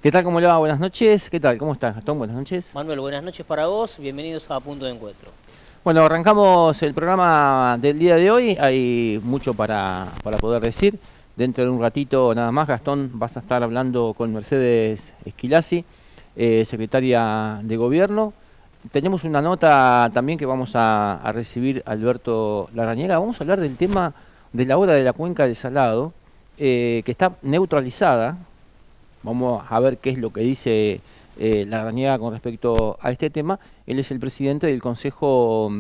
¿Qué tal? ¿Cómo le va? Buenas noches. ¿Qué tal? ¿Cómo estás, Gastón? Buenas noches. Manuel, buenas noches para vos, bienvenidos a Punto de Encuentro. Bueno, arrancamos el programa del día de hoy. Hay mucho para poder decir. Dentro de un ratito nada más, Gastón, vas a estar hablando con Mercedes Esquilasi, secretaria de Gobierno. Tenemos una nota también que vamos a recibir Alberto Larrañaga. Vamos a hablar del tema de la obra de la cuenca del Salado, que está neutralizada. Vamos a ver qué es lo que dice Larrañaga con respecto a este tema. Él es el presidente del Consejo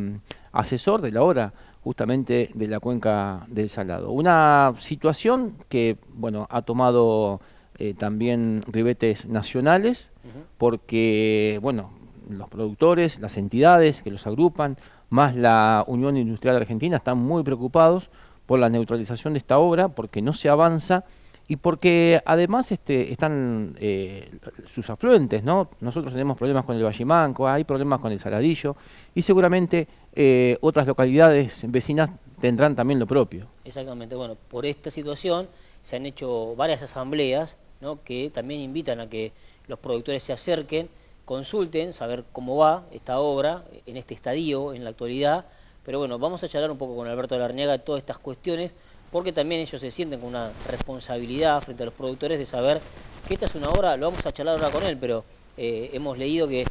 Asesor de la obra justamente de la cuenca del Salado. Una situación que, bueno, ha tomado también ribetes nacionales porque, bueno, los productores, las entidades que los agrupan, más la Unión Industrial Argentina, están muy preocupados por la neutralización de esta obra porque no se avanza y porque además están sus afluentes, ¿no? Nosotros tenemos problemas con el Vallimanco, hay problemas con el Saladillo y seguramente otras localidades vecinas tendrán también lo propio. Exactamente, bueno, por esta situación se han hecho varias asambleas, ¿no?, que también invitan a que los productores se acerquen, consulten, saber cómo va esta obra en este estadio en la actualidad. Pero bueno, vamos a charlar un poco con Alberto Larrañaga de todas estas cuestiones, porque también ellos se sienten con una responsabilidad frente a los productores de saber que esta es una obra. Lo vamos a charlar ahora con él, pero hemos leído que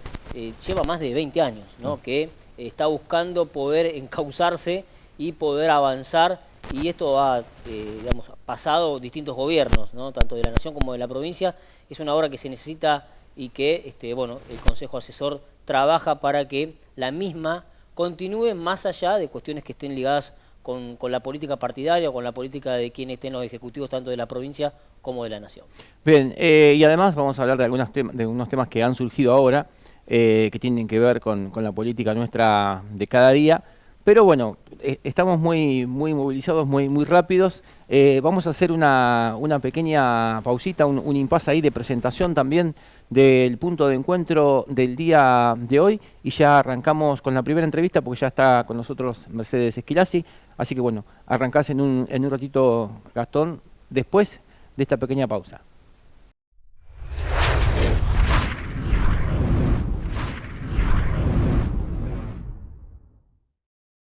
lleva más de 20 años, ¿no?, que está buscando poder encauzarse y poder avanzar, y esto ha digamos, pasado distintos gobiernos, ¿no?, tanto de la nación como de la provincia. Es una obra que se necesita y que bueno, el Consejo Asesor trabaja para que la misma continúe más allá de cuestiones que estén ligadas con la política partidaria o con la política de quienes estén los ejecutivos tanto de la provincia como de la nación. Bien, y además vamos a hablar de unos temas que han surgido ahora, que tienen que ver con la política nuestra de cada día. Pero bueno, estamos muy movilizados, muy rápidos. Vamos a hacer una pequeña pausita, un impasse ahí de presentación también del punto de encuentro del día de hoy. Y ya arrancamos con la primera entrevista porque ya está con nosotros Mercedes Esquilasi. Así que bueno, arrancás en un ratito, Gastón, después de esta pequeña pausa.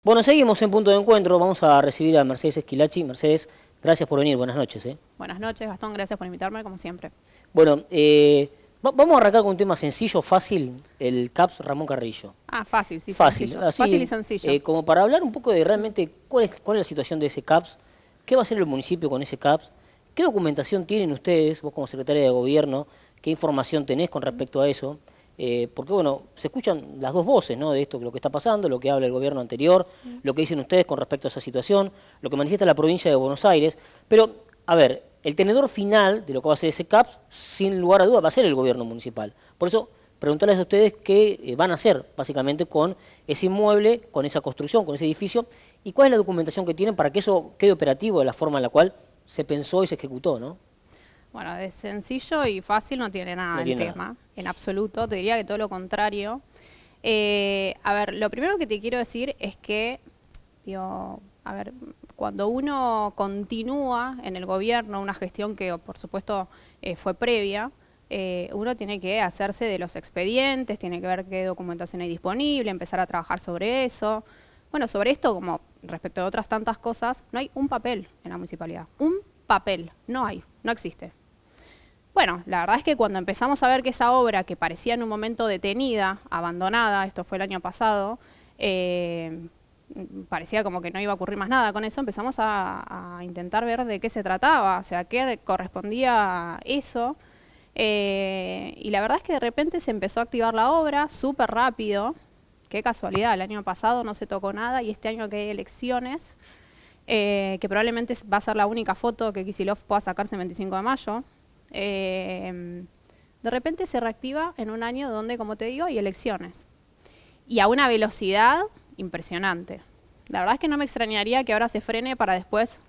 Bueno, seguimos en Punto de Encuentro. Vamos a recibir a Mercedes Esquilasi. Mercedes, gracias por venir. Buenas noches. Buenas noches, Gastón. Gracias por invitarme, como siempre. Bueno, vamos a arrancar con un tema sencillo, fácil, el CAPS Ramón Carrillo. Ah, fácil, sí, fácil, sencillo. Así, fácil y sencillo. Como para hablar un poco de realmente cuál es la situación de ese CAPS, qué va a hacer el municipio con ese CAPS, qué documentación tienen ustedes, vos como secretaria de Gobierno, qué información tenés con respecto a eso. Porque bueno, se escuchan las dos voces, ¿no?, de esto, lo que está pasando, lo que habla el gobierno anterior, lo que dicen ustedes con respecto a esa situación, lo que manifiesta la provincia de Buenos Aires. Pero, a ver, el tenedor final de lo que va a ser ese CAPS, sin lugar a duda, va a ser el gobierno municipal. Por eso, preguntarles a ustedes qué van a hacer, básicamente, con ese inmueble, con esa construcción, con ese edificio, y cuál es la documentación que tienen para que eso quede operativo de la forma en la cual se pensó y se ejecutó, ¿no? Bueno, de sencillo y fácil no tiene nada el tema, en absoluto. Te diría que todo lo contrario. A ver, lo primero que te quiero decir es que, digo, a ver, cuando uno continúa en el gobierno una gestión que, por supuesto, fue previa, uno tiene que hacerse de los expedientes, tiene que ver qué documentación hay disponible, empezar a trabajar sobre eso. Bueno, sobre esto, como respecto a otras tantas cosas, no hay un papel en la municipalidad. Un papel, no hay, no existe. Bueno, la verdad es que cuando empezamos a ver que esa obra, que parecía en un momento detenida, abandonada, esto fue el año pasado, parecía como que no iba a ocurrir más nada con eso, empezamos a intentar ver de qué se trataba, o sea, qué correspondía a eso. Y la verdad es que de repente se empezó a activar la obra súper rápido. Qué casualidad, el año pasado no se tocó nada y este año que hay elecciones, que probablemente va a ser la única foto que Kicillof pueda sacarse el 25 de mayo, de repente se reactiva en un año donde, como te digo, hay elecciones. Y a una velocidad impresionante. La verdad es que no me extrañaría que ahora se frene para después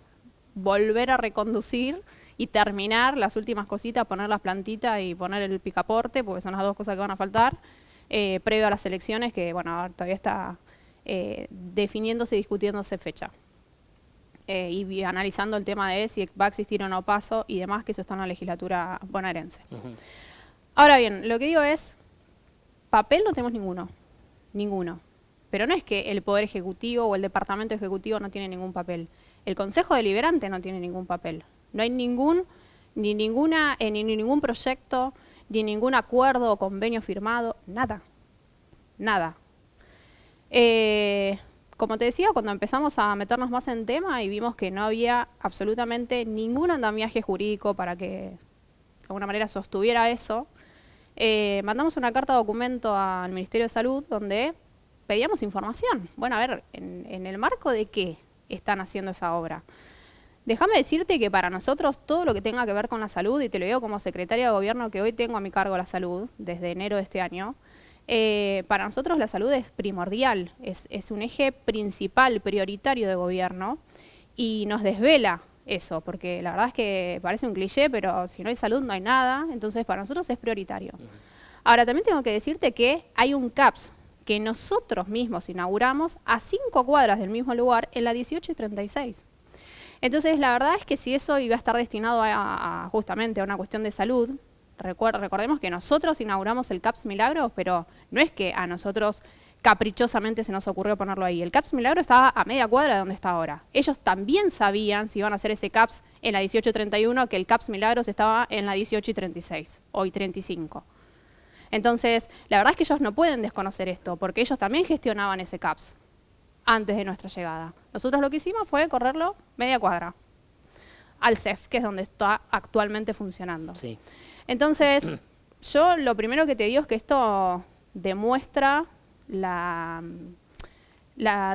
volver a reconducir y terminar las últimas cositas, poner las plantitas y poner el picaporte, porque son las dos cosas que van a faltar, previo a las elecciones, que bueno, todavía está definiéndose y discutiéndose fecha. Y analizando el tema de si va a existir o no paso y demás, que eso está en la legislatura bonaerense. Ahora bien, lo que digo es, papel no tenemos ninguno. Pero no es que el Poder Ejecutivo o el Departamento Ejecutivo no tiene ningún papel. El Consejo Deliberante no tiene ningún papel. No hay ni ningún proyecto, ni ningún acuerdo o convenio firmado, nada. Nada. Como te decía, cuando empezamos a meternos más en tema y vimos que no había absolutamente ningún andamiaje jurídico para que de alguna manera sostuviera eso, mandamos una carta de documento al Ministerio de Salud donde pedíamos información. Bueno, a ver, ¿en el marco de qué están haciendo esa obra? Déjame decirte que para nosotros todo lo que tenga que ver con la salud, y te lo digo como secretaria de gobierno que hoy tengo a mi cargo la salud, desde enero de este año, para nosotros la salud es primordial, es un eje principal, prioritario de gobierno, y nos desvela eso, porque la verdad es que parece un cliché, pero si no hay salud no hay nada, entonces para nosotros es prioritario. Ahora, también tengo que decirte que hay un CAPS que nosotros mismos inauguramos a 5 cuadras del mismo lugar en la 18 y 36. Entonces, la verdad es que si eso iba a estar destinado justamente a una cuestión de salud, recordemos que nosotros inauguramos el CAPS Milagros, pero no es que a nosotros caprichosamente se nos ocurrió ponerlo ahí. El CAPS Milagros estaba a media cuadra de donde está ahora. Ellos también sabían, si iban a hacer ese CAPS en la 18 y 31, que el CAPS Milagros estaba en la 18 y 36, hoy 35. Entonces, la verdad es que ellos no pueden desconocer esto, porque ellos también gestionaban ese CAPS antes de nuestra llegada. Nosotros lo que hicimos fue correrlo media cuadra al CEF, que es donde está actualmente funcionando. Sí. Entonces, yo lo primero que te digo es que esto demuestra la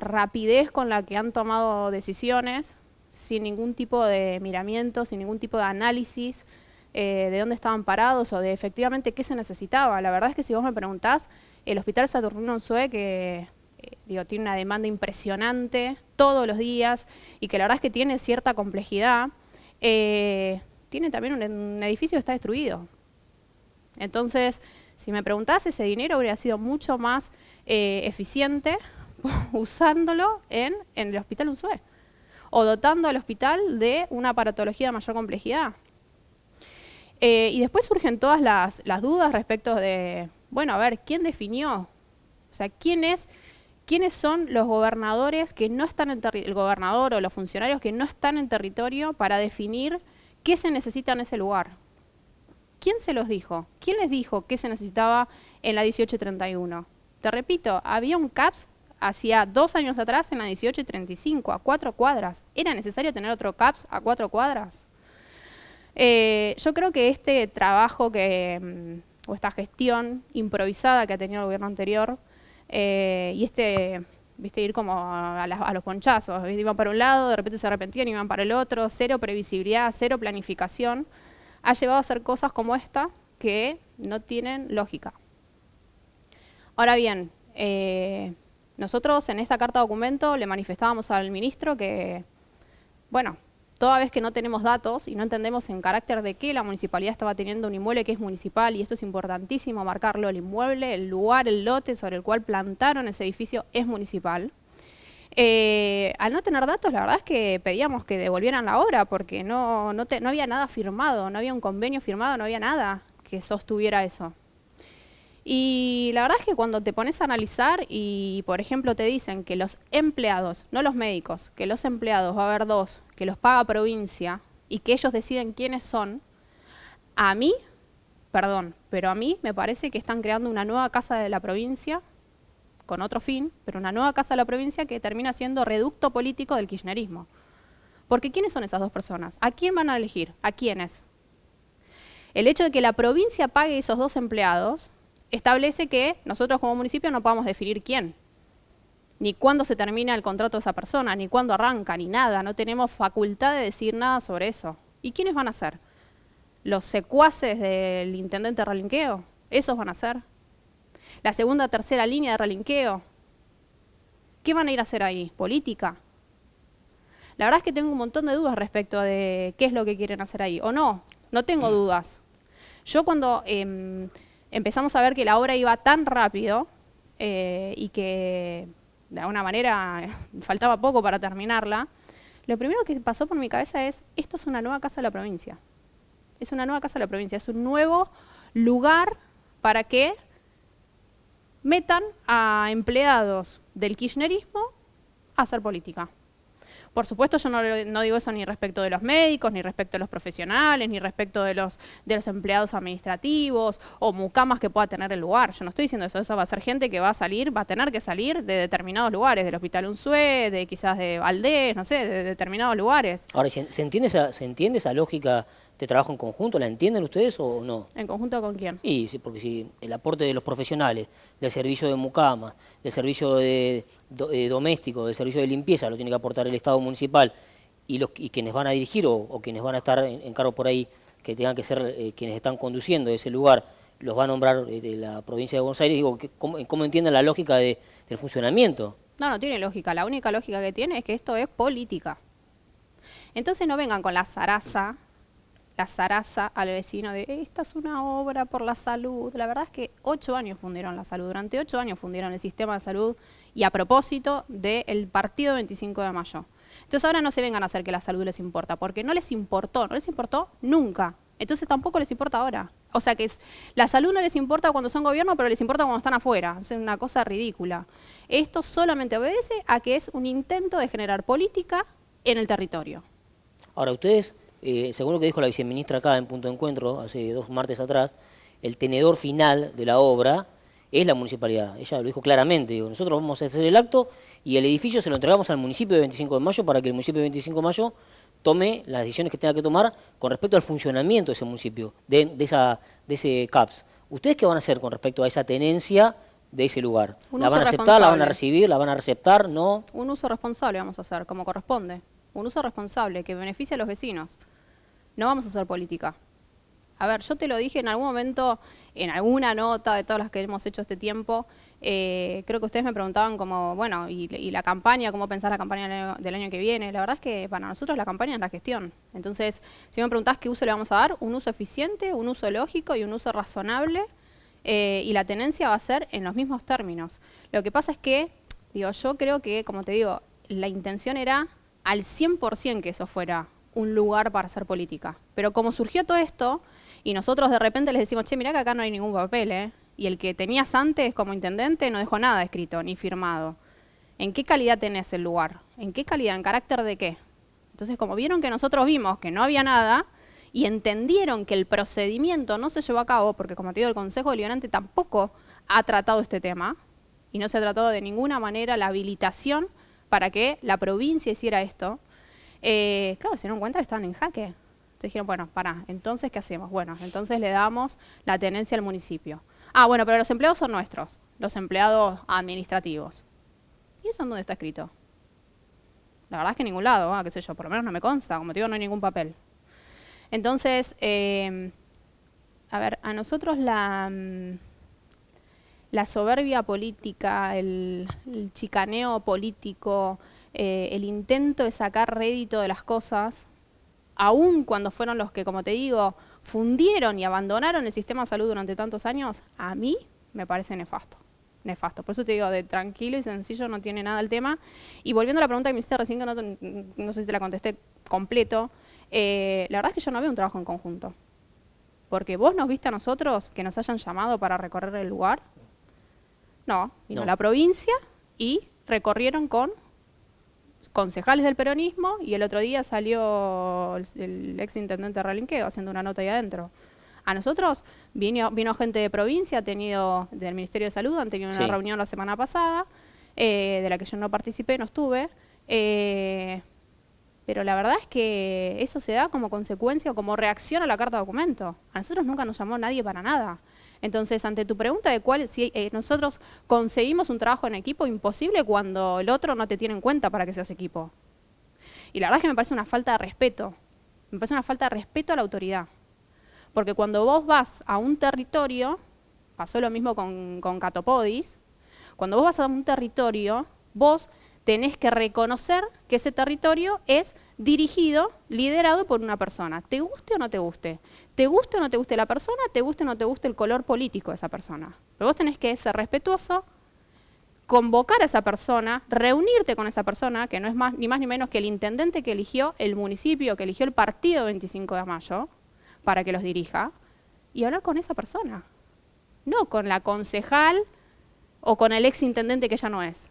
rapidez con la que han tomado decisiones, sin ningún tipo de miramiento, sin ningún tipo de análisis de dónde estaban parados o de efectivamente qué se necesitaba. La verdad es que si vos me preguntás, el Hospital Saturnino Unzué, que tiene una demanda impresionante todos los días y que la verdad es que tiene cierta complejidad, tiene también un edificio que está destruido. Entonces, si me preguntás, ese dinero habría sido mucho más eficiente usándolo en el Hospital Unzué o dotando al hospital de una aparatología de mayor complejidad. Y después surgen todas las dudas respecto de, bueno, a ver, ¿quién definió? O sea, ¿quiénes son los gobernadores que no están en el gobernador o los funcionarios que no están en territorio para definir qué se necesita en ese lugar? ¿Quién se los dijo? ¿Quién les dijo qué se necesitaba en la 1831? Te repito, había un CAPS hacía 2 años atrás en la 18 y 35, a 4 cuadras. ¿Era necesario tener otro CAPS a 4 cuadras? Yo creo que este trabajo o esta gestión improvisada que ha tenido el gobierno anterior y viste, ir como a los ponchazos, ¿viste? Iban para un lado, de repente se arrepentían, iban para el otro, cero previsibilidad, cero planificación, ha llevado a hacer cosas como esta que no tienen lógica. Ahora bien, nosotros en esta carta documento le manifestábamos al ministro que, bueno, toda vez que no tenemos datos y no entendemos en carácter de qué la municipalidad estaba teniendo un inmueble que es municipal, y esto es importantísimo marcarlo, el inmueble, el lugar, el lote sobre el cual plantaron ese edificio es municipal. Al no tener datos, la verdad es que pedíamos que devolvieran la obra porque no había nada firmado, no había un convenio firmado, no había nada que sostuviera eso. Y la verdad es que cuando te pones a analizar y, por ejemplo, te dicen que los empleados, no los médicos, que los empleados va a haber 2, que los paga provincia y que ellos deciden quiénes son, a mí, perdón, pero a mí me parece que están creando una nueva casa de la provincia con otro fin, pero una nueva casa de la provincia que termina siendo reducto político del kirchnerismo. Porque ¿quiénes son esas 2 personas? ¿A quién van a elegir? ¿A quiénes? El hecho de que la provincia pague esos 2 empleados establece que nosotros como municipio no podamos definir quién, ni cuándo se termina el contrato de esa persona, ni cuándo arranca, ni nada. No tenemos facultad de decir nada sobre eso. ¿Y quiénes van a ser? ¿Los secuaces del intendente Relinqueo? ¿Esos van a ser? ¿La segunda o tercera línea de Relinqueo? ¿Qué van a ir a hacer ahí? ¿Política? La verdad es que tengo un montón de dudas respecto de qué es lo que quieren hacer ahí. O no tengo dudas. Yo cuando empezamos a ver que la obra iba tan rápido y que de alguna manera faltaba poco para terminarla, lo primero que pasó por mi cabeza es, esto es una nueva casa de la provincia. Es una nueva casa de la provincia, es un nuevo lugar para que metan a empleados del kirchnerismo a hacer política. Por supuesto, yo no digo eso ni respecto de los médicos, ni respecto de los profesionales, ni respecto de los empleados administrativos o mucamas que pueda tener el lugar. Yo no estoy diciendo eso. Eso va a ser gente que va a tener que salir de determinados lugares, del Hospital Unzué, de quizás de Valdés, no sé, de determinados lugares. Ahora, ¿se entiende esa lógica de trabajo en conjunto? ¿La entienden ustedes o no? ¿En conjunto con quién? Y sí, porque si el aporte de los profesionales, del servicio de mucama, del servicio doméstico, del servicio de limpieza, lo tiene que aportar el Estado municipal y quienes van a dirigir o quienes van a estar en cargo por ahí, que tengan que ser quienes están conduciendo ese lugar, los va a nombrar de la provincia de Buenos Aires, digo, ¿cómo entienden la lógica del funcionamiento? No tiene lógica. La única lógica que tiene es que esto es política. Entonces no vengan con la zaraza al vecino de esta es una obra por la salud. La verdad es que 8 años fundieron la salud, durante 8 años fundieron el sistema de salud y a propósito del partido 25 de mayo. Entonces ahora no se vengan a hacer que la salud les importa, porque no les importó nunca. Entonces tampoco les importa ahora. O sea que la salud no les importa cuando son gobierno, pero les importa cuando están afuera. Es una cosa ridícula. Esto solamente obedece a que es un intento de generar política en el territorio. Ahora, ustedes, según lo que dijo la viceministra acá en Punto de Encuentro, hace 2 martes atrás, el tenedor final de la obra es la municipalidad. Ella lo dijo claramente, digo, nosotros vamos a hacer el acto y el edificio se lo entregamos al municipio de 25 de mayo para que el municipio de 25 de mayo tome las decisiones que tenga que tomar con respecto al funcionamiento de ese municipio, de ese CAPS. ¿Ustedes qué van a hacer con respecto a esa tenencia de ese lugar? ¿La van a aceptar, la van a recibir, la van a receptar, no? Un uso responsable vamos a hacer, como corresponde. Un uso responsable que beneficie a los vecinos. No vamos a hacer política. A ver, yo te lo dije en algún momento, en alguna nota de todas las que hemos hecho este tiempo, creo que ustedes me preguntaban como, bueno, y la campaña, cómo pensar la campaña del año que viene. La verdad es que para nosotros la campaña es la gestión. Entonces, si me preguntás qué uso le vamos a dar, un uso eficiente, un uso lógico y un uso razonable, y la tenencia va a ser en los mismos términos. Lo que pasa es que, digo, yo creo que, como te digo, la intención era al 100% que eso fuera un lugar para hacer política. Pero como surgió todo esto, y nosotros de repente les decimos, che, mirá que acá no hay ningún papel, y el que tenías antes como intendente no dejó nada escrito ni firmado. ¿En qué calidad tenés el lugar? ¿En qué calidad? ¿En carácter de qué? Entonces, como vieron que nosotros vimos que no había nada y entendieron que el procedimiento no se llevó a cabo, porque como te digo, el Consejo Deliberante tampoco ha tratado este tema, y no se ha tratado de ninguna manera la habilitación para que la provincia hiciera esto, claro, se dieron cuenta que estaban en jaque. Entonces dijeron, bueno, pará, entonces, ¿qué hacemos? Bueno, entonces le damos la tenencia al municipio. Ah, bueno, pero los empleados son nuestros, los empleados administrativos. ¿Y eso en dónde está escrito? La verdad es que en ningún lado, qué sé yo, por lo menos no me consta, como te digo, no hay ningún papel. Entonces, a ver, a nosotros la soberbia política, el chicaneo político, el intento de sacar rédito de las cosas, aun cuando fueron los que, como te digo, fundieron y abandonaron el sistema de salud durante tantos años, a mí me parece nefasto. Nefasto. Por eso te digo, de tranquilo y sencillo no tiene nada el tema. Y volviendo a la pregunta que me hiciste recién, que no sé si te la contesté completo, la verdad es que yo no veo un trabajo en conjunto. Porque vos nos viste a nosotros que nos hayan llamado para recorrer el lugar. No, vino la provincia y recorrieron con concejales del peronismo y el otro día salió el ex intendente Relinqueo haciendo una nota ahí adentro. A nosotros vino gente de provincia, del Ministerio de Salud, han tenido una reunión la semana pasada, de la que yo no participé, no estuve, pero la verdad es que eso se da como consecuencia o como reacción a la carta de documento. A nosotros nunca nos llamó nadie para nada. Entonces, ante tu pregunta de si nosotros conseguimos un trabajo en equipo, imposible cuando el otro no te tiene en cuenta para que seas equipo. Y la verdad es que me parece una falta de respeto. Me parece una falta de respeto a la autoridad. Porque cuando vos vas a un territorio, pasó lo mismo con Catopodis, cuando vos vas a un territorio, vos tenés que reconocer que ese territorio es dirigido, liderado por una persona. ¿Te guste o no te guste? ¿Te guste o no te guste la persona? ¿Te guste o no te guste el color político de esa persona? Pero vos tenés que ser respetuoso, convocar a esa persona, reunirte con esa persona, que no es ni más ni menos que el intendente que eligió el municipio, que eligió el partido 25 de mayo, para que los dirija, y hablar con esa persona, no con la concejal o con el ex intendente que ya no es.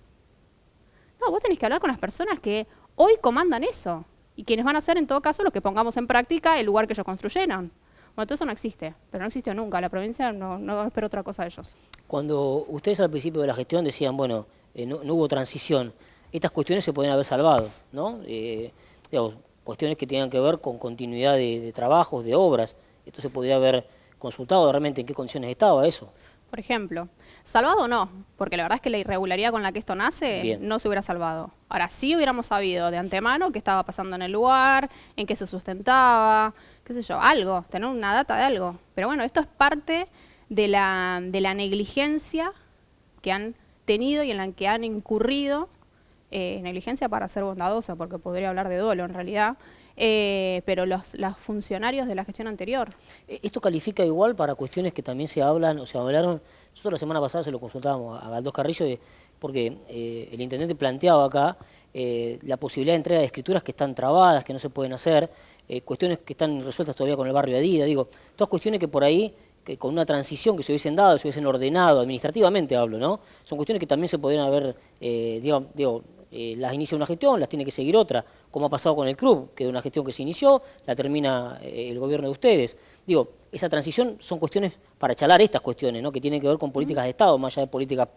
No, vos tenés que hablar con las personas que hoy comandan eso y quienes van a ser en todo caso los que pongamos en práctica el lugar que ellos construyeron. Bueno, todo eso no existe, pero no existió nunca. La provincia no espera otra cosa de ellos. Cuando ustedes al principio de la gestión decían, bueno, no hubo transición, estas cuestiones se podían haber salvado, ¿no? Digamos, cuestiones que tengan que ver con continuidad de trabajos, de obras. Esto se podría haber consultado realmente en qué condiciones estaba eso. Por ejemplo, salvado no, porque la verdad es que la irregularidad con la que esto nace Bien. no se hubiera salvado. Ahora sí hubiéramos sabido de antemano qué estaba pasando en el lugar, en qué se sustentaba, qué sé yo, algo, tener una data de algo. Pero bueno, esto es parte de la negligencia que han tenido y en la que han incurrido, negligencia para ser bondadosa, porque podría hablar de dolo en realidad, pero los funcionarios de la gestión anterior. ¿Esto califica igual para cuestiones que también se hablan, o sea, hablaron, nosotros la semana pasada se lo consultábamos a Galdós Carrillo, porque el intendente planteaba acá la posibilidad de entrega de escrituras que están trabadas, que no se pueden hacer, cuestiones que están resueltas todavía con el barrio Adida, digo, todas cuestiones que por ahí, que con una transición que se hubiesen dado, se hubiesen ordenado, administrativamente hablo, ¿no? Son cuestiones que también se podrían haber, las inicia una gestión, las tiene que seguir otra, como ha pasado con el club, que es una gestión que se inició, la termina el gobierno de ustedes. Digo, esa transición son cuestiones para charlar estas cuestiones, ¿no? Que tienen que ver con políticas de Estado, más allá de políticas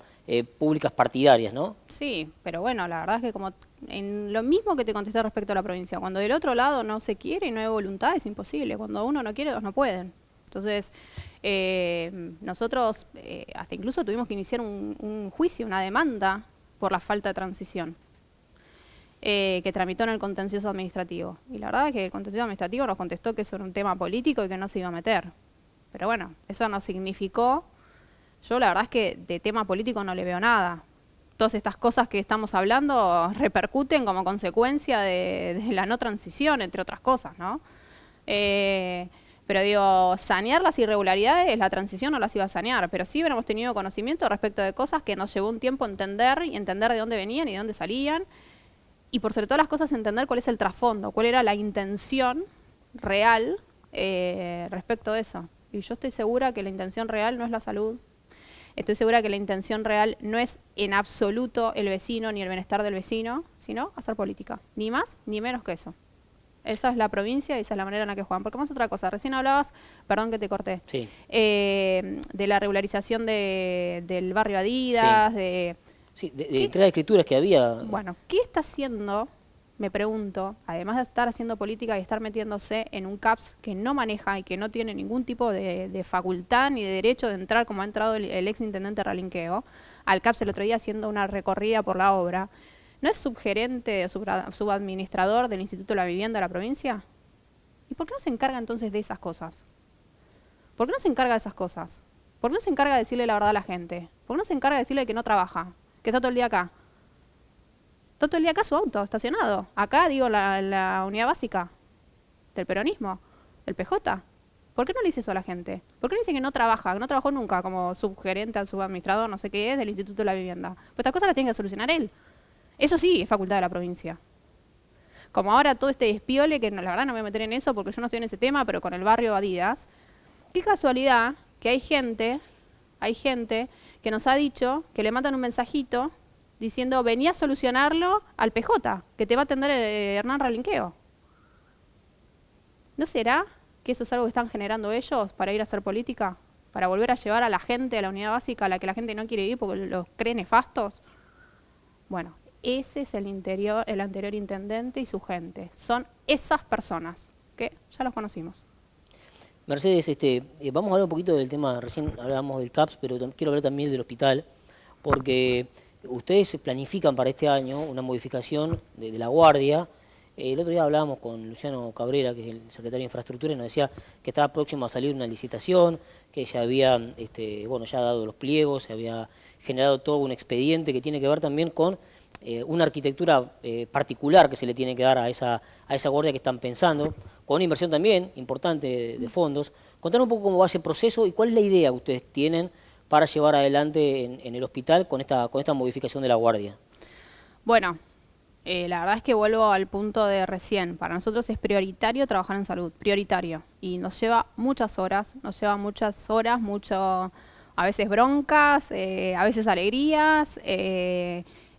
públicas partidarias, ¿no? Sí, pero bueno, la verdad es que como en lo mismo que te contesté respecto a la provincia, cuando del otro lado no se quiere y no hay voluntad, es imposible. Cuando uno no quiere, dos no pueden. Entonces, nosotros hasta incluso tuvimos que iniciar un juicio, una demanda por la falta de transición, que tramitó en el contencioso administrativo. Y la verdad es que el contencioso administrativo nos contestó que eso era un tema político y que no se iba a meter. Pero bueno, eso no significó, yo la verdad es que de tema político no le veo nada. Todas estas cosas que estamos hablando repercuten como consecuencia de la no transición, entre otras cosas, ¿no? Pero digo, sanear las irregularidades, la transición no las iba a sanear, pero sí hubiéramos tenido conocimiento respecto de cosas que nos llevó un tiempo entender y entender de dónde venían y de dónde salían. Y por sobre todas las cosas entender cuál es el trasfondo, cuál era la intención real respecto de eso. Y yo estoy segura que la intención real no es la salud. Estoy segura que la intención real no es en absoluto el vecino ni el bienestar del vecino, sino hacer política. Ni más ni menos que eso. Esa es la provincia y esa es la manera en la que juegan. Porque más otra cosa, recién hablabas, perdón que te corté, Sí. De la regularización del barrio Adidas, Sí. Sí, de entrega de escrituras que había. Bueno, ¿qué está haciendo, me pregunto, además de estar haciendo política y estar metiéndose en un CAPS que no maneja y que no tiene ningún tipo de facultad ni de derecho de entrar como ha entrado el ex intendente Ralinqueo, al CAPS el otro día haciendo una recorrida por la obra? ¿No es subgerente o subadministrador del Instituto de la Vivienda de la provincia? ¿Y por qué no se encarga entonces de esas cosas? ¿Por qué no se encarga de esas cosas? ¿Por qué no se encarga de decirle la verdad a la gente? ¿Por qué no se encarga de decirle que no trabaja? Que está todo el día acá. Está todo el día acá su auto, estacionado. Acá, digo, la unidad básica del peronismo, del PJ. ¿Por qué no le dice eso a la gente? ¿Por qué no dice que no trabaja, que no trabajó nunca como subgerente al subadministrador, no sé qué es, del Instituto de la Vivienda? Pues estas cosas las tiene que solucionar él. Eso sí, es facultad de la provincia. Como ahora todo este despiole, que la verdad no me voy a meter en eso porque yo no estoy en ese tema, pero con el barrio Adidas, qué casualidad que hay gente que nos ha dicho que le mandan un mensajito diciendo vení a solucionarlo al PJ, que te va a atender Hernán Ralinqueo. ¿No será que eso es algo que están generando ellos para ir a hacer política? ¿Para volver a llevar a la gente a la unidad básica a la que la gente no quiere ir porque los cree nefastos? Bueno, ese es el anterior intendente y su gente. Son esas personas que ya los conocimos. Mercedes, vamos a hablar un poquito del tema, recién hablábamos del CAPS, pero quiero hablar también del hospital, porque ustedes planifican para este año una modificación de la guardia. El otro día hablábamos con Luciano Cabrera, que es el secretario de Infraestructura, y nos decía que estaba próximo a salir una licitación, que se había, ya dado los pliegos, se había generado todo un expediente que tiene que ver también con una arquitectura particular que se le tiene que dar a esa guardia que están pensando, con una inversión también importante de fondos. Contanos un poco cómo va ese proceso y cuál es la idea que ustedes tienen para llevar adelante en el hospital con esta modificación de la guardia. Bueno, La verdad es que vuelvo al punto de recién. Para nosotros es prioritario trabajar en salud, prioritario. Y nos lleva muchas horas, a veces broncas, a veces alegrías,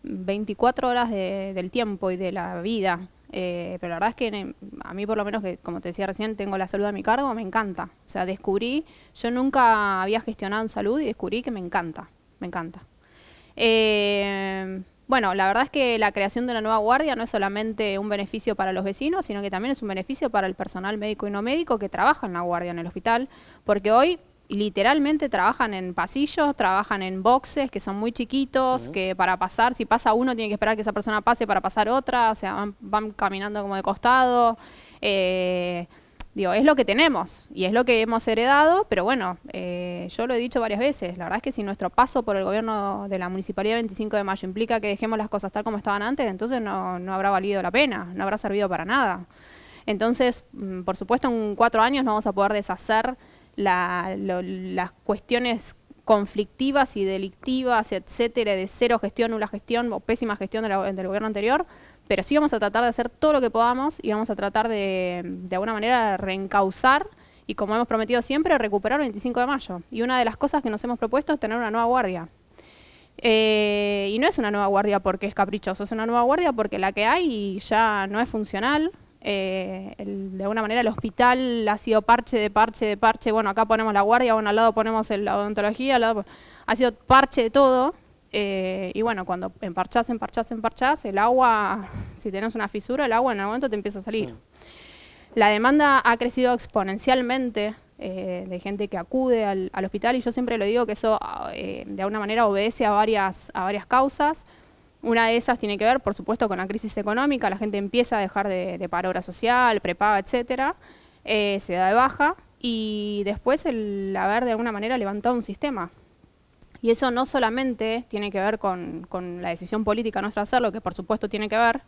24 horas del tiempo y de la vida. Pero la verdad es que a mí por lo menos, que como te decía recién, tengo la salud a mi cargo, me encanta. O sea, yo nunca había gestionado en salud y descubrí que me encanta, me encanta. Bueno, la verdad es que la creación de una nueva guardia no es solamente un beneficio para los vecinos, sino que también es un beneficio para el personal médico y no médico que trabaja en la guardia en el hospital, porque hoy literalmente trabajan en pasillos, trabajan en boxes que son muy chiquitos, que para pasar, si pasa uno, tiene que esperar que esa persona pase para pasar otra, o sea, van caminando como de costado. Digo, es lo que tenemos y es lo que hemos heredado, pero bueno, yo lo he dicho varias veces, la verdad es que si nuestro paso por el gobierno de la Municipalidad 25 de Mayo implica que dejemos las cosas tal como estaban antes, entonces no habrá valido la pena, no habrá servido para nada. Entonces, por supuesto, en 4 años no vamos a poder deshacer las cuestiones conflictivas y delictivas, etcétera, de cero gestión, nula gestión o pésima gestión del gobierno anterior, pero sí vamos a tratar de hacer todo lo que podamos y vamos a tratar de alguna manera reencauzar y, como hemos prometido siempre, recuperar el 25 de mayo. Y una de las cosas que nos hemos propuesto es tener una nueva guardia. Y no es una nueva guardia porque es caprichoso, es una nueva guardia porque la que hay ya no es funcional. De alguna manera el hospital ha sido parche de parche de parche. Bueno, acá ponemos la guardia, bueno, al lado ponemos la odontología, ha sido parche de todo. Y bueno, cuando emparchás, el agua, si tenés una fisura, el agua en algún momento te empieza a salir. La demanda ha crecido exponencialmente de gente que acude al hospital, y yo siempre lo digo que eso de alguna manera obedece a varias causas. Una de esas tiene que ver, por supuesto, con la crisis económica. La gente empieza a dejar de pagar obra social, prepaga, etcétera, se da de baja, y después el haber de alguna manera levantado un sistema. Y eso no solamente tiene que ver con la decisión política nuestra de hacerlo, que por supuesto tiene que ver,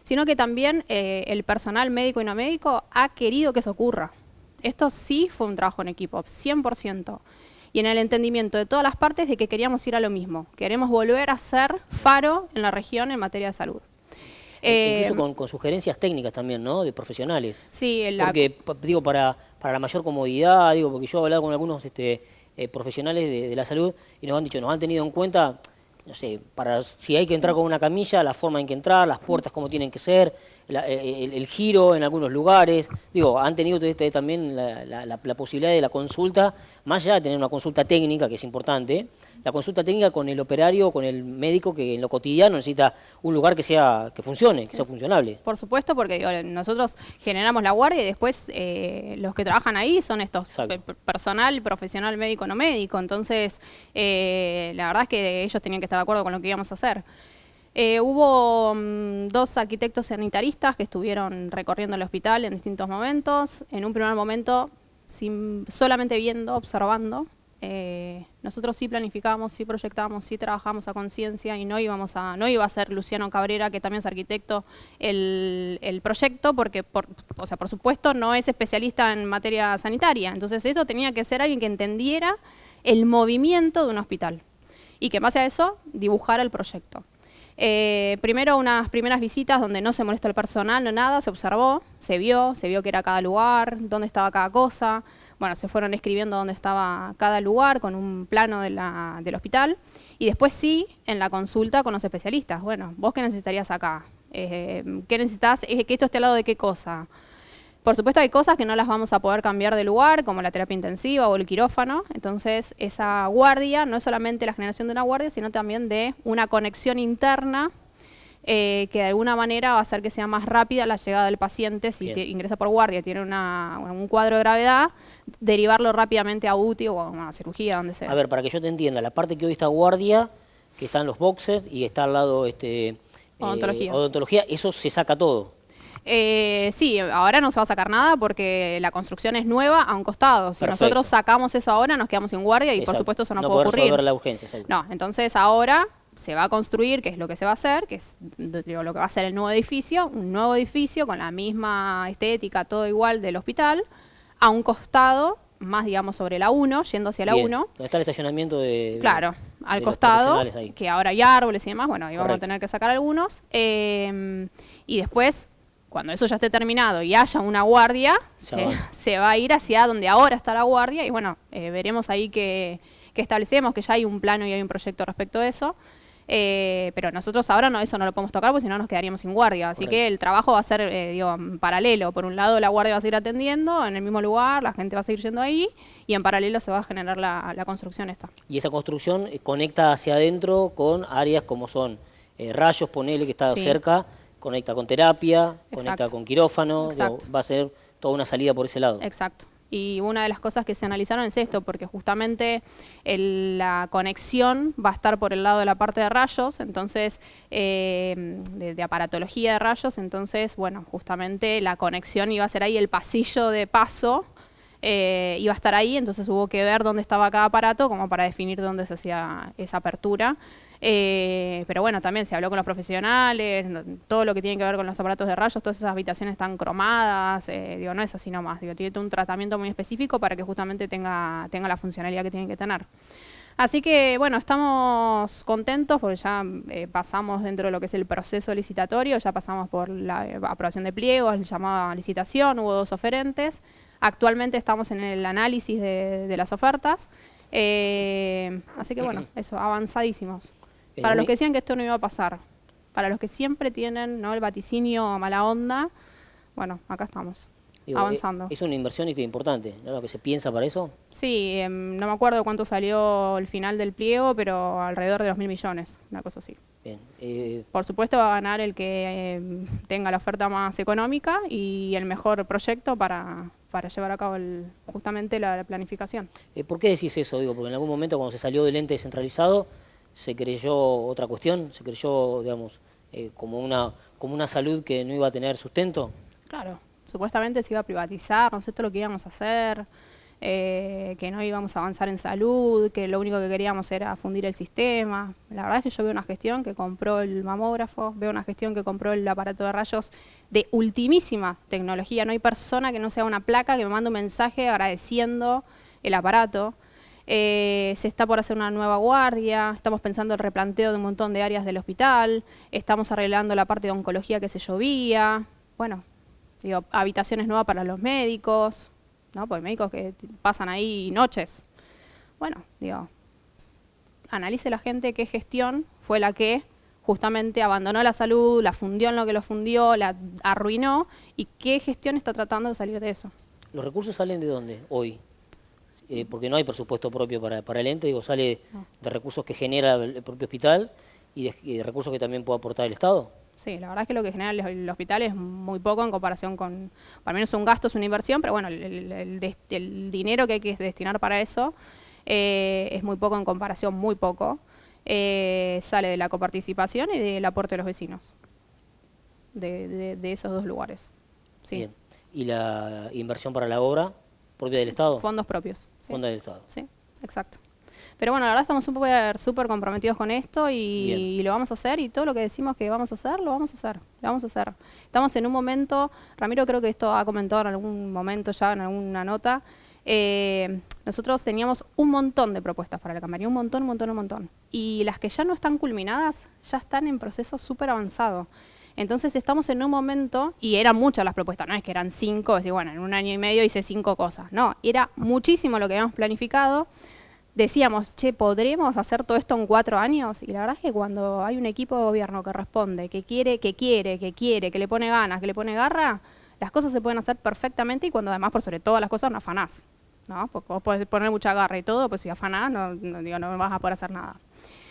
sino que también el personal médico y no médico ha querido que eso ocurra. Esto sí fue un trabajo en equipo, 100%. Y en el entendimiento de todas las partes de que queríamos ir a lo mismo. Queremos volver a ser faro en la región en materia de salud. Incluso con sugerencias técnicas también, ¿no? De profesionales. Sí, porque, digo, para la mayor comodidad, digo, porque yo he hablado con algunos profesionales de la salud y nos han tenido en cuenta, no sé, para si hay que entrar con una camilla, la forma en que entrar, las puertas cómo tienen que ser, el giro en algunos lugares. Digo, han tenido también la posibilidad de la consulta, más allá de tener una consulta técnica, que es importante, la consulta técnica con el operario, con el médico, que en lo cotidiano necesita un lugar que funcione, que sea funcionable. Por supuesto, porque digo, nosotros generamos la guardia y después los que trabajan ahí son estos personal, profesional, médico, no médico. Entonces, la verdad es que ellos tenían que estar de acuerdo con lo que íbamos a hacer. Hubo 2 arquitectos sanitaristas que estuvieron recorriendo el hospital en distintos momentos. En un primer momento, solamente viendo, observando. Nosotros sí planificábamos, sí proyectábamos, sí trabajábamos a conciencia, y no iba a ser Luciano Cabrera, que también es arquitecto, el proyecto, porque por supuesto no es especialista en materia sanitaria. Entonces esto tenía que ser alguien que entendiera el movimiento de un hospital y que en base a eso dibujara el proyecto. Primero unas primeras visitas donde no se molestó el personal, no nada, se observó, se vio que era cada lugar, dónde estaba cada cosa. Bueno, se fueron escribiendo dónde estaba cada lugar con un plano del hospital, y después sí, en la consulta con los especialistas. Bueno, ¿vos qué necesitarías acá? ¿Qué necesitas? ¿Que esto esté al lado de qué cosa? Por supuesto hay cosas que no las vamos a poder cambiar de lugar, como la terapia intensiva o el quirófano. Entonces esa guardia no es solamente la generación de una guardia, sino también de una conexión interna que de alguna manera va a hacer que sea más rápida la llegada del paciente. Si ingresa por guardia, tiene un cuadro de gravedad, derivarlo rápidamente a UTI o a una cirugía, donde sea. A ver, para que yo te entienda, la parte que hoy está guardia, que están los boxes y está al lado odontología, eso se saca todo. Sí, ahora no se va a sacar nada porque la construcción es nueva a un costado. Si nosotros sacamos eso ahora, nos quedamos sin guardia y por supuesto eso no puede ocurrir. Resolver la urgencia, no, entonces ahora se va a construir, que es lo que se va a hacer, que es lo que va a ser el nuevo edificio, un nuevo edificio con la misma estética, todo igual del hospital, a un costado, más digamos sobre la 1, yendo hacia la 1. ¿Dónde está el estacionamiento de...? Claro, al de los costado, profesionales ahí. que ahora hay árboles y demás, bueno, ahí vamos a Correcto. tener que sacar algunos. Y después, cuando eso ya esté terminado y haya una guardia, Se avanza. se va a ir hacia donde ahora está la guardia y bueno, veremos ahí que establecemos, que ya hay un plano y hay un proyecto respecto a eso. Pero nosotros ahora eso no lo podemos tocar porque si no nos quedaríamos sin guardia. Así Correcto. que el trabajo va a ser en paralelo. Por un lado la guardia va a seguir atendiendo en el mismo lugar, la gente va a seguir yendo ahí y en paralelo se va a generar la construcción esta. Y esa construcción conecta hacia adentro con áreas como son Rayos, ponele, que está Sí. cerca, conecta con terapia, conecta Exacto. con quirófano, digo, Exacto. va a ser toda una salida por ese lado. Exacto. Y una de las cosas que se analizaron es esto, porque justamente la conexión va a estar por el lado de la parte de rayos, entonces, de aparatología de rayos, entonces, bueno, justamente la conexión iba a ser ahí, el pasillo de paso iba a estar ahí, entonces hubo que ver dónde estaba cada aparato como para definir dónde se hacía esa apertura. Pero bueno, también se habló con los profesionales, todo lo que tiene que ver con los aparatos de rayos, todas esas habitaciones están cromadas, digo, no es así nomás, digo, tiene todo un tratamiento muy específico para que justamente tenga la funcionalidad que tiene que tener. Así que bueno, estamos contentos porque ya pasamos dentro de lo que es el proceso licitatorio, ya pasamos por la aprobación de pliegos, el llamado a licitación, hubo 2 oferentes, actualmente estamos en el análisis de las ofertas, así que bueno, eso, avanzadísimos. Para los que decían que esto no iba a pasar, para los que siempre tienen, ¿no?, el vaticinio mala onda, bueno, acá estamos, Digo, avanzando. Es una inversión importante, ¿no? Lo que se piensa para eso. Sí, no me acuerdo cuánto salió el final del pliego, pero alrededor de 2.000 millones, una cosa así. Bien. Por supuesto va a ganar el que tenga la oferta más económica y el mejor proyecto para llevar a cabo justamente la planificación. ¿Por qué decís eso? Digo, porque en algún momento cuando se salió del ente descentralizado se creyó otra cuestión, se creyó, digamos, como una salud que no iba a tener sustento. Claro, supuestamente se iba a privatizar, no sé todo lo que íbamos a hacer, que no íbamos a avanzar en salud, que lo único que queríamos era fundir el sistema. La verdad es que yo veo una gestión que compró el mamógrafo, veo una gestión que compró el aparato de rayos de ultimísima tecnología. No hay persona que no sea una placa que me mande un mensaje agradeciendo el aparato. Se está por hacer una nueva guardia, estamos pensando el replanteo de un montón de áreas del hospital, estamos arreglando la parte de oncología que se llovía, bueno, digo, habitaciones nuevas para los médicos, ¿no? Porque hay médicos que pasan ahí noches. Bueno, digo, analice la gente qué gestión fue la que justamente abandonó la salud, la fundió en lo que lo fundió, la arruinó, y qué gestión está tratando de salir de eso. ¿Los recursos salen de dónde hoy? Porque no hay presupuesto propio para el ente, digo, sale de recursos que genera el propio hospital y de recursos que también puede aportar el Estado. Sí, la verdad es que lo que genera el hospital es muy poco en comparación con, para mí no es un gasto, es una inversión, pero bueno, el dinero que hay que destinar para eso es muy poco en comparación, muy poco. Sale de la coparticipación y del aporte de los vecinos, de esos 2 lugares. Sí. Bien. ¿Y la inversión para la obra propia del Estado? Fondos propios. Sí. Fondos del Estado. Sí, exacto. Pero bueno, la verdad estamos súper comprometidos con esto y lo vamos a hacer, y todo lo que decimos que vamos a hacer, lo vamos a hacer. Lo vamos a hacer. Estamos en un momento, Ramiro creo que esto ha comentado en algún momento ya, en alguna nota, nosotros teníamos un montón de propuestas para la campaña, un montón. Y las que ya no están culminadas, ya están en proceso súper avanzado. Entonces estamos en un momento, y eran muchas las propuestas, no es que eran 5, es decir, bueno, en un año y medio hice 5 cosas. No, era muchísimo lo que habíamos planificado. Decíamos, che, ¿podremos hacer todo esto en 4 años? Y la verdad es que cuando hay un equipo de gobierno que responde, que le pone ganas, que le pone garra, las cosas se pueden hacer perfectamente, y cuando además, por sobre todas las cosas, no afanás, ¿no? Porque vos podés poner mucha garra y todo, pues si afanás no vas a poder hacer nada.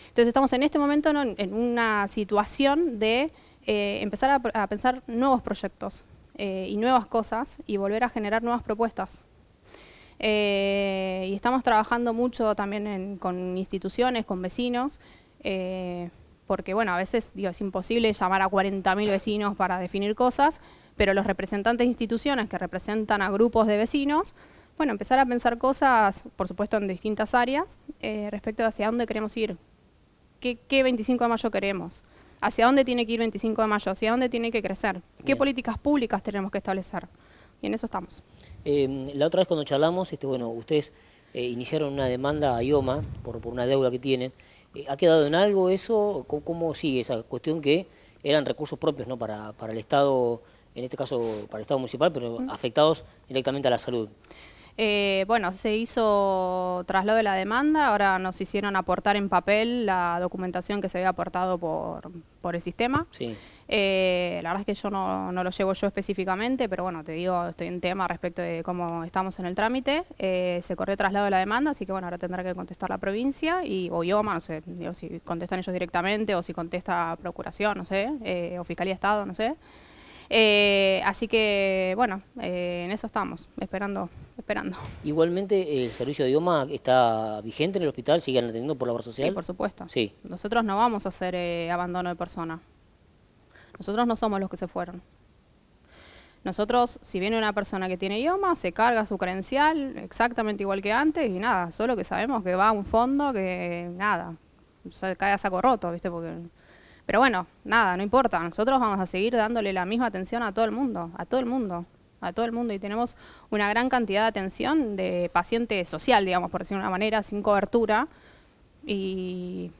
Entonces estamos en este momento, ¿no?, en una situación de empezar a pensar nuevos proyectos y nuevas cosas y volver a generar nuevas propuestas. Y estamos trabajando mucho también con instituciones, con vecinos, porque bueno, a veces es imposible llamar a 40.000 vecinos para definir cosas, pero los representantes de instituciones que representan a grupos de vecinos, bueno, empezar a pensar cosas, por supuesto en distintas áreas, respecto de hacia dónde queremos ir, qué 25 de mayo queremos, hacia dónde tiene que ir 25 de mayo, hacia dónde tiene que crecer, qué políticas públicas tenemos que establecer, y en eso estamos. La otra vez cuando charlamos, bueno, ustedes iniciaron una demanda a IOMA por una deuda que tienen. ¿Ha quedado en algo eso? ¿Cómo sigue esa cuestión que eran recursos propios, ¿no? para el Estado, en este caso para el Estado municipal, pero afectados directamente a la salud? Bueno, se hizo traslado de la demanda, ahora nos hicieron aportar en papel la documentación que se había aportado por el sistema. Sí. La verdad es que yo no lo llevo yo específicamente, pero bueno, te digo, estoy en tema respecto de cómo estamos en el trámite. Se corrió traslado de la demanda, así que bueno, ahora tendrá que contestar la provincia o IOMA, no sé, digo, si contestan ellos directamente o si contesta Procuración, no sé, o Fiscalía de Estado, no sé. Así que, bueno, en eso estamos, esperando. Igualmente, ¿el servicio de idioma está vigente en el hospital? ¿Siguen atendiendo por la obra social? Sí, por supuesto. Sí. Nosotros no vamos a hacer abandono de persona. Nosotros no somos los que se fueron. Nosotros, si viene una persona que tiene idioma, se carga su credencial exactamente igual que antes y nada, solo que sabemos que va a un fondo que, nada, cae a saco roto, ¿viste? Pero bueno, nada, no importa. Nosotros vamos a seguir dándole la misma atención a todo el mundo, a todo el mundo. Y tenemos una gran cantidad de atención de paciente social, digamos, por decirlo de una manera, sin cobertura. Y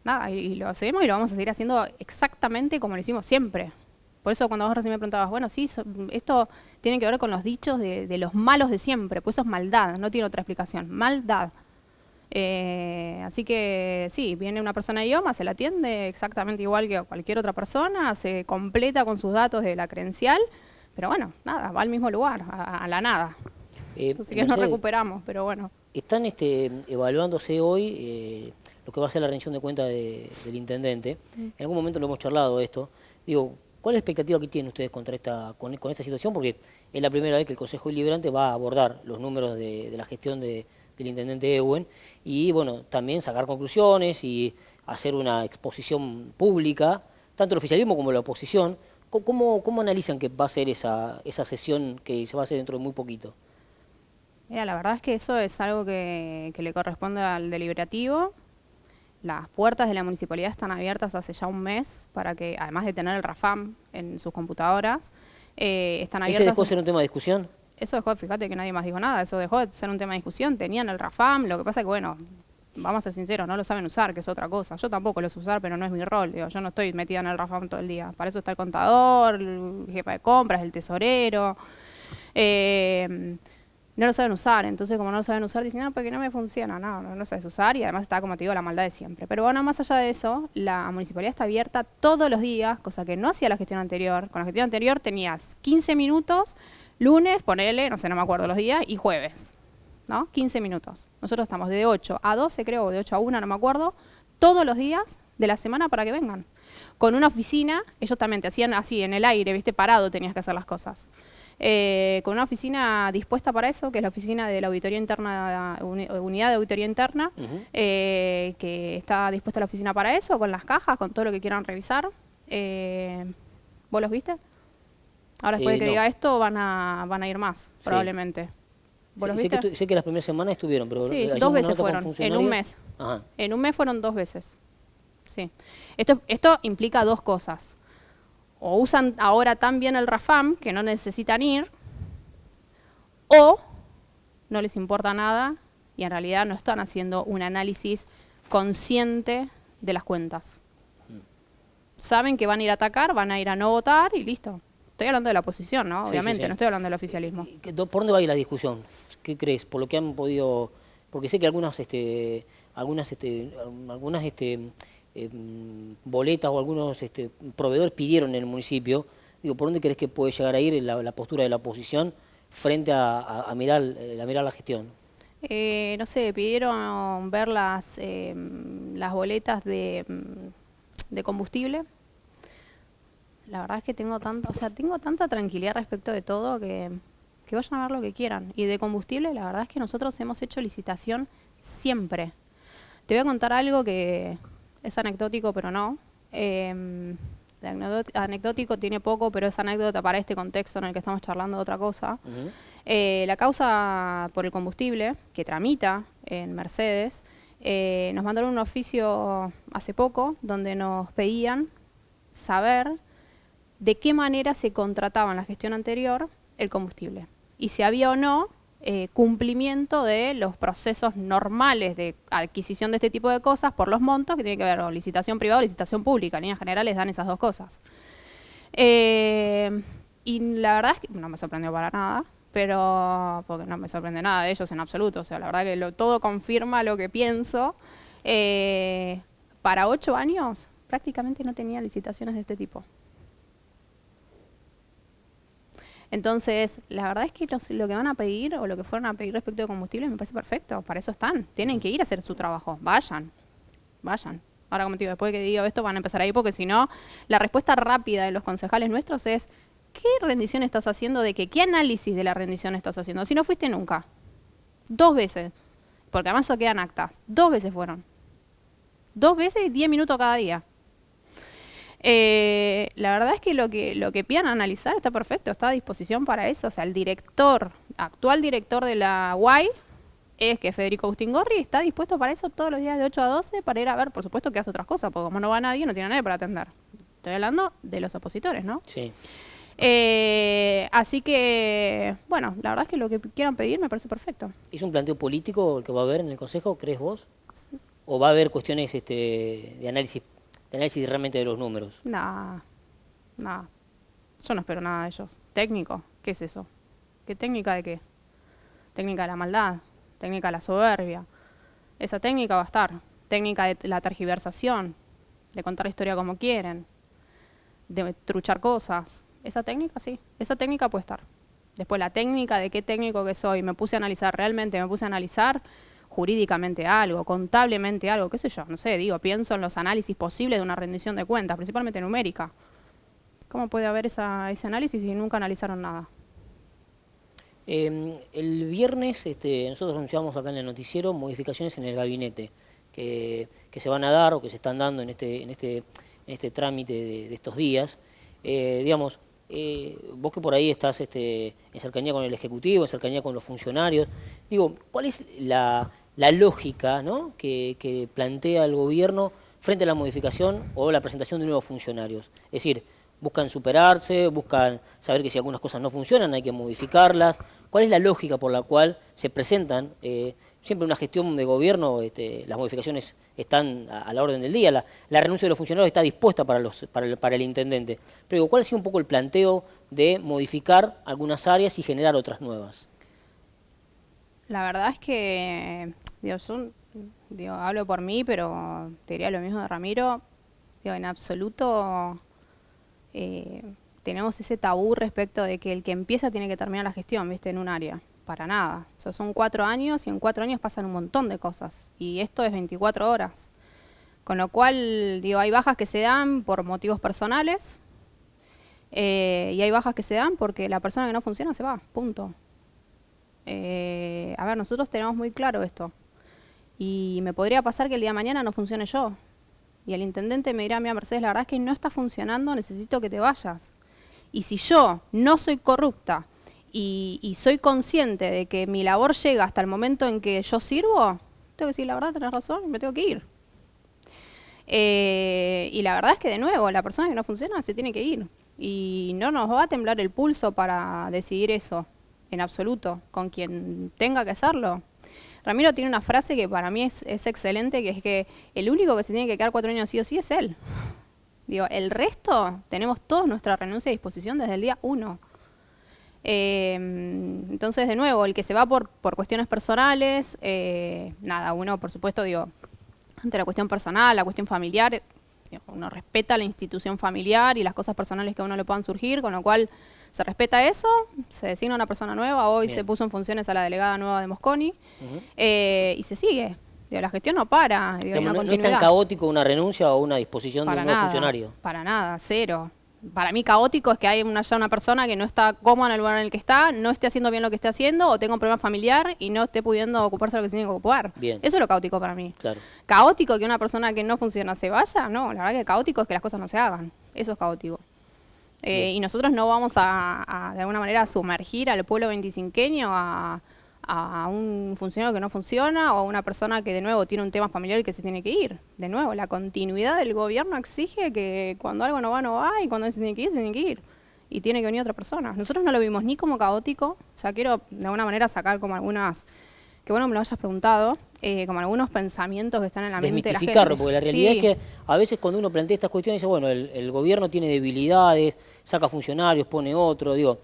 nada, y lo hacemos y lo vamos a seguir haciendo exactamente como lo hicimos siempre. Por eso cuando vos recién me preguntabas, bueno, sí, esto tiene que ver con los dichos de los malos de siempre, pues eso es maldad, no tiene otra explicación, maldad. Así que sí, viene una persona de idioma, se la atiende exactamente igual que cualquier otra persona, se completa con sus datos de la credencial, pero bueno, nada, va al mismo lugar, a la nada. Así que no recuperamos, pero bueno. Están evaluándose hoy lo que va a ser la rendición de cuentas del intendente. En algún momento lo hemos charlado esto. Digo, ¿cuál es la expectativa que tienen ustedes con esta situación? Porque es la primera vez que el Consejo Deliberante va a abordar los números de la gestión del intendente Ehuen y, bueno, también sacar conclusiones y hacer una exposición pública, tanto el oficialismo como la oposición. ¿Cómo analizan que va a ser esa sesión que se va a hacer dentro de muy poquito? Mira, la verdad es que eso es algo que le corresponde al deliberativo. Las puertas de la municipalidad están abiertas hace ya un mes para que, además de tener el RAFAM en sus computadoras, están abiertas. ¿Ese dejó de ser un tema de discusión? Eso dejó, fíjate que nadie más dijo nada, eso dejó de ser un tema de discusión. Tenían el RAFAM, lo que pasa es que, bueno, vamos a ser sinceros, no lo saben usar, que es otra cosa. Yo tampoco lo sé usar, pero no es mi rol. Digo, yo no estoy metida en el RAFAM todo el día. Para eso está el contador, el jefe de compras, el tesorero. No lo saben usar, entonces como no lo saben usar, dicen, no, porque no me funciona. No lo sabes usar y además está, como te digo, la maldad de siempre. Pero bueno, más allá de eso, la municipalidad está abierta todos los días, cosa que no hacía la gestión anterior. Con la gestión anterior tenías 15 minutos, lunes, ponele, no sé, no me acuerdo los días, y jueves, ¿no? 15 minutos. Nosotros estamos de 8 a 12, creo, o de 8 a 1, no me acuerdo, todos los días de la semana para que vengan. Con una oficina, ellos también te hacían así, en el aire, ¿viste? Parado tenías que hacer las cosas. Con una oficina dispuesta para eso, que es la oficina de la auditoría interna, unidad de auditoría interna, que está dispuesta la oficina para eso, con las cajas, con todo lo que quieran revisar. ¿Vos los viste? Ahora después de que diga esto van a ir más, probablemente. ¿Vos los viste? Sé que las primeras semanas estuvieron, pero sí, 2 veces fueron, en un mes. Ajá. En un mes fueron 2 veces. Sí. Esto implica 2 cosas. O usan ahora tan bien el RAFAM que no necesitan ir, o no les importa nada y en realidad no están haciendo un análisis consciente de las cuentas. Saben que van a ir a atacar, van a ir a no votar y listo. Estoy hablando de la oposición, ¿no? Obviamente, sí. No estoy hablando del oficialismo. ¿Por dónde va a ir la discusión? ¿Qué crees? Por lo que han podido... Porque sé que algunas boletas o algunos proveedores pidieron en el municipio. Digo, ¿por dónde crees que puede llegar a ir la postura de la oposición frente a mirar la gestión? No sé, pidieron ver las boletas de combustible. La verdad es que tengo tanta tranquilidad respecto de todo que vayan a ver lo que quieran. Y de combustible, la verdad es que nosotros hemos hecho licitación siempre. Te voy a contar algo que es anecdótico, pero no. Anecdótico tiene poco, pero es anécdota para este contexto en el que estamos charlando de otra cosa. La causa por el combustible, que tramita en Mercedes, nos mandaron un oficio hace poco donde nos pedían saber de qué manera se contrataba en la gestión anterior el combustible. Y si había o no cumplimiento de los procesos normales de adquisición de este tipo de cosas por los montos, que tiene que ver con licitación privada o licitación pública. En líneas generales dan esas dos cosas. Y la verdad es que no me sorprendió para nada, pero porque no me sorprende nada de ellos en absoluto. O sea, la verdad que todo confirma lo que pienso. Para 8 años prácticamente no tenía licitaciones de este tipo. Entonces, la verdad es que lo que van a pedir o lo que fueron a pedir respecto de combustible me parece perfecto. Para eso están. Tienen que ir a hacer su trabajo. Vayan. Ahora, como te digo, después de que digo esto van a empezar ahí, porque si no, la respuesta rápida de los concejales nuestros es: ¿qué rendición estás haciendo de qué? ¿Qué análisis de la rendición estás haciendo? Si no fuiste nunca. 2 veces. Porque además eso quedan actas. 2 veces fueron. 2 veces, 10 minutos cada día. La verdad es que lo que pidan analizar está perfecto, está a disposición para eso. O sea, el actual director de la UAI es que Federico Agustín Gorri está dispuesto para eso todos los días de 8 a 12 para ir a ver, por supuesto, que hace otras cosas, porque como no va nadie, no tiene nadie para atender. Estoy hablando de los opositores, ¿no? Sí. Así que, bueno, la verdad es que lo que quieran pedir me parece perfecto. ¿Es un planteo político el que va a haber en el Consejo, crees vos? ¿O va a haber cuestiones de análisis realmente de los números? Nada. Yo no espero nada de ellos. ¿Técnico? ¿Qué es eso? ¿Qué técnica de qué? Técnica de la maldad, técnica de la soberbia. Esa técnica va a estar. Técnica de la tergiversación, de contar la historia como quieren, de truchar cosas. Esa técnica sí, esa técnica puede estar. Después la técnica de qué técnico que soy, me puse a analizar jurídicamente algo, contablemente algo, qué sé yo, no sé, pienso en los análisis posibles de una rendición de cuentas, principalmente numérica. ¿Cómo puede haber ese análisis si nunca analizaron nada? El viernes nosotros anunciamos acá en el noticiero modificaciones en el gabinete que se van a dar o que se están dando en este trámite de estos días. Vos que por ahí estás en cercanía con el Ejecutivo, en cercanía con los funcionarios, ¿cuál es la lógica, ¿no?, que plantea el gobierno frente a la modificación o la presentación de nuevos funcionarios? Es decir, buscan superarse, buscan saber que si algunas cosas no funcionan hay que modificarlas. ¿Cuál es la lógica por la cual se presentan? Siempre en una gestión de gobierno las modificaciones están a la orden del día, la renuncia de los funcionarios está dispuesta para el intendente. Pero ¿cuál ha sido un poco el planteo de modificar algunas áreas y generar otras nuevas? La verdad es que, yo hablo por mí, pero te diría lo mismo de Ramiro. En absoluto tenemos ese tabú respecto de que el que empieza tiene que terminar la gestión, ¿viste?, en un área. Para nada. O sea, son 4 años y en 4 años pasan un montón de cosas. Y esto es 24 horas. Con lo cual, hay bajas que se dan por motivos personales y hay bajas que se dan porque la persona que no funciona se va. Punto. A ver, nosotros tenemos muy claro esto. Y me podría pasar que el día de mañana no funcione yo. Y el intendente me dirá: mira, Mercedes, la verdad es que no está funcionando, necesito que te vayas. Y si yo no soy corrupta y soy consciente de que mi labor llega hasta el momento en que yo sirvo, tengo que decir: la verdad, tenés razón, me tengo que ir. Y la verdad es que, de nuevo, la persona que no funciona se tiene que ir. Y no nos va a temblar el pulso para decidir eso, en absoluto, con quien tenga que hacerlo. Ramiro tiene una frase que para mí es excelente, que es que el único que se tiene que quedar 4 años sí o sí es él. El resto tenemos toda nuestra renuncia a disposición desde el día 1. Entonces, de nuevo, el que se va por cuestiones personales, uno, por supuesto, ante la cuestión personal, la cuestión familiar, uno respeta la institución familiar y las cosas personales que a uno le puedan surgir, con lo cual se respeta eso, se designa una persona nueva. Hoy se puso en funciones a la delegada nueva de Mosconi, y se sigue. La gestión no para. ¿No es tan caótico una renuncia o una disposición de un nuevo funcionario? Para nada, cero. Para mí caótico es que hay ya una persona que no está cómoda en el lugar en el que está, no esté haciendo bien lo que esté haciendo, o tenga un problema familiar y no esté pudiendo ocuparse de lo que se tiene que ocupar. Bien. Eso es lo caótico para mí. Claro. ¿Caótico que una persona que no funciona se vaya? No, la verdad que caótico es que las cosas no se hagan. Eso es caótico. Y nosotros no vamos de alguna manera, a sumergir al pueblo veinticinqueño a un funcionario que no funciona o a una persona que, de nuevo, tiene un tema familiar y que se tiene que ir. De nuevo, la continuidad del gobierno exige que cuando algo no va y cuando se tiene que ir, se tiene que ir. y tiene que venir otra persona. Nosotros no lo vimos ni como caótico, o sea, quiero de alguna manera sacar como algunas, que bueno me lo hayas preguntado, como algunos pensamientos que están en la mente de la gente. Desmitificarlo, porque la realidad Sí. es que a veces cuando uno plantea estas cuestiones dice, bueno, el gobierno tiene debilidades, saca funcionarios, pone otro, digo,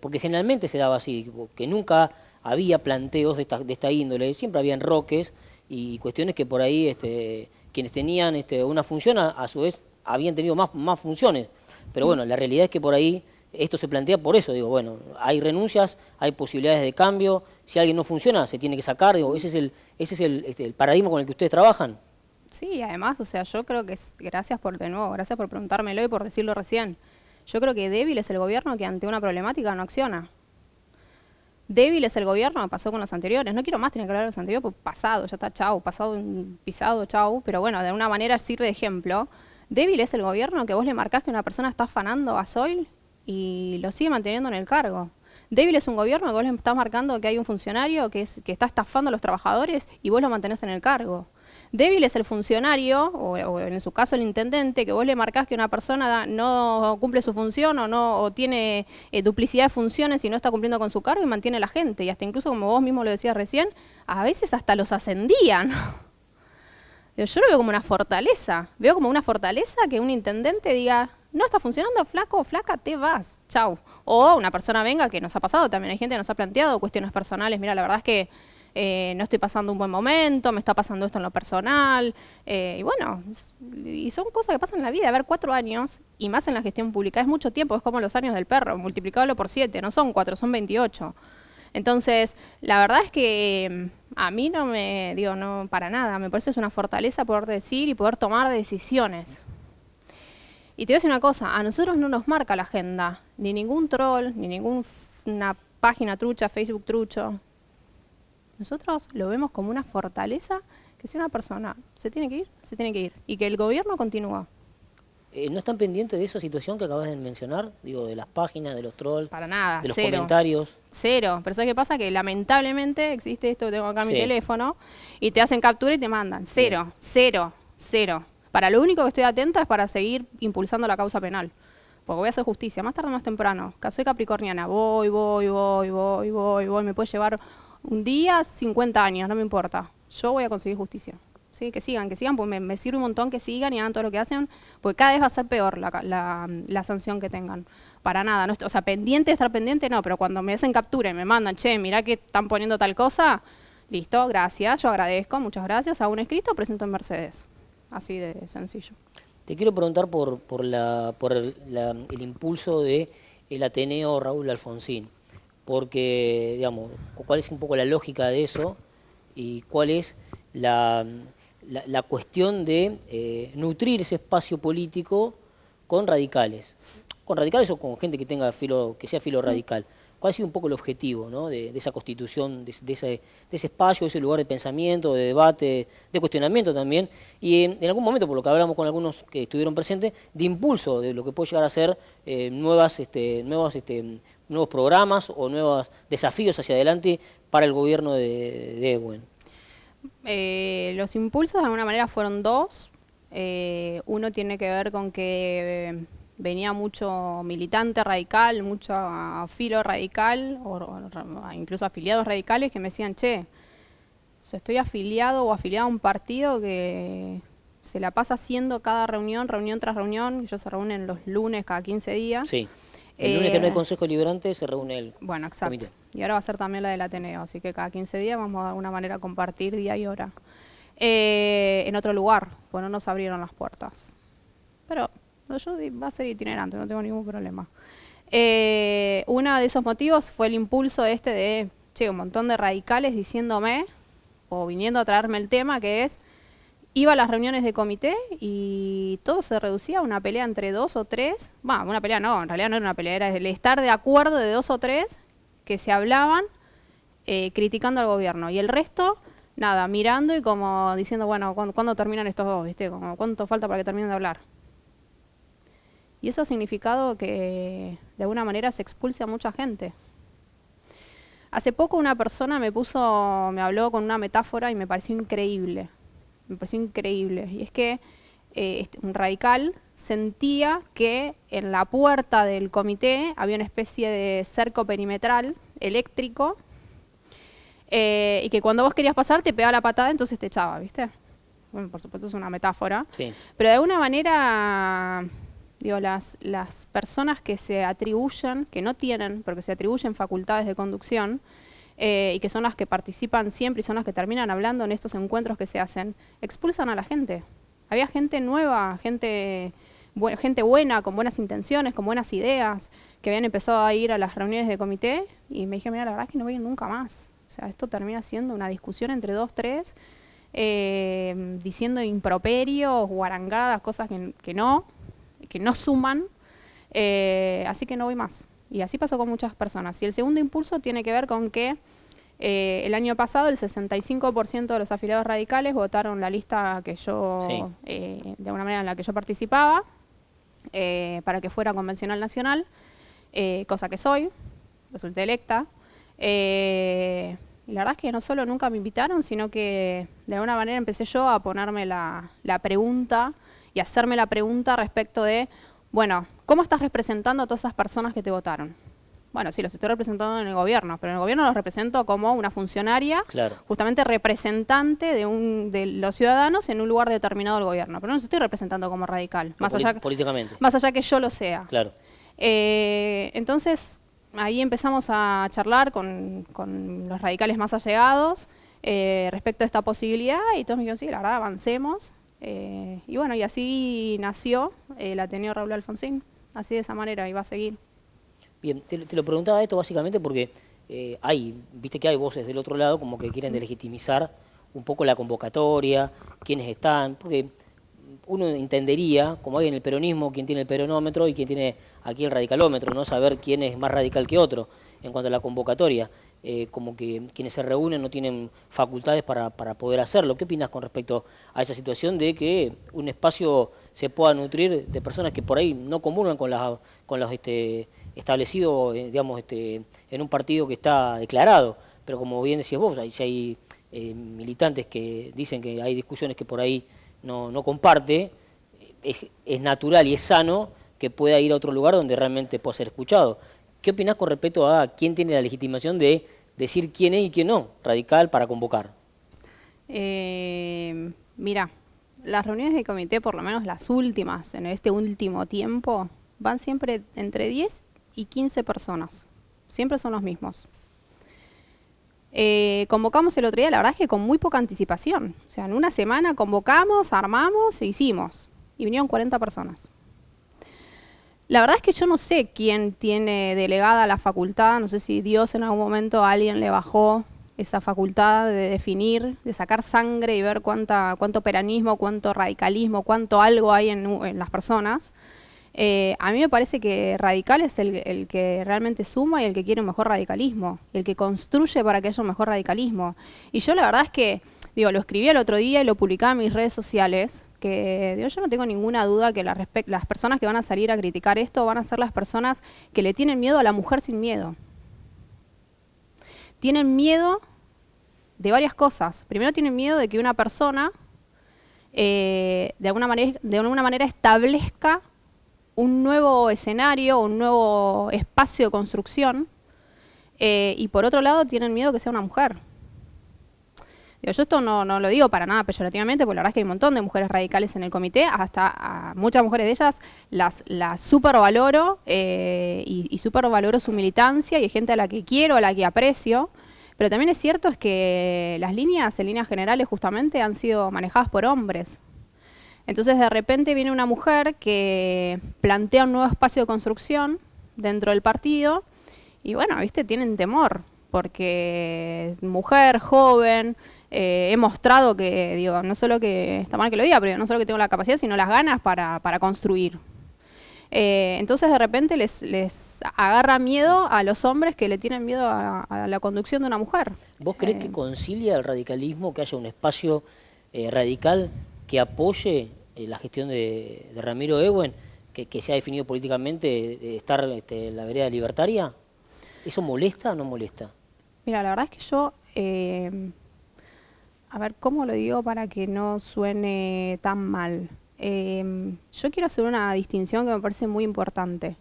porque generalmente se daba así, que nunca había planteos de esta índole, siempre había enroques y cuestiones que por ahí quienes tenían una función a su vez habían tenido más funciones. Pero bueno, la realidad es que por ahí esto se plantea por eso, digo, bueno, hay renuncias, hay posibilidades de cambio, si alguien no funciona se tiene que sacar, digo, ese es el paradigma con el que ustedes trabajan. Sí, además, o sea, yo creo que gracias por preguntármelo y por decirlo recién. Yo creo que débil es el gobierno que ante una problemática no acciona. Débil es el gobierno, pasó con los anteriores. No quiero más tener que hablar de los anteriores, pues pasado, ya está, chau, pasado, pisado, chau. Pero bueno, de alguna manera sirve de ejemplo. Débil es el gobierno que vos le marcás que una persona está afanando gasoil y lo sigue manteniendo en el cargo. Débil es un gobierno que vos le estás marcando que hay un funcionario que está estafando a los trabajadores y vos lo mantenés en el cargo. Débil es el funcionario, o en su caso el intendente, que vos le marcás que una persona no cumple su función o tiene duplicidad de funciones y no está cumpliendo con su cargo y mantiene a la gente. Y hasta incluso, como vos mismo lo decías recién, a veces hasta los ascendían. Yo lo veo como una fortaleza. Veo como una fortaleza que un intendente diga, no está funcionando, flaco o flaca, te vas, chau. O una persona venga, que nos ha pasado también, hay gente que nos ha planteado cuestiones personales, mira, la verdad es que no estoy pasando un buen momento, me está pasando esto en lo personal, y bueno, y son cosas que pasan en la vida. A ver, 4 años, y más en la gestión pública, es mucho tiempo, es como los años del perro, multiplicándolo por 7, no son 4, son 28. Entonces, la verdad es que a mí no me, digo, no, para nada, me parece que es una fortaleza poder decir y poder tomar decisiones. Y te voy a decir una cosa, a nosotros no nos marca la agenda, ni ningún troll, ni ninguna página trucha, Facebook trucho. Nosotros lo vemos como una fortaleza que si una persona se tiene que ir, se tiene que ir. Y que el gobierno continúa. ¿No están pendientes de esa situación que acabas de mencionar? Digo, de las páginas, de los trolls, Para nada, de los cero. comentarios. Cero. Pero ¿sabes qué pasa? Que lamentablemente existe esto que tengo acá en mi Sí. teléfono y te hacen captura y te mandan. Cero, Bien. cero, cero. Para lo único que estoy atenta es para seguir impulsando la causa penal. Porque voy a hacer justicia, más tarde o más temprano. Soy capricorniana, voy, me puede llevar un día, 50 años, no me importa. Yo voy a conseguir justicia. Sí, que sigan, porque me sirve un montón que sigan y hagan todo lo que hacen, porque cada vez va a ser peor la sanción que tengan. Para nada, no, o sea, estar pendiente no, pero cuando me hacen captura y me mandan, che, mirá que están poniendo tal cosa, listo, gracias, yo agradezco, muchas gracias, hago un escrito, presento en Mercedes. Así de sencillo. Te quiero preguntar por el impulso de el Ateneo Raúl Alfonsín, porque, digamos, cuál es un poco la lógica de eso y cuál es la cuestión de nutrir ese espacio político con radicales o con gente que tenga que sea filo radical. ¿Cuál ha sido un poco el objetivo, ¿no? de esa constitución, de ese espacio, de ese lugar de pensamiento, de debate, de cuestionamiento también? Y en algún momento, por lo que hablamos con algunos que estuvieron presentes, de impulso de lo que puede llegar a ser nuevos programas o nuevos desafíos hacia adelante para el gobierno de Ehuen. Los impulsos de alguna manera fueron 2. Uno tiene que ver con que venía mucho militante radical, mucho filo radical, o incluso afiliados radicales que me decían, che, estoy afiliado o afiliado a un partido que se la pasa haciendo cada reunión tras reunión, ellos se reúnen los lunes cada 15 días. Sí. El lunes que no hay Consejo Deliberante se reúne el Bueno, exacto. comité. Y ahora va a ser también la del Ateneo, así que cada 15 días vamos de alguna manera a compartir día y hora. En otro lugar, pues no nos abrieron las puertas. Pero yo va a ser itinerante, no tengo ningún problema. Uno de esos motivos fue el impulso de, che, un montón de radicales diciéndome, o viniendo a traerme el tema, que es, iba a las reuniones de comité y todo se reducía a una pelea entre 2 o 3. Bueno, una pelea no, en realidad no era una pelea, era el estar de acuerdo de 2 o 3 que se hablaban criticando al gobierno. Y el resto, nada, mirando y como diciendo, bueno, ¿cuándo terminan estos dos? ¿Viste? Como, ¿cuánto falta para que terminen de hablar? Y eso ha significado que de alguna manera se expulse a mucha gente. Hace poco una persona me habló con una metáfora y me pareció increíble. Me pareció increíble. Y es que un radical sentía que en la puerta del comité había una especie de cerco perimetral eléctrico y que cuando vos querías pasar te pegaba la patada, entonces te echaba, ¿viste? Bueno, por supuesto es una metáfora, Sí. pero de alguna manera, digo, las personas que se atribuyen, que no tienen, porque se atribuyen facultades de conducción, y que son las que participan siempre y son las que terminan hablando en estos encuentros que se hacen, expulsan a la gente. Había gente nueva, gente buena, con buenas intenciones, con buenas ideas, que habían empezado a ir a las reuniones de comité y me dije, mira, la verdad es que no voy a ir nunca más. O sea, esto termina siendo una discusión entre 2, 3, diciendo improperios, guarangadas, cosas que no suman, así que no voy más. Y así pasó con muchas personas. Y el segundo impulso tiene que ver con que el año pasado el 65% de los afiliados radicales votaron la lista que yo, Sí. de alguna manera en la que yo participaba, para que fuera convencional nacional, cosa que soy, resulté electa. Y la verdad es que no solo nunca me invitaron, sino que de alguna manera empecé yo a ponerme la pregunta y hacerme la pregunta respecto de, bueno, ¿cómo estás representando a todas esas personas que te votaron? Bueno, sí, los estoy representando en el gobierno, pero en el gobierno los represento como una funcionaria, Claro. justamente representante de los ciudadanos en un lugar determinado del gobierno. Pero no los estoy representando como radical, Políticamente. más allá que yo lo sea. Claro. Entonces, ahí empezamos a charlar con los radicales más allegados respecto a esta posibilidad y todos me dijeron, sí, la verdad, avancemos. Y bueno, y así nació el Ateneo Raúl Alfonsín, así de esa manera, y va a seguir. Bien, te lo preguntaba esto básicamente porque viste que hay voces del otro lado como que quieren delegitimizar un poco la convocatoria, quiénes están, porque uno entendería, como hay en el peronismo, quién tiene el peronómetro y quién tiene aquí el radicalómetro, ¿no? Saber quién es más radical que otro en cuanto a la convocatoria. Como que quienes se reúnen no tienen facultades para poder hacerlo. ¿Qué opinas con respecto a esa situación de que un espacio se pueda nutrir de personas que por ahí no comulgan con los establecidos, digamos, en un partido que está declarado? Pero como bien decías vos, si hay militantes que dicen que hay discusiones que por ahí no comparte, es natural y es sano que pueda ir a otro lugar donde realmente pueda ser escuchado. ¿Qué opinás con respecto a quién tiene la legitimación de decir quién es y quién no, radical, para convocar? Mira, las reuniones de comité, por lo menos las últimas, en este último tiempo, van siempre entre 10 y 15 personas. Siempre son los mismos. Convocamos el otro día, la verdad es que con muy poca anticipación. O sea, en una semana convocamos, armamos e hicimos. Y vinieron 40 personas. La verdad es que yo no sé quién tiene delegada la facultad, no sé si Dios en algún momento a alguien le bajó esa facultad de definir, de sacar sangre y ver cuánto peranismo, cuánto radicalismo, cuánto algo hay en las personas. A mí me parece que radical es el que realmente suma y el que quiere un mejor radicalismo, el que construye para que haya un mejor radicalismo. Y yo la verdad es que, digo, lo escribí el otro día y lo publicaba en mis redes sociales, que digo, yo no tengo ninguna duda que las personas que van a salir a criticar esto van a ser las personas que le tienen miedo a la mujer sin miedo. Tienen miedo de varias cosas. Primero tienen miedo de que una persona de alguna manera establezca un nuevo escenario, un nuevo espacio de construcción, y por otro lado tienen miedo que sea una mujer. Digo, yo esto no lo digo para nada peyorativamente, porque la verdad es que hay un montón de mujeres radicales en el comité, hasta a muchas mujeres de ellas las supervaloro y supervaloro su militancia, y hay gente a la que quiero, a la que aprecio, pero también es cierto es que las líneas, en líneas generales justamente, han sido manejadas por hombres. Entonces de repente viene una mujer que plantea un nuevo espacio de construcción dentro del partido y bueno, viste, tienen temor, porque es mujer, joven, he mostrado que, digo, no solo que está mal que lo diga, pero no solo que tengo la capacidad, sino las ganas para construir. Entonces de repente les agarra miedo a los hombres que le tienen miedo a la conducción de una mujer. ¿Vos crees que concilia el radicalismo que haya un espacio radical que apoye la gestión de Ramiro Ehuen, que se ha definido políticamente de estar en la vereda libertaria? ¿Eso molesta o no molesta? Mira, la verdad es que yo, a ver, ¿cómo lo digo para que no suene tan mal? yo quiero hacer una distinción que me parece muy importante.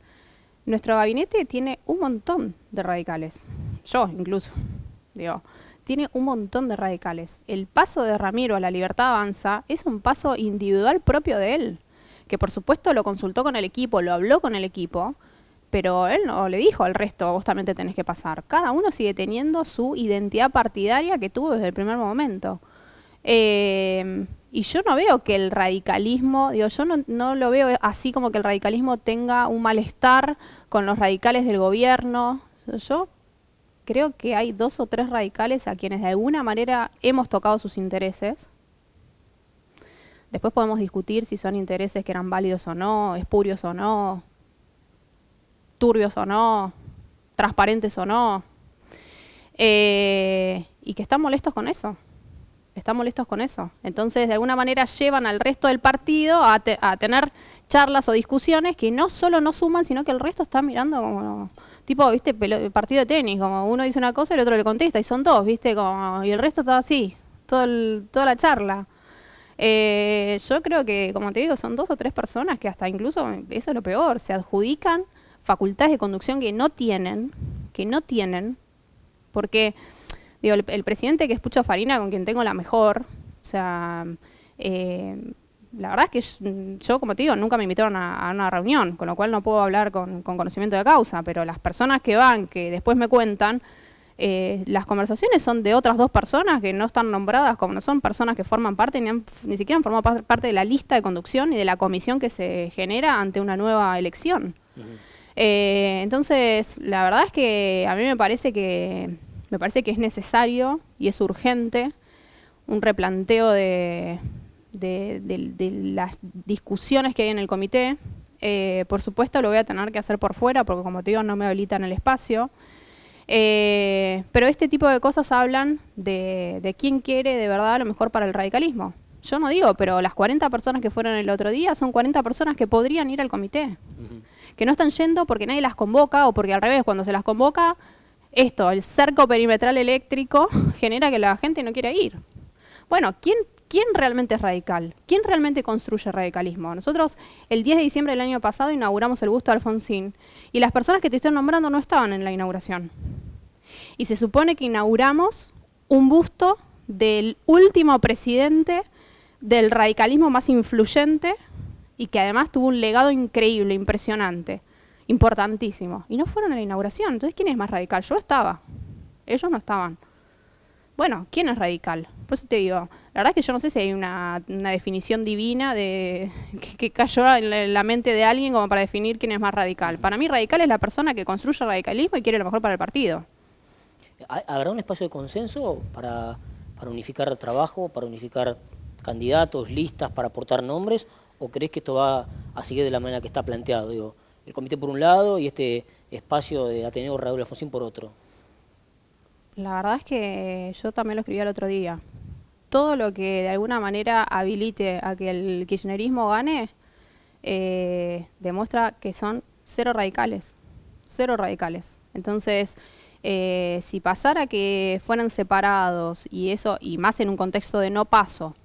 Nuestro gabinete tiene un montón de radicales, yo incluso, digo, tiene un montón de radicales. El paso de Ramiro a La Libertad Avanza es un paso individual propio de él, que por supuesto lo consultó con el equipo, lo habló con el equipo, pero él no le dijo al resto, vos también te tenés que pasar. Cada uno sigue teniendo su identidad partidaria que tuvo desde el primer momento. Y yo no veo que el radicalismo, digo, yo no lo veo así como que el radicalismo tenga un malestar con los radicales del gobierno. Yo creo que hay 2 o 3 radicales a quienes de alguna manera hemos tocado sus intereses. Después podemos discutir si son intereses que eran válidos o no, espurios o no, turbios o no, transparentes o no, y que están molestos con eso. Están molestos con eso. Entonces, de alguna manera llevan al resto del partido a tener charlas o discusiones que no solo no suman, sino que el resto está mirando como, tipo, ¿viste? Partido de tenis, como uno dice una cosa y el otro le contesta, y son 2, ¿viste? Como, y el resto está así, toda la charla. Yo creo que, como te digo, son 2 o 3 personas que hasta incluso, eso es lo peor, se adjudican facultades de conducción que no tienen, porque... Digo, el presidente, que es Pucho Farina, con quien tengo la mejor, o sea, la verdad es que yo, como te digo, nunca me invitaron a una reunión, con lo cual no puedo hablar con conocimiento de causa, pero las personas que van, que después me cuentan, las conversaciones son de otras 2 personas que no están nombradas, como no son personas que forman parte, ni siquiera han formado parte de la lista de conducción y de la comisión que se genera ante una nueva elección. Entonces, la verdad es que a mí me parece que es necesario y es urgente un replanteo de las discusiones que hay en el comité. Por supuesto lo voy a tener que hacer por fuera porque, como te digo, no me habilitan el espacio. Pero este tipo de cosas hablan de quién quiere de verdad lo mejor para el radicalismo. Yo no digo, pero las 40 personas que fueron el otro día son 40 personas que podrían ir al comité. Que no están yendo porque nadie las convoca o porque al revés, cuando se las convoca... el cerco perimetral eléctrico genera que la gente no quiera ir. Bueno, ¿quién realmente es radical? ¿Quién realmente construye radicalismo? Nosotros el 10 de diciembre del año pasado inauguramos el busto de Alfonsín y las personas que te estoy nombrando no estaban en la inauguración. Y se supone que inauguramos un busto del último presidente del radicalismo más influyente y que además tuvo un legado increíble, impresionante. Importantísimo. Y no fueron a la inauguración. Entonces, ¿quién es más radical? Yo estaba. Ellos no estaban. Bueno, ¿quién es radical? Por eso te digo, la verdad es que yo no sé si hay una definición divina que cayó en la mente de alguien como para definir quién es más radical. Para mí, radical es la persona que construye radicalismo y quiere lo mejor para el partido. ¿Habrá un espacio de consenso para unificar trabajo, para unificar candidatos, listas, para aportar nombres? ¿O crees que esto va a seguir de la manera que está planteado? Digo, el comité por un lado y este espacio de Ateneo Raúl Alfonsín por otro. La verdad es que yo también lo escribí el otro día. Todo lo que de alguna manera habilite a que el kirchnerismo gane demuestra que son 0 radicales. 0 radicales. Entonces, si pasara que fueran separados y más en un contexto de no paso,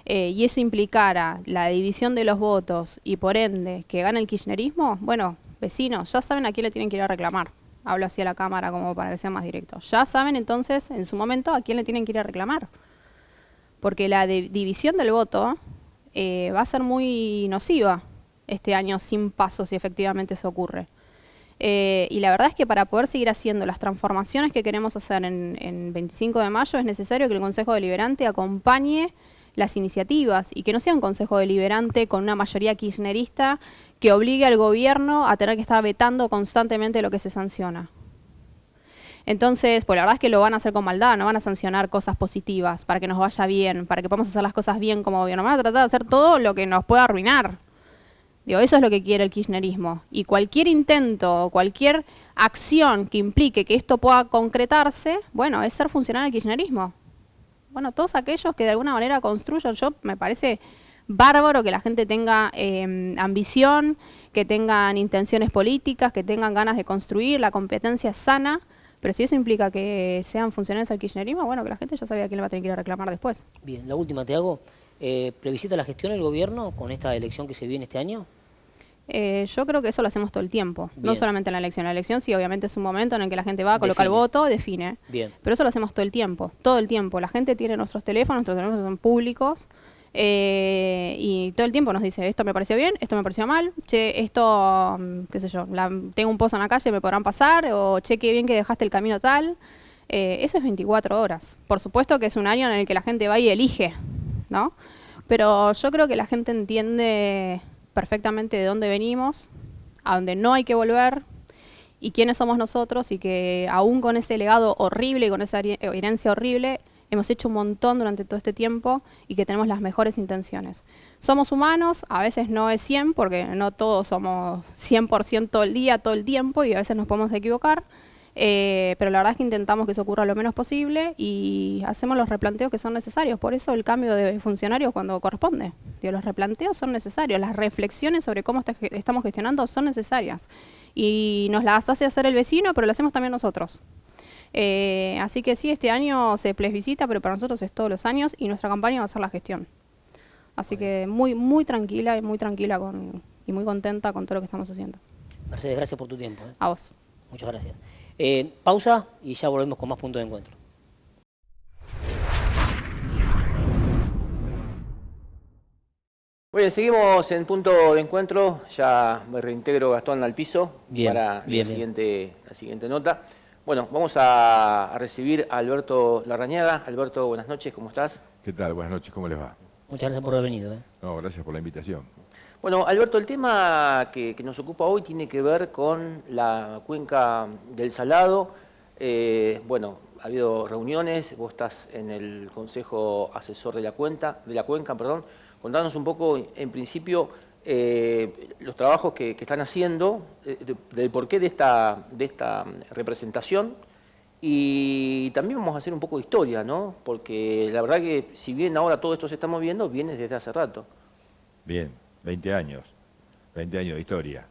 y eso implicara la división de los votos y por ende que gane el kirchnerismo, bueno, vecinos, ya saben a quién le tienen que ir a reclamar. Hablo así a la cámara como para que sea más directo. Ya saben entonces, en su momento, a quién le tienen que ir a reclamar. Porque la división del voto va a ser muy nociva este año sin paso si efectivamente eso ocurre. Y la verdad es que para poder seguir haciendo las transformaciones que queremos hacer en 25 de mayo es necesario que el Consejo Deliberante acompañe las iniciativas y que no sea un Consejo Deliberante con una mayoría kirchnerista que obligue al gobierno a tener que estar vetando constantemente lo que se sanciona. Entonces, pues la verdad es que lo van a hacer con maldad, no van a sancionar cosas positivas para que nos vaya bien, para que podamos hacer las cosas bien como gobierno. Van a tratar de hacer todo lo que nos pueda arruinar. Digo, eso es lo que quiere el kirchnerismo. Y cualquier intento, cualquier acción que implique que esto pueda concretarse, bueno, es ser funcional al kirchnerismo. Bueno, todos aquellos que de alguna manera construyan, me parece bárbaro que la gente tenga ambición, que tengan intenciones políticas, que tengan ganas de construir, la competencia es sana, pero si eso implica que sean funcionales al kirchnerismo, bueno, que la gente ya sabía a quién le va a tener que ir a reclamar después. Bien, la última te hago. ¿Plebiscita la gestión el gobierno con esta elección que se viene este año? Yo creo que eso lo hacemos todo el tiempo, Bien. no solamente en la elección. La elección sí, obviamente es un momento en el que la gente va a colocar el Define. voto, define. Bien. Pero eso lo hacemos todo el tiempo, todo el tiempo. La gente tiene nuestros teléfonos son públicos y todo el tiempo nos dice, esto me pareció bien, esto me pareció mal, che, esto, qué sé yo, tengo un pozo en la calle, me podrán pasar, o che, qué bien que dejaste el camino tal. Eso es 24 horas. Por supuesto que es un año en el que la gente va y elige, ¿no? Pero yo creo que la gente entiende perfectamente de dónde venimos, a dónde no hay que volver y quiénes somos nosotros, y que aún con ese legado horrible y con esa herencia horrible hemos hecho un montón durante todo este tiempo y que tenemos las mejores intenciones. Somos humanos, a veces no es 100 porque no todos somos 100% todo el día, todo el tiempo, y a veces nos podemos equivocar. Pero la verdad es que intentamos que eso ocurra lo menos posible y hacemos los replanteos que son necesarios. Por eso el cambio de funcionarios cuando corresponde. Digo, los replanteos son necesarios, las reflexiones sobre cómo estamos gestionando son necesarias. Y nos las hace hacer el vecino, pero lo hacemos también nosotros. Así que sí, este año se plebiscita, pero para nosotros es todos los años y nuestra campaña va a ser la gestión. Así que muy tranquila y muy muy contenta con todo lo que estamos haciendo. Mercedes, gracias por tu tiempo. A vos. Muchas gracias. Pausa y ya volvemos con más puntos de encuentro. Bueno, seguimos en punto de encuentro. Ya me reintegro, Gastón, al piso para la siguiente nota. Bueno, vamos a recibir a Alberto Larrañaga. Alberto, buenas noches, ¿cómo estás? ¿Qué tal? Buenas noches, ¿cómo les va? Muchas gracias por haber venido. No, gracias por la invitación. Bueno, Alberto, el tema que nos ocupa hoy tiene que ver con la cuenca del Salado. Bueno, ha habido reuniones, vos estás en el Consejo Asesor de la Cuenca. Contanos un poco, en principio, los trabajos que están haciendo, del porqué de esta representación, y también vamos a hacer un poco de historia, ¿no? Porque la verdad que si bien ahora todo esto se está moviendo, viene desde hace rato. Bien, 20 años de historia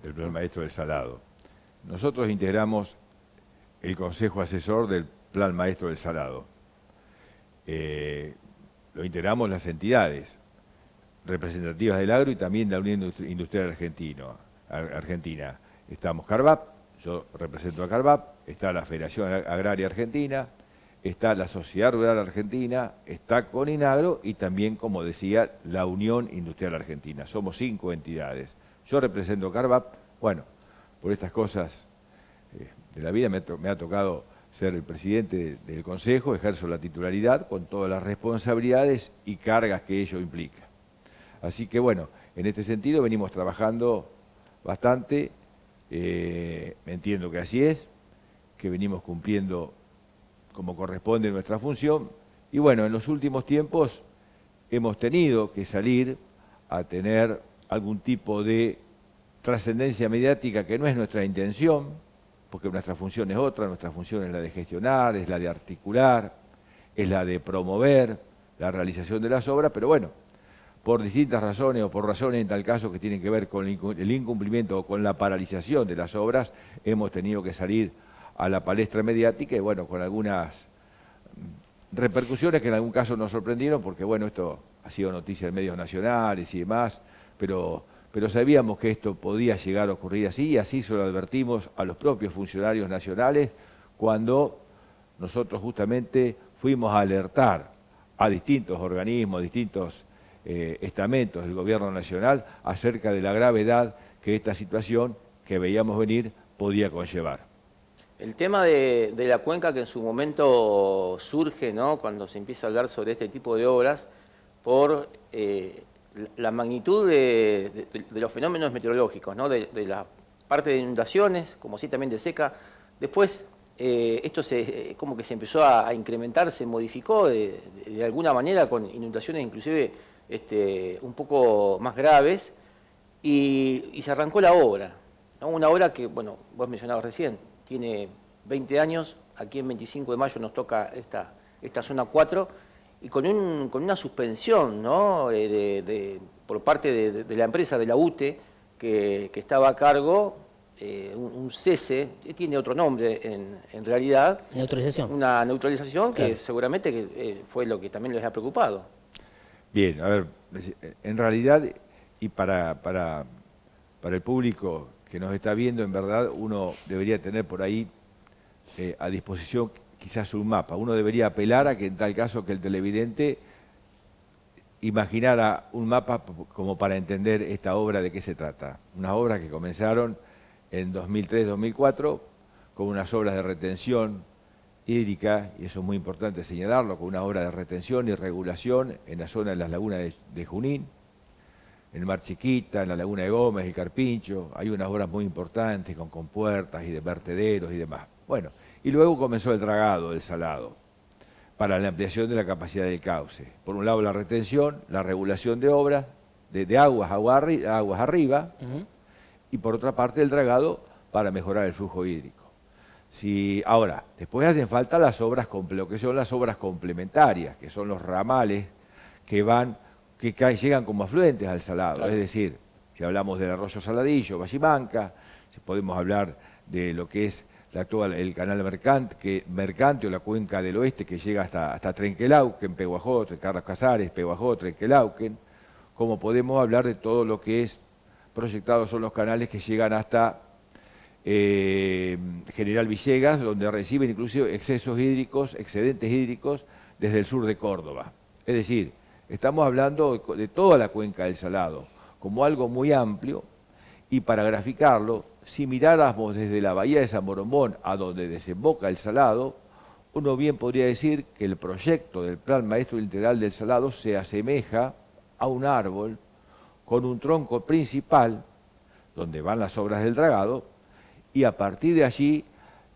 del Plan Maestro del Salado. Nosotros integramos el Consejo Asesor del Plan Maestro del Salado. Lo integramos las entidades representativas del agro y también de la Unión Industrial Argentina. Estamos CARVAP, yo represento a CARVAP, está la Federación Agraria Argentina, está la Sociedad Rural Argentina, está CONINAGRO y también, como decía, la Unión Industrial Argentina. Somos 5 entidades. Yo represento a CARVAP. Bueno, por estas cosas de la vida me ha tocado ser el presidente del Consejo, ejerzo la titularidad con todas las responsabilidades y cargas que ello implica. Así que bueno, en este sentido venimos trabajando bastante, entiendo que así es, que venimos cumpliendo como corresponde nuestra función, y bueno, en los últimos tiempos hemos tenido que salir a tener algún tipo de trascendencia mediática que no es nuestra intención, porque nuestra función es otra, nuestra función es la de gestionar, es la de articular, es la de promover la realización de las obras, pero bueno, por distintas razones o por razones en tal caso que tienen que ver con el incumplimiento o con la paralización de las obras, hemos tenido que salir a la palestra mediática y bueno, con algunas repercusiones que en algún caso nos sorprendieron, porque bueno, esto ha sido noticia en medios nacionales y demás, pero sabíamos que esto podía llegar a ocurrir así, y así se lo advertimos a los propios funcionarios nacionales cuando nosotros justamente fuimos a alertar a distintos organismos, distintos estamentos del gobierno nacional acerca de la gravedad que esta situación que veíamos venir podía conllevar. El tema de la cuenca que en su momento surge, ¿no?, cuando se empieza a hablar sobre este tipo de obras, por la magnitud de los fenómenos meteorológicos, ¿no?, de la parte de inundaciones, como sí también de seca. Después esto como que se empezó a incrementar, se modificó de alguna manera con inundaciones inclusive un poco más graves, y se arrancó la obra, ¿no? Una obra que, bueno, vos mencionabas recién, tiene 20 años, aquí en 25 de mayo nos toca esta zona 4, y con una suspensión, ¿no?, por parte de la empresa, de la UTE, que estaba a cargo, un cese, tiene otro nombre en realidad. Neutralización. Una neutralización que claro, seguramente que, fue lo que también les ha preocupado. Bien, a ver, en realidad, y para el público que nos está viendo, en verdad, uno debería tener por ahí a disposición quizás un mapa. Uno debería apelar a que en tal caso que el televidente imaginara un mapa como para entender esta obra de qué se trata. Unas obras que comenzaron en 2003-2004 con unas obras de retención hídrica, y eso es muy importante señalarlo, con una obra de retención y regulación en la zona de las lagunas de Junín, en Mar Chiquita, en la laguna de Gómez, el Carpincho. Hay unas obras muy importantes con compuertas y de vertederos y demás. Bueno, y luego comenzó el dragado del salado para la ampliación de la capacidad del cauce. Por un lado la retención, la regulación de obras, de aguas arriba, y por otra parte el dragado para mejorar el flujo hídrico. Ahora, después hacen falta las obras, lo que son las obras complementarias, que son los ramales que llegan como afluentes al salado. Claro. Es decir, si hablamos del arroyo Saladillo, Vallimanca, si podemos hablar de lo que es el canal mercante o la cuenca del oeste que llega hasta Trenquelauquen, Peguajó, Carlos Casares, Peguajó, Trenquelauquen, como podemos hablar de todo lo que es proyectados son los canales que llegan hasta General Villegas, donde reciben inclusive excedentes hídricos desde el sur de Córdoba. Es decir, estamos hablando de toda la cuenca del Salado como algo muy amplio, y para graficarlo, si miráramos desde la bahía de San Borombón a donde desemboca el Salado, uno bien podría decir que el proyecto del Plan Maestro Integral del Salado se asemeja a un árbol con un tronco principal, donde van las obras del dragado, y a partir de allí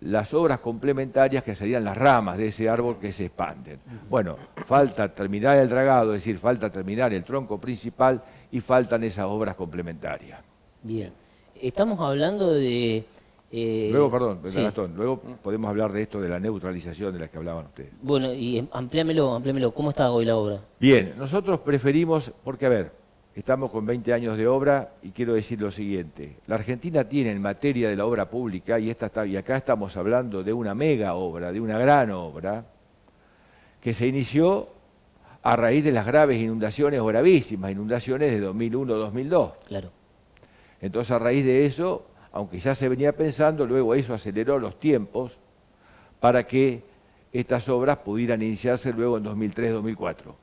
las obras complementarias que serían las ramas de ese árbol que se expanden. Bueno, falta terminar el dragado, es decir, falta terminar el tronco principal y faltan esas obras complementarias. Bien, estamos hablando de... Luego, perdón, sí. Gastón, luego podemos hablar de esto de la neutralización de la que hablaban ustedes. Bueno, y amplíamelo, ¿cómo está hoy la obra? Bien, nosotros preferimos, porque a ver, estamos con 20 años de obra y quiero decir lo siguiente. La Argentina tiene en materia de la obra pública, y acá estamos hablando de una mega obra, de una gran obra, que se inició a raíz de las graves inundaciones o gravísimas inundaciones de 2001-2002. Claro. Entonces, a raíz de eso, aunque ya se venía pensando, luego eso aceleró los tiempos para que estas obras pudieran iniciarse luego en 2003-2004.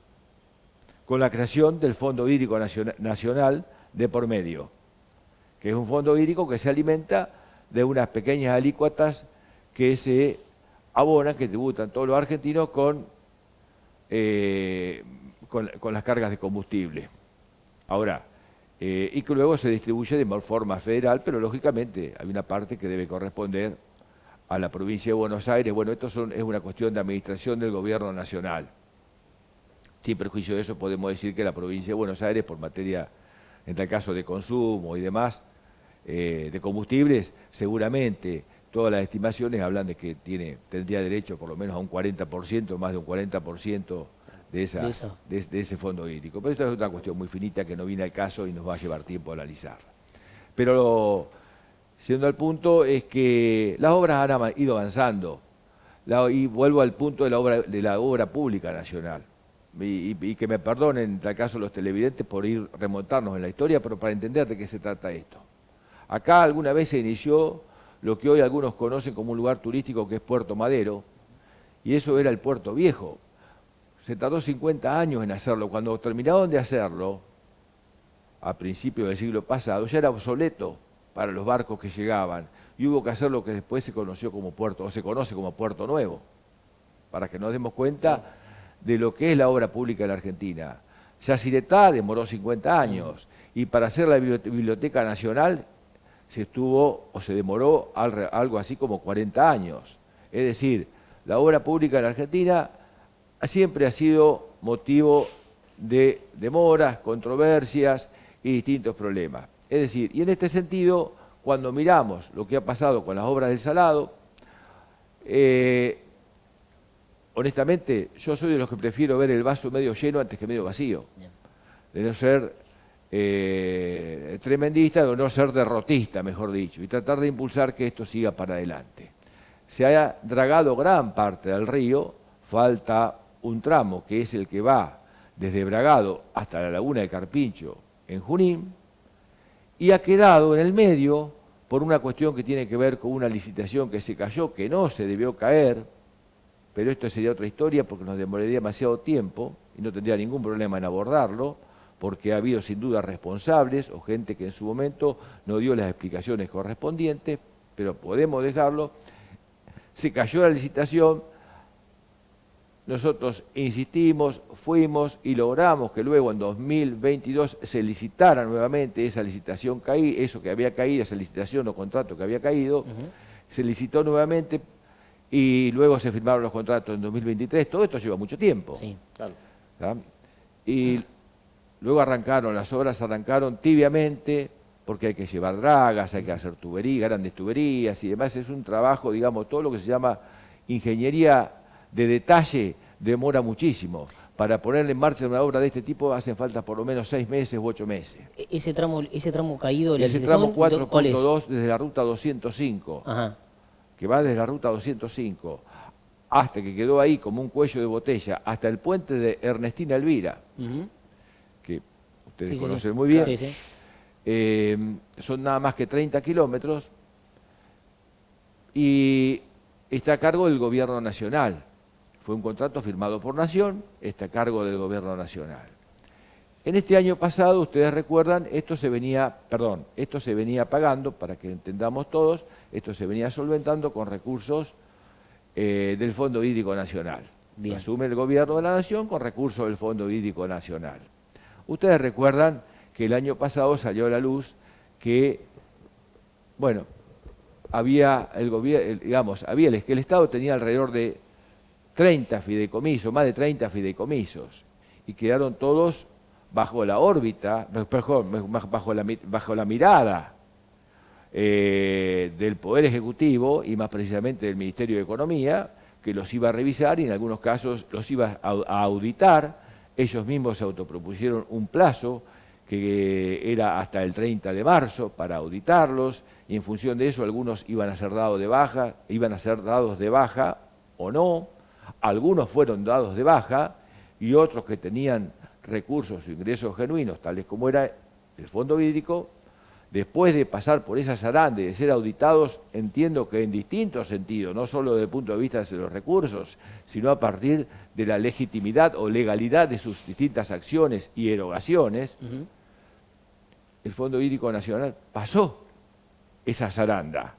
Con la creación del Fondo Hídrico Nacional de por medio, que es un fondo hídrico que se alimenta de unas pequeñas alícuotas que se abonan, que tributan todos los argentinos con las cargas de combustible. Ahora, y que luego se distribuye de forma federal, pero lógicamente hay una parte que debe corresponder a la provincia de Buenos Aires. Bueno, esto es una cuestión de administración del gobierno nacional. Sin perjuicio de eso, podemos decir que la provincia de Buenos Aires, por materia, en tal caso de consumo y demás, de combustibles, seguramente todas las estimaciones hablan de que tendría derecho por lo menos a un 40%, más de un 40% de ese fondo hídrico. Pero esto es una cuestión muy finita que no viene al caso y nos va a llevar tiempo a analizar. Pero, siendo al punto, es que las obras han ido avanzando. Y vuelvo al punto de la obra pública nacional. Y que me perdonen, en tal caso, los televidentes por remontarnos en la historia, pero para entender de qué se trata esto. Acá alguna vez se inició lo que hoy algunos conocen como un lugar turístico que es Puerto Madero, y eso era el Puerto Viejo. Se tardó 50 años en hacerlo. Cuando terminaron de hacerlo, a principios del siglo pasado, ya era obsoleto para los barcos que llegaban, y hubo que hacer lo que después se conoció como Puerto, o se conoce como Puerto Nuevo, para que nos demos cuenta de lo que es la obra pública en la Argentina. Yacyretá demoró 50 años, y para hacer la Biblioteca Nacional se demoró algo así como 40 años. Es decir, la obra pública en la Argentina siempre ha sido motivo de demoras, controversias y distintos problemas. Es decir, y en este sentido, cuando miramos lo que ha pasado con las obras del Salado, honestamente, yo soy de los que prefiero ver el vaso medio lleno antes que medio vacío. De no ser tremendista, de no ser derrotista, mejor dicho, y tratar de impulsar que esto siga para adelante. Se ha dragado gran parte del río, falta un tramo que es el que va desde Bragado hasta la laguna del Carpincho en Junín, y ha quedado en el medio por una cuestión que tiene que ver con una licitación que se cayó, que no se debió caer, pero esto sería otra historia porque nos demoraría demasiado tiempo y no tendría ningún problema en abordarlo, porque ha habido sin duda responsables o gente que en su momento no dio las explicaciones correspondientes, pero podemos dejarlo. Se cayó la licitación, nosotros insistimos, fuimos y logramos que luego en 2022 se licitara nuevamente esa licitación eso que había caído, esa licitación o contrato que había caído, se licitó nuevamente y luego se firmaron los contratos en 2023. Todo esto lleva mucho tiempo. Sí, claro. ¿Tá? Y luego las obras arrancaron tibiamente, porque hay que llevar dragas, hay que hacer tuberías, grandes tuberías y demás. Es un trabajo, digamos, todo lo que se llama ingeniería de detalle demora muchísimo. Para ponerle en marcha una obra de este tipo hacen falta por lo menos 6 meses u 8 meses. Ese tramo caído de la Ese licitación, tramo ¿cuál es? 4.2 desde la ruta 205, Ajá. que va desde la ruta 205 hasta que quedó ahí como un cuello de botella, hasta el puente de Ernestina Elvira, que ustedes Sí, sí, conocen sí. muy bien. Sí, sí. Son nada más que 30 kilómetros y está a cargo del gobierno nacional. Fue un contrato firmado por Nación, está a cargo del gobierno nacional. En este año pasado, ustedes recuerdan, esto se venía pagando, para que entendamos todos, esto se venía solventando con recursos del Fondo Hídrico Nacional. Bien. Lo asume el gobierno de la Nación con recursos del Fondo Hídrico Nacional. Ustedes recuerdan que el año pasado salió a la luz que, bueno, que el Estado tenía alrededor de 30 fideicomisos, más de 30 fideicomisos, y quedaron todos bajo la órbita, bajo la mirada del Poder Ejecutivo y más precisamente del Ministerio de Economía, que los iba a revisar y en algunos casos los iba a auditar. Ellos mismos se autopropusieron un plazo que era hasta el 30 de marzo para auditarlos, y en función de eso algunos iban a ser dados de baja o no. Algunos fueron dados de baja y otros que tenían recursos o ingresos genuinos, tales como era el Fondo Hídrico, después de pasar por esa zaranda y de ser auditados, entiendo que en distintos sentidos, no solo desde el punto de vista de los recursos, sino a partir de la legitimidad o legalidad de sus distintas acciones y erogaciones, el Fondo Hídrico Nacional pasó esa zaranda.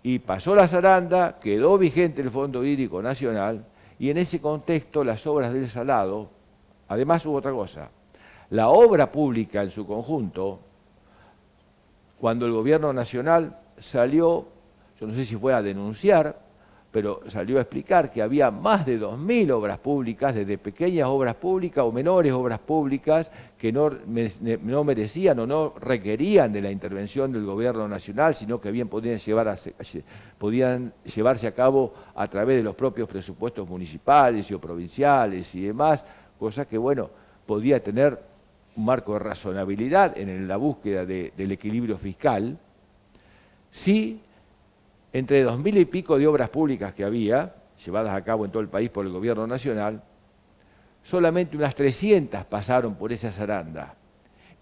Y pasó la zaranda, quedó vigente el Fondo Hídrico Nacional, y en ese contexto las obras del Salado, además hubo otra cosa, la obra pública en su conjunto, cuando el gobierno nacional salió, yo no sé si fue a denunciar, pero salió a explicar que había más de 2.000 obras públicas, desde pequeñas obras públicas o menores obras públicas, que no merecían o no requerían de la intervención del gobierno nacional, sino que bien podían llevarse a cabo a través de los propios presupuestos municipales o provinciales y demás, cosas que, bueno, podía tener un marco de razonabilidad en la búsqueda del equilibrio fiscal. Sí, entre 2.000 y pico de obras públicas que había, llevadas a cabo en todo el país por el gobierno nacional, solamente unas 300 pasaron por esa zaranda.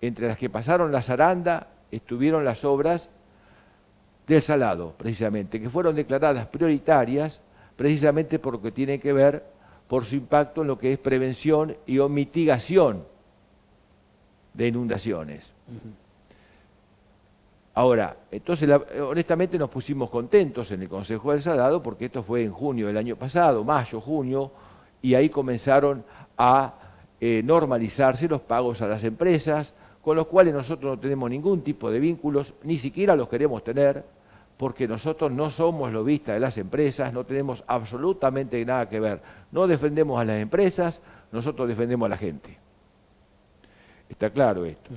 Entre las que pasaron la zaranda estuvieron las obras del Salado, precisamente, que fueron declaradas prioritarias, precisamente por lo que tiene que ver por su impacto en lo que es prevención y o mitigación de inundaciones. Ahora, entonces, honestamente nos pusimos contentos en el Consejo del Salado porque esto fue en junio del año pasado, mayo, junio, y ahí comenzaron a normalizarse los pagos a las empresas, con los cuales nosotros no tenemos ningún tipo de vínculos, ni siquiera los queremos tener, porque nosotros no somos lobistas de las empresas, no tenemos absolutamente nada que ver. No defendemos a las empresas, nosotros defendemos a la gente. Está claro esto.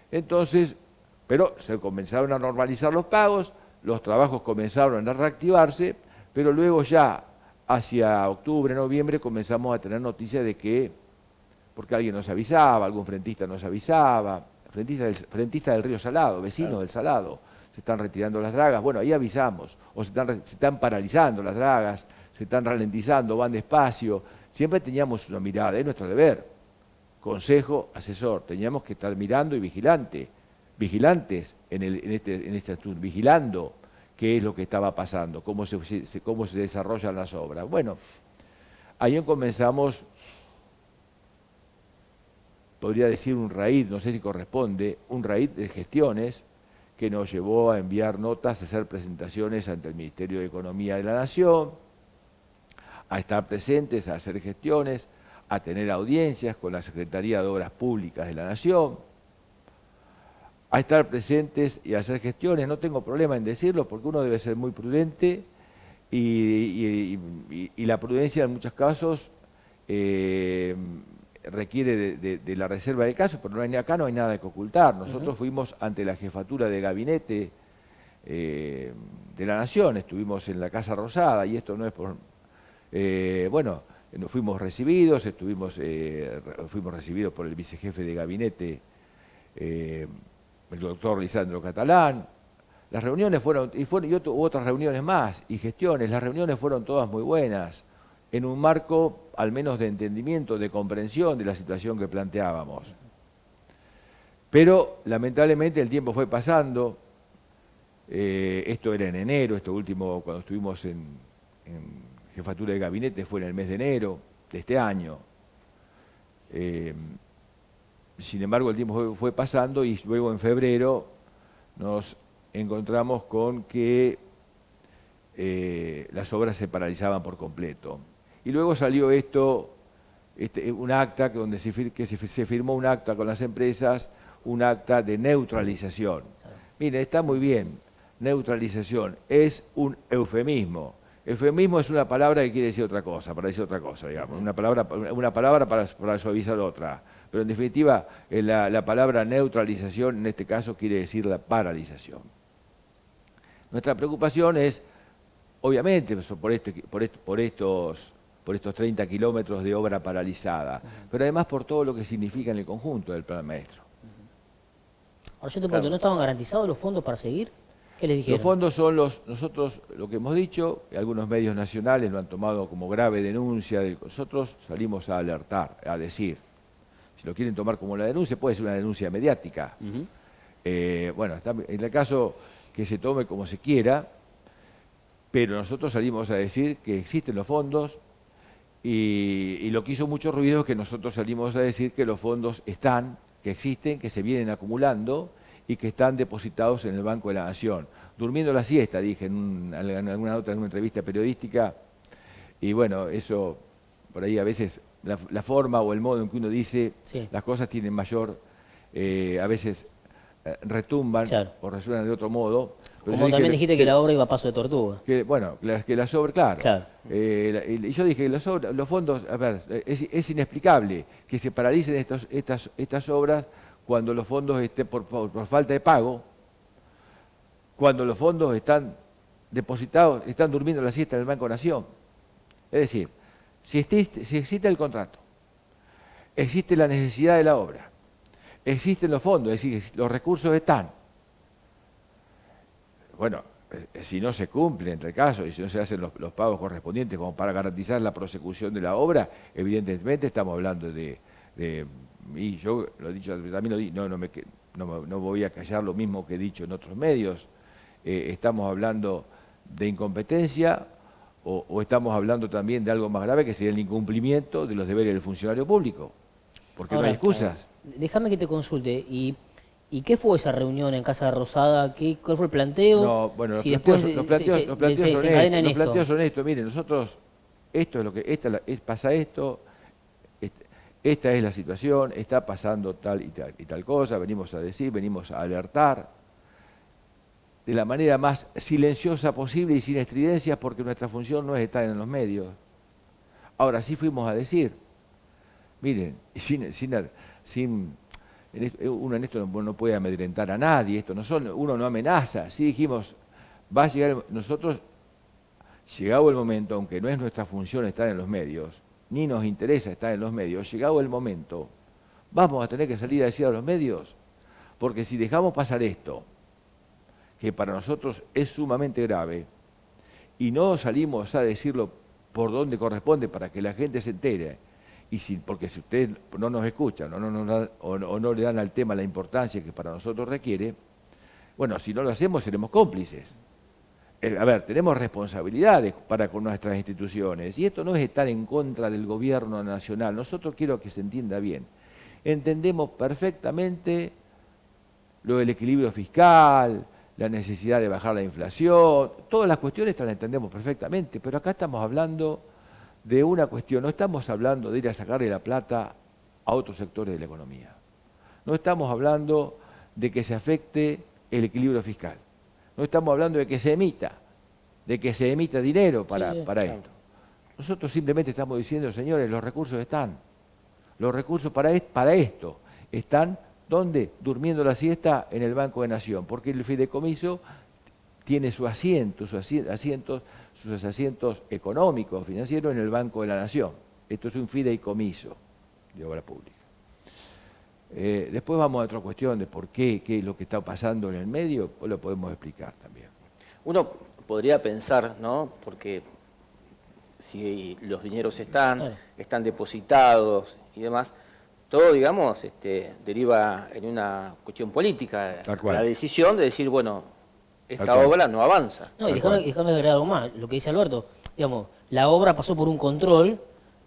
Entonces, pero se comenzaron a normalizar los pagos, los trabajos comenzaron a reactivarse, pero luego ya hacia octubre, noviembre comenzamos a tener noticias de que, porque alguien nos avisaba, algún frentista nos avisaba, frentista del Río Salado, vecinos del Salado, se están retirando las dragas, bueno, ahí avisamos, o se están paralizando las dragas, se están ralentizando, van despacio, siempre teníamos una mirada, es nuestro deber, consejo asesor, teníamos que estar mirando y vigilantes en este asunto, vigilando qué es lo que estaba pasando, cómo se desarrollan las obras. Bueno, ahí comenzamos, podría decir un raíz, no sé si corresponde, un raíz de gestiones que nos llevó a enviar notas, a hacer presentaciones ante el Ministerio de Economía de la Nación, a estar presentes, a hacer gestiones, a tener audiencias con la Secretaría de Obras Públicas de la Nación, a estar presentes y a hacer gestiones. No tengo problema en decirlo porque uno debe ser muy prudente y la prudencia en muchos casos requiere de la reserva del caso, pero acá no hay nada que ocultar. Nosotros fuimos ante la jefatura de gabinete de la Nación, estuvimos en la Casa Rosada y esto no es por... bueno, nos fuimos recibidos, fuimos recibidos por el vicejefe de gabinete, el doctor Lisandro Catalán. Las reuniones fueron, y hubo otras reuniones más, y gestiones, las reuniones fueron todas muy buenas, en un marco al menos de entendimiento, de comprensión de la situación que planteábamos. Pero lamentablemente el tiempo fue pasando, esto era en enero, esto último cuando estuvimos en jefatura de gabinete fue en el mes de enero de este año. Sin embargo, el tiempo fue pasando y luego en febrero nos encontramos con que las obras se paralizaban por completo. Y luego salió un acta donde se firmó un acta con las empresas, un acta de neutralización. Mire, está muy bien, neutralización, es un eufemismo. Eufemismo es una palabra que quiere decir otra cosa, para decir otra cosa, digamos, una palabra para suavizar otra. Pero en definitiva, la palabra neutralización en este caso quiere decir la paralización. Nuestra preocupación es, obviamente, por estos 30 kilómetros de obra paralizada, pero además por todo lo que significa en el conjunto del plan maestro. Ahora yo te pregunto, ¿no estaban garantizados los fondos para seguir? ¿Qué les dijeron? Los fondos son nosotros lo que hemos dicho, algunos medios nacionales lo han tomado como grave denuncia, nosotros salimos a alertar, a decir, si lo quieren tomar como una denuncia, puede ser una denuncia mediática. Bueno, en el caso que se tome como se quiera, pero nosotros salimos a decir que existen los fondos y lo que hizo mucho ruido es que nosotros salimos a decir que los fondos están, que existen, que se vienen acumulando y que están depositados en el Banco de la Nación. Durmiendo la siesta, dije en alguna nota, en una entrevista periodística, y bueno, eso por ahí a veces la forma o el modo en que uno dice las cosas tienen mayor, a veces retumban o resuenan de otro modo. Pero como también dijiste que la obra iba a paso de tortuga. Bueno, que las obras, claro. Y yo dije que los fondos, a ver, es inexplicable que se paralicen estas obras cuando los fondos estén por falta de pago, cuando los fondos están depositados, están durmiendo la siesta en el Banco Nación. Es decir, si existe el contrato, existe la necesidad de la obra, existen los fondos, es decir, los recursos están. Bueno, si no se cumple entre casos y si no se hacen los pagos correspondientes como para garantizar la prosecución de la obra, evidentemente estamos hablando y yo lo he dicho, también no voy a callar lo mismo que he dicho en otros medios, estamos hablando de incompetencia o estamos hablando también de algo más grave que sería el incumplimiento de los deberes del funcionario público, porque ahora, no hay excusas. Déjame que te consulte, ¿y qué fue esa reunión en Casa Rosada? ¿Cuál fue el planteo? No, bueno, los si planteos son estos. Miren, nosotros, esto es lo que, pasa esto, esta es la situación, está pasando tal y tal cosa, venimos a decir, venimos a alertar de la manera más silenciosa posible y sin estridencias, porque nuestra función no es estar en los medios. Ahora sí fuimos a decir, miren, uno en esto no puede amedrentar a nadie, uno no amenaza. Sí dijimos, va a llegar, nosotros, llegado el momento, aunque no es nuestra función estar en los medios, ni nos interesa estar en los medios, llegado el momento, vamos a tener que salir a decir a los medios, porque si dejamos pasar esto, que para nosotros es sumamente grave, y no salimos a decirlo por donde corresponde para que la gente se entere, porque si ustedes no nos escuchan o no le dan al tema la importancia que para nosotros requiere, bueno, si no lo hacemos seremos cómplices. A ver, tenemos responsabilidades para con nuestras instituciones y esto no es estar en contra del gobierno nacional. Nosotros quiero que se entienda bien. Entendemos perfectamente lo del equilibrio fiscal, la necesidad de bajar la inflación, todas las cuestiones las entendemos perfectamente, pero acá estamos hablando de una cuestión, no estamos hablando de ir a sacarle la plata a otros sectores de la economía. No estamos hablando de que se afecte el equilibrio fiscal. No estamos hablando de que se emita dinero para esto. Nosotros simplemente estamos diciendo, señores, los recursos están. Los recursos para esto están, ¿dónde? Durmiendo la siesta en el Banco de Nación, porque el fideicomiso tiene sus asientos económicos, financieros en el Banco de la Nación. Esto es un fideicomiso de obra pública. Después vamos a otra cuestión de por qué es lo que está pasando en el medio, pues lo podemos explicar también. Uno podría pensar, ¿no? Porque si los dineros están depositados y demás, todo, digamos, deriva en una cuestión política. La decisión de decir, bueno, esta obra no avanza. No, y déjame agregar algo más, lo que dice Alberto, digamos, la obra pasó por un control,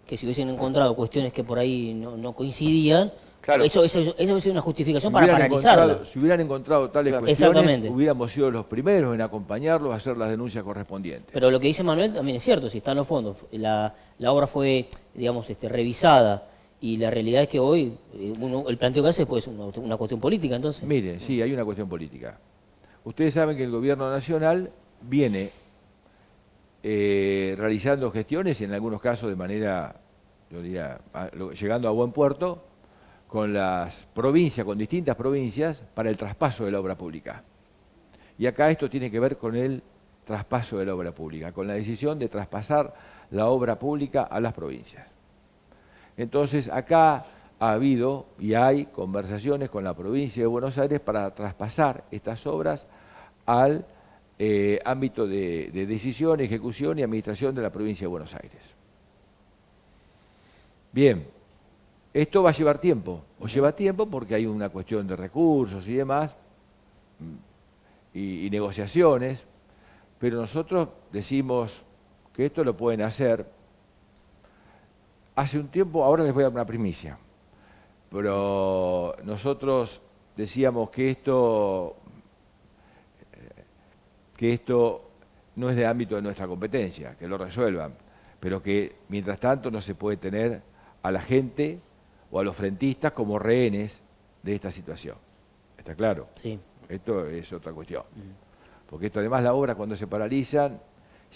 que si hubiesen encontrado cuestiones que por ahí no coincidían, claro. Eso hubiese sido una justificación para paralizarla. Si hubieran encontrado tales cuestiones, hubiéramos sido los primeros en acompañarlos a hacer las denuncias correspondientes. Pero lo que dice Manuel también es cierto, si están los fondos, la obra fue, digamos, revisada, y la realidad es que hoy el planteo que hace pues, es una cuestión política, entonces. Miren, sí, hay una cuestión política. Ustedes saben que el gobierno nacional viene realizando gestiones, y en algunos casos de manera, yo diría, llegando a buen puerto, con las provincias, con distintas provincias, para el traspaso de la obra pública. Y acá esto tiene que ver con el traspaso de la obra pública, con la decisión de traspasar la obra pública a las provincias. Entonces acá ha habido y hay conversaciones con la provincia de Buenos Aires para traspasar estas obras al ámbito de decisión, ejecución y administración de la provincia de Buenos Aires. Bien, esto va a llevar tiempo, lleva tiempo porque hay una cuestión de recursos y demás, y negociaciones, pero nosotros decimos que esto lo pueden hacer. Hace un tiempo, ahora les voy a dar una primicia, pero nosotros decíamos que esto no es de ámbito de nuestra competencia, que lo resuelvan, pero que mientras tanto no se puede tener a la gente o a los frentistas como rehenes de esta situación. ¿Está claro? Sí. Esto es otra cuestión. Porque esto además la obra cuando se paralizan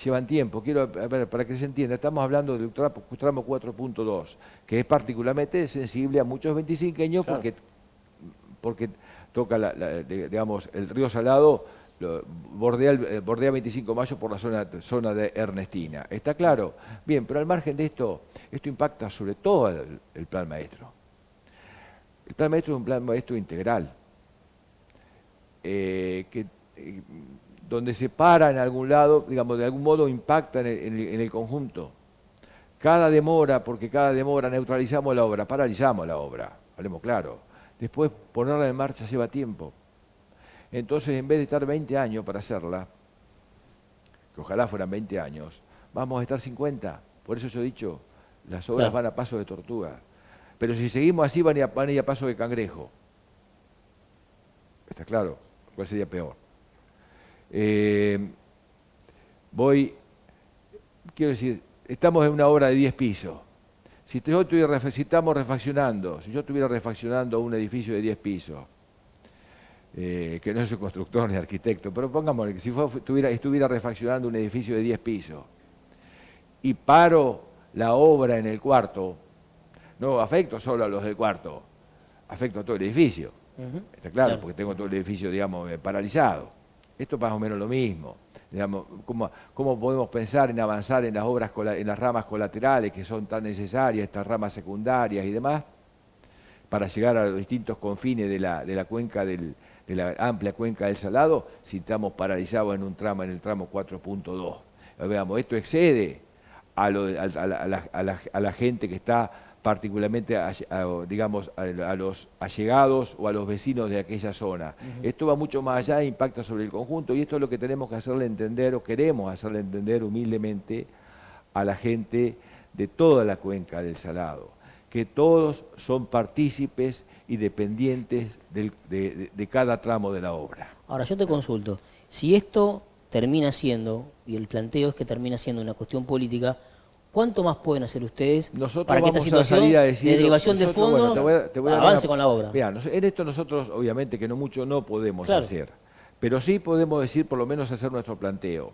llevan tiempo. Quiero, a ver, para que se entienda, estamos hablando del tramo 4.2, que es particularmente sensible a muchos 25eños, claro, porque toca, digamos, el río Salado, bordea 25 de Mayo por la zona de Ernestina. ¿Está claro? Bien, pero al margen de esto impacta sobre todo el plan maestro. El plan maestro es un plan maestro integral, donde se para en algún lado, digamos, de algún modo impacta en el conjunto. Cada demora, porque cada demora neutralizamos la obra, paralizamos la obra, hablemos claro. Después ponerla en marcha lleva tiempo. Entonces, en vez de estar 20 años para hacerla, que ojalá fueran 20 años, vamos a estar 50. Por eso yo he dicho, las obras van a paso de tortuga. Pero si seguimos así, van a ir a paso de cangrejo. ¿Está claro? ¿Cuál sería peor? Quiero decir, estamos en una obra de 10 pisos. Si yo estuviera refaccionando un edificio de 10 pisos, que no soy constructor ni arquitecto, pero pongámosle que si estuviera refaccionando un edificio de 10 pisos y paro la obra en el cuarto, no afecto solo a los del cuarto, afecto a todo el edificio. Está claro, porque tengo todo el edificio, digamos, paralizado. Esto es más o menos lo mismo. Digamos, ¿cómo podemos pensar en avanzar en las obras, en las ramas colaterales que son tan necesarias, estas ramas secundarias y demás, para llegar a los distintos confines de la cuenca de la amplia cuenca del Salado, si estamos paralizados en el tramo 4.2? Veamos, esto excede a la gente que está particularmente digamos, a los allegados o a los vecinos de aquella zona. Esto va mucho más allá e impacta sobre el conjunto, y esto es lo que tenemos que hacerle entender, o queremos hacerle entender humildemente a la gente de toda la cuenca del Salado, que todos son partícipes y dependientes de cada tramo de la obra. Ahora, yo te consulto, si esto termina siendo, y el planteo es que termina siendo una cuestión política, ¿cuánto más pueden hacer ustedes para que esta situación de derivación de fondos avance con la obra? Mirá, en esto nosotros, obviamente, que no mucho no podemos hacer, pero sí podemos decir, por lo menos, hacer nuestro planteo.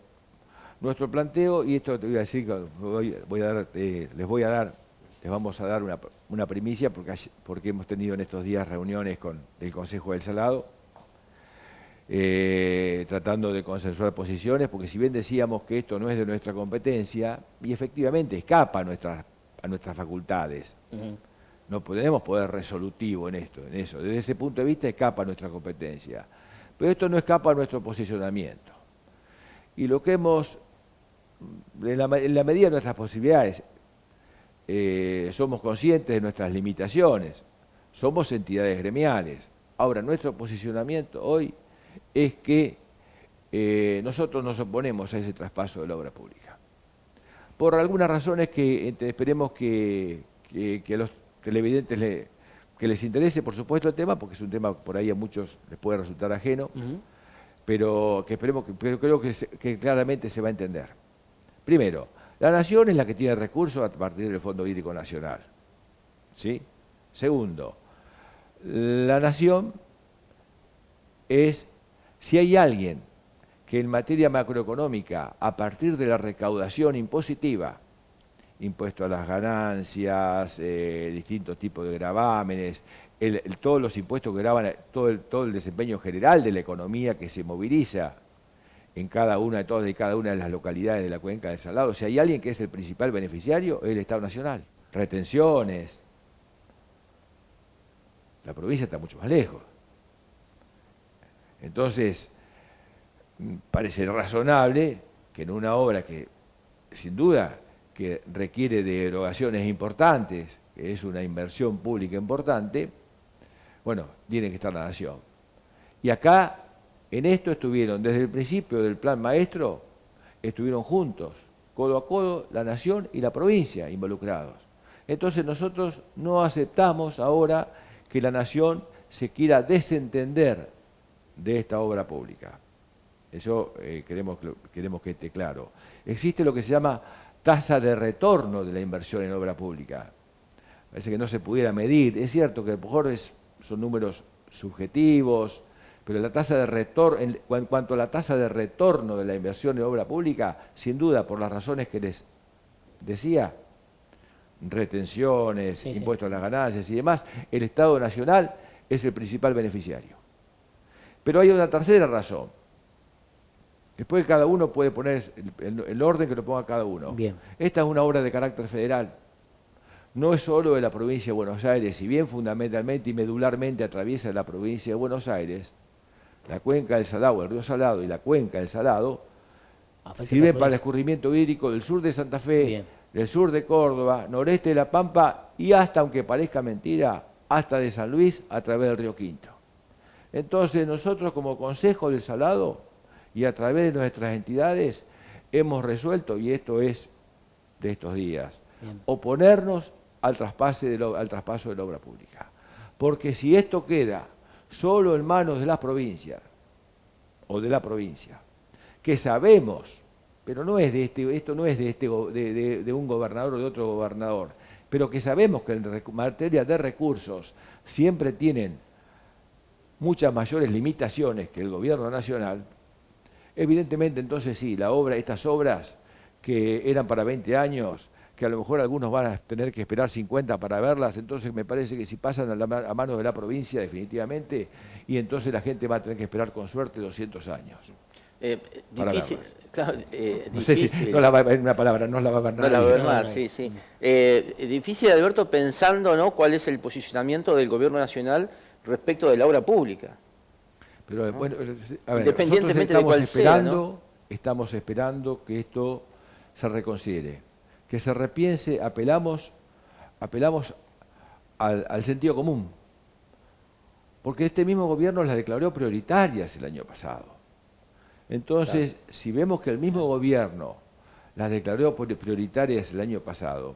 Nuestro planteo, y esto te voy a decir, les vamos a dar una primicia, porque hemos tenido en estos días reuniones con el Consejo del Salado, tratando de consensuar posiciones, porque si bien decíamos que esto no es de nuestra competencia, y efectivamente escapa a nuestras facultades, no tenemos poder resolutivo en eso, desde ese punto de vista escapa a nuestra competencia, pero esto no escapa a nuestro posicionamiento. Y lo que hemos, en la medida de nuestras posibilidades, somos conscientes de nuestras limitaciones, somos entidades gremiales. Ahora, nuestro posicionamiento hoy es que nosotros nos oponemos a ese traspaso de la obra pública. Por algunas razones que esperemos que a los televidentes que les interese, por supuesto, el tema, porque es un tema por ahí a muchos les puede resultar ajeno, pero que esperemos pero creo que claramente se va a entender. Primero, la Nación es la que tiene recursos a partir del Fondo Hídrico Nacional, ¿sí? Segundo, la Nación es, si hay alguien que en materia macroeconómica, a partir de la recaudación impositiva, impuesto a las ganancias, distintos tipos de gravámenes, todos los impuestos que graban todo el desempeño general de la economía que se moviliza en cada una de las localidades de la cuenca del Salado, si hay alguien que es el principal beneficiario, es el Estado Nacional. Retenciones. La provincia está mucho más lejos. Entonces, parece razonable que en una obra que, sin duda, que requiere de erogaciones importantes, que es una inversión pública importante, bueno, tiene que estar la Nación. Y acá, en esto estuvieron, desde el principio del Plan Maestro, estuvieron juntos, codo a codo, la Nación y la provincia involucrados. Entonces nosotros no aceptamos ahora que la Nación se quiera desentender de esta obra pública. Eso queremos que esté claro. Existe lo que se llama tasa de retorno de la inversión en obra pública. Parece que no se pudiera medir. Es cierto que a lo mejor son números subjetivos, pero la tasa de retorno, en cuanto a la tasa de retorno de la inversión en obra pública, sin duda, por las razones que les decía, retenciones, impuestos a las ganancias y demás, el Estado Nacional es el principal beneficiario. Pero hay una tercera razón. Después cada uno puede poner el orden que lo ponga cada uno. Bien. Esta es una obra de carácter federal. No es solo de la provincia de Buenos Aires, si bien fundamentalmente y medularmente atraviesa la provincia de Buenos Aires, la cuenca del Salado, el río Salado y la cuenca del Salado sirven para el escurrimiento hídrico del sur de Santa Fe, del sur de Córdoba, noreste de La Pampa y hasta, aunque parezca mentira, hasta de San Luis a través del río Quinto. Entonces nosotros como Consejo del Salado y a través de nuestras entidades hemos resuelto, y esto es de estos días, oponernos al traspaso de la obra pública. Porque si esto queda solo en manos de las provincias o de la provincia, que sabemos, pero no es esto no es de un gobernador o de otro gobernador, pero que sabemos que en materia de recursos siempre tienen muchas mayores limitaciones que el gobierno nacional, evidentemente entonces sí, estas obras que eran para 20 años, que a lo mejor algunos van a tener que esperar 50 para verlas, entonces me parece que si pasan a manos de la provincia definitivamente, y entonces la gente va a tener que esperar con suerte 200 años. Difícil, claro, no sé si no la va a ver una palabra, no la va a ver nadie. No la va a ver, sí, sí. Difícil, Alberto, pensando, ¿no?, cuál es el posicionamiento del gobierno nacional respecto de la obra pública. Pero ¿no? bueno, a ver, independientemente de cuál sea, ¿no? Estamos esperando que esto se reconsidere, que se repiense. Apelamos apelamos al sentido común, porque este mismo gobierno las declaró prioritarias el año pasado. Entonces, si vemos que el mismo gobierno las declaró prioritarias el año pasado,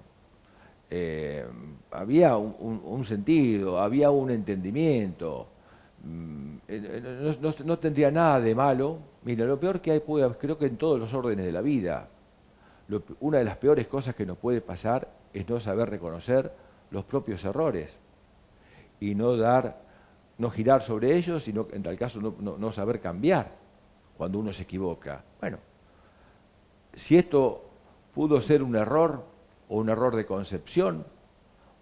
había un sentido, había un entendimiento, no tendría nada de malo. Mira, lo peor que hay, creo que en todos los órdenes de la vida, una de las peores cosas que nos puede pasar es no saber reconocer los propios errores y no girar sobre ellos, sino en tal caso no saber cambiar cuando uno se equivoca. Bueno, si esto pudo ser un error o un error de concepción,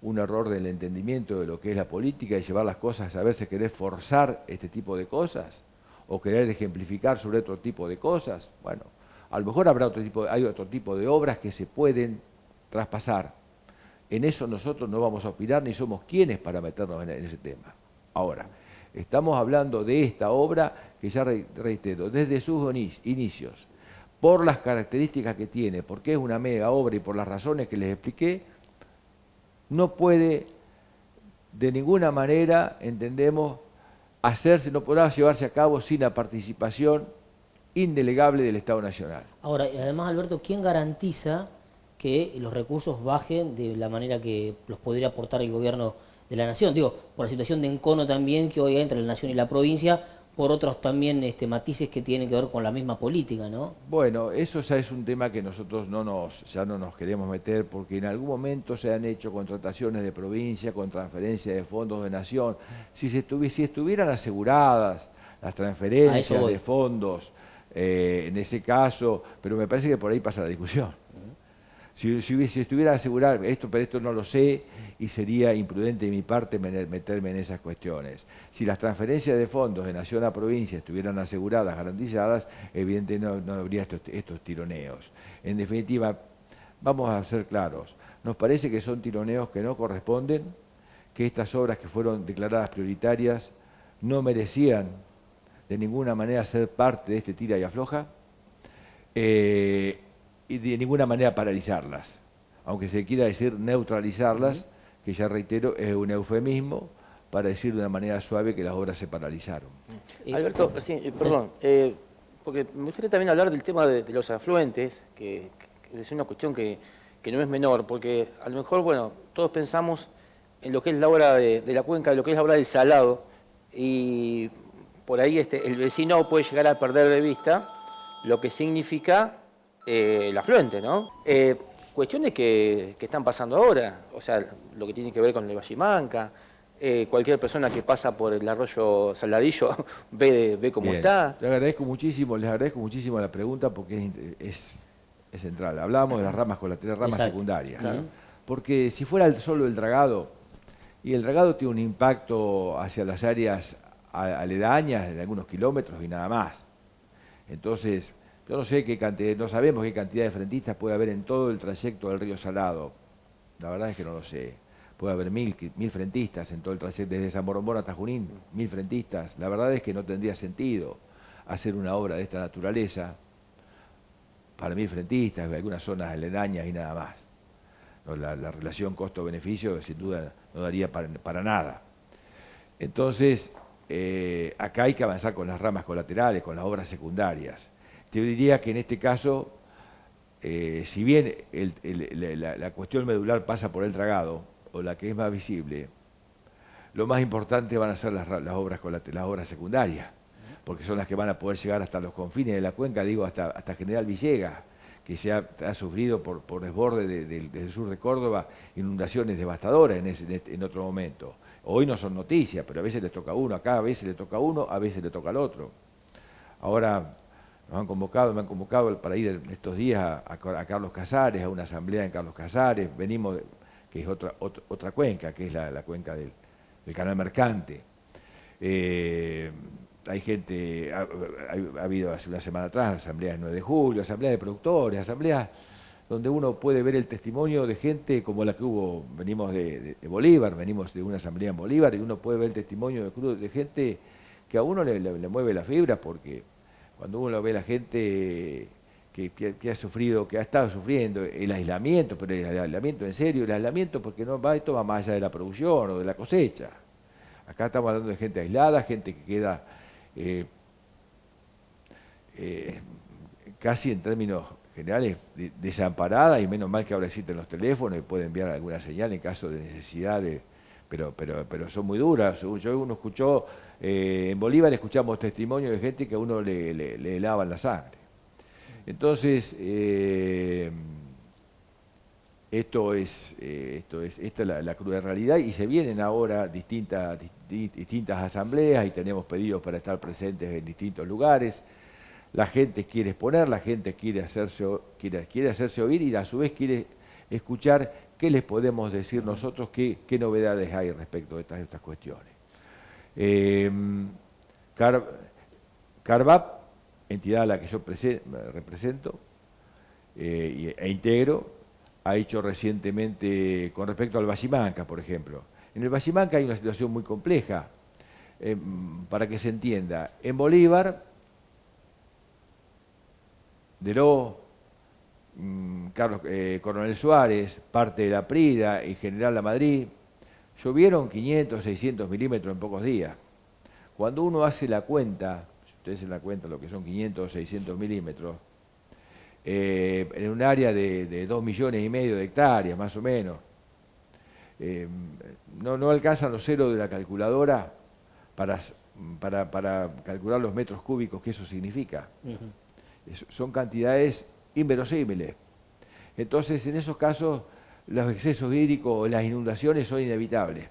un error del entendimiento de lo que es la política y llevar las cosas a saberse querer forzar este tipo de cosas o querer ejemplificar sobre otro tipo de cosas, bueno, a lo mejor hay otro tipo de obras que se pueden traspasar. En eso nosotros no vamos a opinar ni somos quienes para meternos en ese tema. Ahora, estamos hablando de esta obra que ya reitero, desde sus inicios, por las características que tiene, porque es una mega obra y por las razones que les expliqué, no puede de ninguna manera, entendemos, no podrá llevarse a cabo sin la participación indelegable del Estado Nacional. Ahora, además, Alberto, ¿quién garantiza que los recursos bajen de la manera que los podría aportar el gobierno de la Nación? Digo, por la situación de encono también que hoy hay entre la Nación y la provincia, por otros también matices que tienen que ver con la misma política, ¿no? Bueno, eso ya es un tema que nosotros ya no nos queremos meter, porque en algún momento se han hecho contrataciones de provincia con transferencia de fondos de Nación. Si estuvieran aseguradas las transferencias de fondos, en ese caso, pero me parece que por ahí pasa la discusión. Si estuviera asegurado pero esto no lo sé y sería imprudente de mi parte meterme en esas cuestiones. Si las transferencias de fondos de nación a provincia estuvieran aseguradas, garantizadas, evidentemente no habría estos tironeos. En definitiva, vamos a ser claros, nos parece que son tironeos que no corresponden, que estas obras que fueron declaradas prioritarias no merecían de ninguna manera ser parte de este tira y afloja, y de ninguna manera paralizarlas, aunque se quiera decir neutralizarlas, que ya reitero es un eufemismo para decir de una manera suave que las obras se paralizaron. Alberto, sí, perdón, porque me gustaría también hablar del tema de los afluentes, que es una cuestión que no es menor, porque a lo mejor, bueno, todos pensamos en lo que es la obra de la cuenca, de lo que es la obra del Salado, y por ahí el vecino puede llegar a perder de vista lo que significa el afluente, ¿no? Cuestiones que están pasando ahora, o sea, lo que tiene que ver con el Vallimanca, cualquier persona que pasa por el arroyo Saladillo ve cómo está. Les agradezco muchísimo la pregunta porque es central. Hablábamos de las ramas colaterales, ramas secundarias. Claro. Porque si fuera solo el dragado, y el dragado tiene un impacto hacia las áreas aledañas de algunos kilómetros y nada más. Entonces, yo no sabemos qué cantidad de frentistas puede haber en todo el trayecto del río Salado. La verdad es que no lo sé. Puede haber 1000 frentistas en todo el trayecto, desde San Borombón hasta Junín, 1000 frentistas. La verdad es que no tendría sentido hacer una obra de esta naturaleza para 1000 frentistas, de algunas zonas aledañas y nada más. No, la relación costo-beneficio sin duda no daría para nada. Entonces, acá hay que avanzar con las ramas colaterales, con las obras secundarias. Yo diría que en este caso, si bien la cuestión medular pasa por el dragado, o la que es más visible, lo más importante van a ser las obras secundarias, porque son las que van a poder llegar hasta los confines de la cuenca, digo, hasta General Villegas, que ha sufrido por desborde del sur de Córdoba inundaciones devastadoras en otro momento. Hoy no son noticias, pero a veces les toca a uno acá, a veces le toca a uno, a veces le toca al otro. Ahora me han convocado para ir estos días a Carlos Casares, a una asamblea en Carlos Casares. Venimos, que es otra cuenca, que es la cuenca del Canal Mercante. Hay gente, ha habido hace una semana atrás asambleas del 9 de julio, asambleas de productores, asambleas donde uno puede ver el testimonio de gente como la que hubo, venimos de Bolívar, venimos de una asamblea en Bolívar, y uno puede ver el testimonio de gente que a uno le mueve la fibra, porque cuando uno ve a la gente que ha sufrido, que ha estado sufriendo el aislamiento, pero el aislamiento en serio, el aislamiento porque no va, esto va más allá de la producción o de la cosecha. Acá estamos hablando de gente aislada, gente que queda casi en términos generales desamparada, y menos mal que ahora existen los teléfonos y puede enviar alguna señal en caso de necesidad pero son muy duras. Uno escuchó, en Bolívar escuchamos testimonios de gente que a uno le lavan la sangre. Entonces, esta es la cruda realidad, y se vienen ahora distintas asambleas y tenemos pedidos para estar presentes en distintos lugares. La gente quiere exponer, la gente quiere hacerse oír, y a su vez quiere escuchar qué les podemos decir nosotros, qué novedades hay respecto de estas cuestiones. CARVAP, entidad a la que yo represento e integro, ha hecho recientemente con respecto al Bachimanca, por ejemplo. En el Bachimanca hay una situación muy compleja, para que se entienda. En Bolívar, Deró, Coronel Suárez, parte de la Prida y General La Madrid, llovieron 500, 600 milímetros en pocos días. Cuando uno hace la cuenta, si ustedes hacen la cuenta lo que son 500 o 600 milímetros, en un área de 2,5 millones de hectáreas, más o menos, no alcanzan los ceros de la calculadora para calcular los metros cúbicos que eso significa. Son cantidades inverosímiles. Entonces, en esos casos, los excesos hídricos, las inundaciones son inevitables.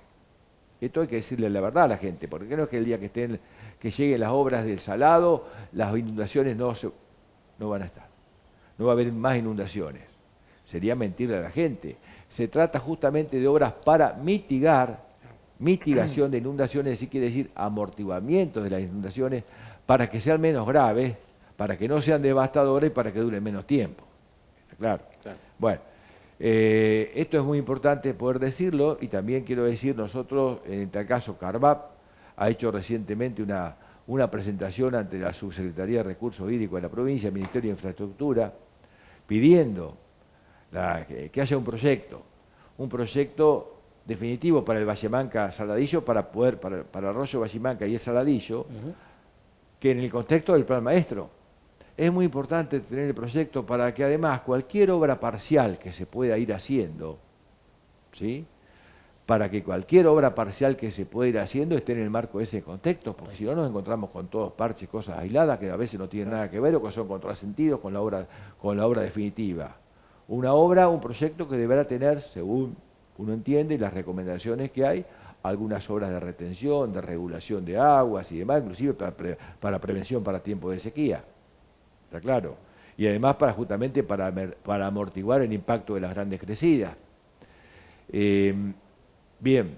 Esto hay que decirle la verdad a la gente, porque no es que el día que lleguen las obras del salado, las inundaciones no van a estar. No va a haber más inundaciones. Sería mentirle a la gente. Se trata justamente de obras para mitigación de inundaciones, sí quiere decir amortiguamiento de las inundaciones, para que sean menos graves, para que no sean devastadoras y para que duren menos tiempo. ¿Está claro? Claro. Bueno, esto es muy importante poder decirlo, y también quiero decir, nosotros, en este caso CARVAP, ha hecho recientemente una presentación ante la Subsecretaría de Recursos Hídricos de la provincia, el Ministerio de Infraestructura, pidiendo que haya un proyecto definitivo para el Bachimanca-Saladillo, para el arroyo Bachimanca y el Saladillo, que en el contexto del Plan Maestro. Es muy importante tener el proyecto para que además cualquier obra parcial que se pueda ir haciendo, ¿sí?, para que cualquier obra parcial que se pueda ir haciendo esté en el marco de ese contexto, porque si no nos encontramos con todos parches, cosas aisladas que a veces no tienen nada que ver o que son contrasentidos con la obra definitiva. Un proyecto que deberá tener, según uno entiende y las recomendaciones que hay, algunas obras de retención, de regulación de aguas y demás, inclusive para prevención para tiempo de sequía. ¿Está claro? Y además justamente para amortiguar el impacto de las grandes crecidas. Bien,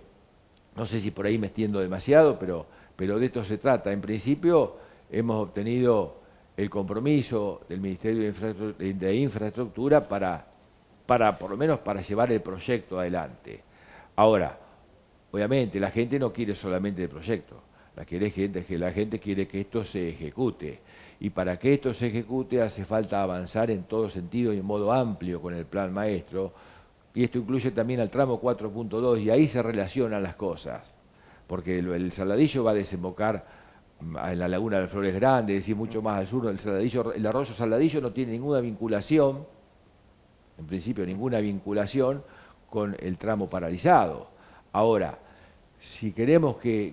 no sé si por ahí me extiendo demasiado, pero de esto se trata. En principio hemos obtenido el compromiso del Ministerio de Infraestructura para por lo menos para llevar el proyecto adelante. Ahora, obviamente la gente no quiere solamente el proyecto, la gente quiere que esto se ejecute. Y para que esto se ejecute hace falta avanzar en todo sentido y en modo amplio con el Plan Maestro, y esto incluye también al tramo 4.2, y ahí se relacionan las cosas, porque el Saladillo va a desembocar en la laguna de Flores Grandes, es decir, mucho más al sur. El arroyo Saladillo no tiene ninguna vinculación, en principio ninguna vinculación con el tramo paralizado. Ahora, si queremos que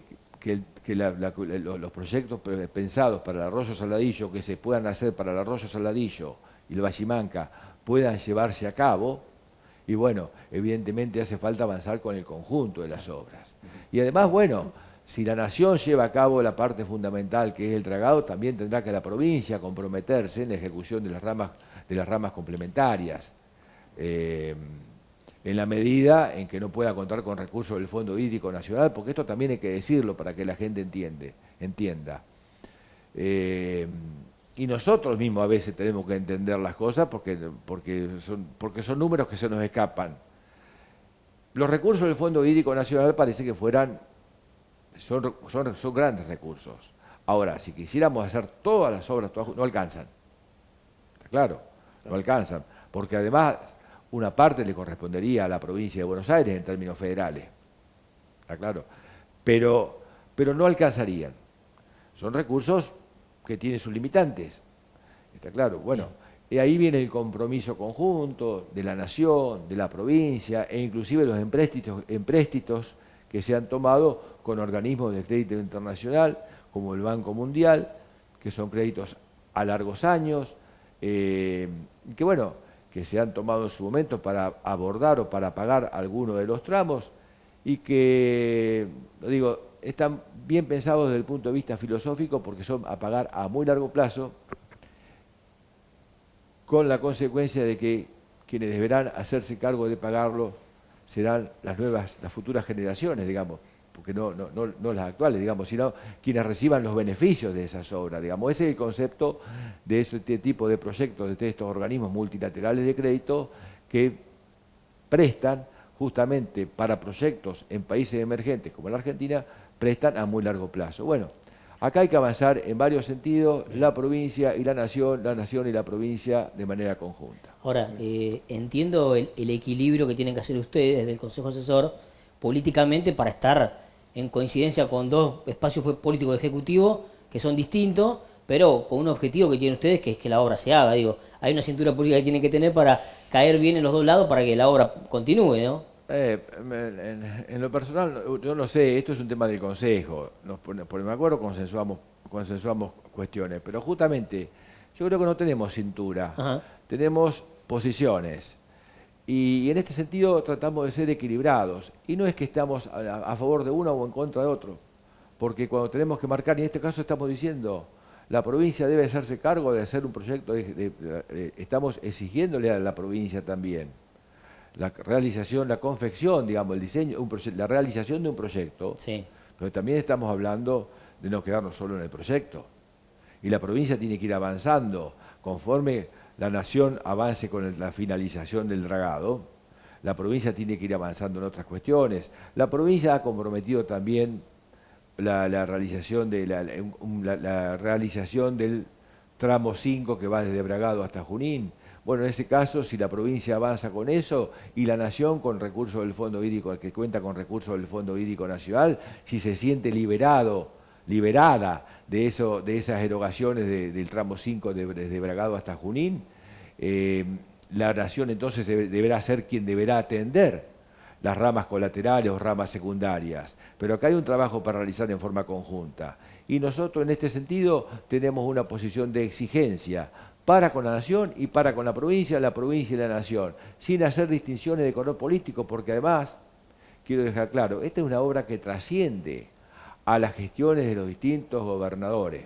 los proyectos pensados para el arroyo Saladillo, que se puedan hacer para el arroyo Saladillo y el Bachimanca, puedan llevarse a cabo, y bueno, evidentemente hace falta avanzar con el conjunto de las obras. Y además, bueno, si la Nación lleva a cabo la parte fundamental que es el dragado, también tendrá que la provincia comprometerse en la ejecución de las ramas complementarias, en la medida en que no pueda contar con recursos del Fondo Hídrico Nacional, porque esto también hay que decirlo para que la gente entienda. Y nosotros mismos a veces tenemos que entender las cosas porque son números que se nos escapan. Los recursos del Fondo Hídrico Nacional parece que son grandes recursos. Ahora, si quisiéramos hacer todas las obras, no alcanzan. ¿Está claro, no alcanzan, porque además una parte le correspondería a la provincia de Buenos Aires en términos federales, está claro, pero no alcanzarían. Son recursos que tienen sus limitantes, está claro. Bueno, y ahí viene el compromiso conjunto de la nación, de la provincia e inclusive los empréstitos que se han tomado con organismos de crédito internacional como el Banco Mundial, que son créditos a largos años, que bueno, que se han tomado en su momento para abordar o para pagar alguno de los tramos y que, lo digo, están bien pensados desde el punto de vista filosófico porque son a pagar a muy largo plazo, con la consecuencia de que quienes deberán hacerse cargo de pagarlo serán las futuras generaciones, digamos, porque no las actuales, digamos, sino quienes reciban los beneficios de esas obras, digamos. Ese es el concepto de este tipo de proyectos, de estos organismos multilaterales de crédito que prestan justamente para proyectos en países emergentes como la Argentina, prestan a muy largo plazo. Bueno, acá hay que avanzar en varios sentidos, la provincia y la nación y la provincia de manera conjunta. Ahora, entiendo el equilibrio que tienen que hacer ustedes desde el Consejo Asesor políticamente para estar en coincidencia con dos espacios políticos ejecutivos que son distintos, pero con un objetivo que tienen ustedes, que es que la obra se haga. Digo, hay una cintura política que tienen que tener para caer bien en los dos lados para que la obra continúe, ¿no? En lo personal, yo no sé, esto es un tema del Consejo, por me acuerdo consensuamos cuestiones, pero justamente yo creo que no tenemos cintura, Ajá. tenemos posiciones y en este sentido tratamos de ser equilibrados y no es que estamos a favor de uno o en contra de otro, porque cuando tenemos que marcar, y en este caso estamos diciendo, la provincia debe hacerse cargo de hacer un proyecto, estamos exigiéndole a la provincia también la realización, la confección, digamos, el diseño, la realización de un proyecto, Sí. pero también estamos hablando de no quedarnos solo en el proyecto. Y la provincia tiene que ir avanzando conforme la nación avance con la finalización del dragado. La provincia tiene que ir avanzando en otras cuestiones. La provincia ha comprometido también la realización la realización del tramo 5 que va desde Bragado hasta Junín. Bueno, en ese caso, si la provincia avanza con eso y la nación con recursos del Fondo Hídrico, que cuenta con recursos del Fondo Hídrico Nacional, si se siente liberada de esas erogaciones del tramo 5 desde Bragado hasta Junín, la nación entonces deberá ser quien deberá atender las ramas colaterales o ramas secundarias. Pero acá hay un trabajo para realizar en forma conjunta. Y nosotros en este sentido tenemos una posición de exigencia para con la nación y para con la provincia y la nación, sin hacer distinciones de color político, porque además, quiero dejar claro, esta es una obra que trasciende a las gestiones de los distintos gobernadores.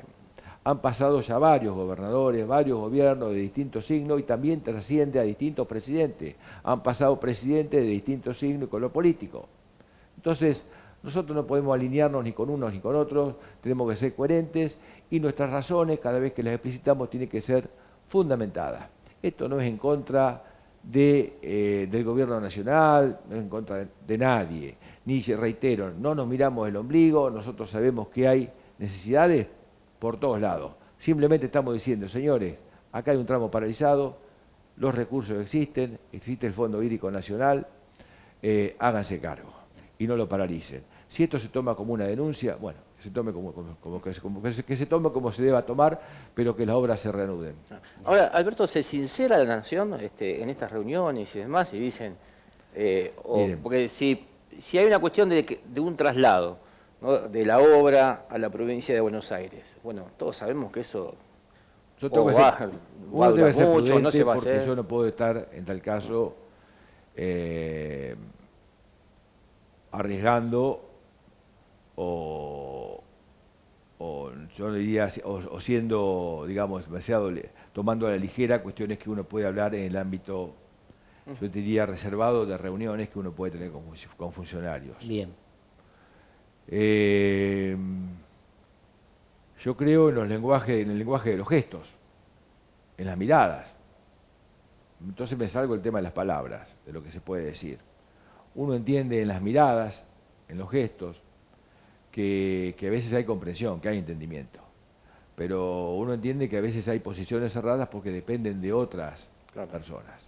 Han pasado ya varios gobernadores, varios gobiernos de distintos signos y también trasciende a distintos presidentes. Han pasado presidentes de distintos signos y color político. Entonces, nosotros no podemos alinearnos ni con unos ni con otros, tenemos que ser coherentes y nuestras razones, cada vez que las explicitamos, tienen que ser fundamentadas. Esto no es en contra del gobierno nacional, no es en contra de nadie. Ni, reitero, no nos miramos el ombligo, nosotros sabemos que hay necesidades por todos lados. Simplemente estamos diciendo, señores, acá hay un tramo paralizado, los recursos existe el Fondo Hídrico Nacional, háganse cargo y no lo paralicen. Si esto se toma como una denuncia, bueno, que se tome que se tome como se deba tomar, pero que las obras se reanuden. Ahora, Alberto, ¿se sincera la nación en estas reuniones y demás? Y dicen, porque si hay una cuestión de un traslado, ¿no?, de la obra a la provincia de Buenos Aires, bueno, todos sabemos que eso uno debe ser prudente, no se va a porque hacer. yo no puedo estar en tal caso arriesgando o yo diría o siendo, digamos, demasiado tomando a la ligera cuestiones que uno puede hablar en el ámbito, yo diría, reservado de reuniones que uno puede tener con funcionarios. Bien. Yo creo en el lenguaje de los gestos, en las miradas. Entonces me salgo el tema de las palabras, de lo que se puede decir. Uno entiende en las miradas, en los gestos, que a veces hay comprensión, que hay entendimiento. pero uno entiende que a veces hay posiciones cerradas porque dependen de otras personas.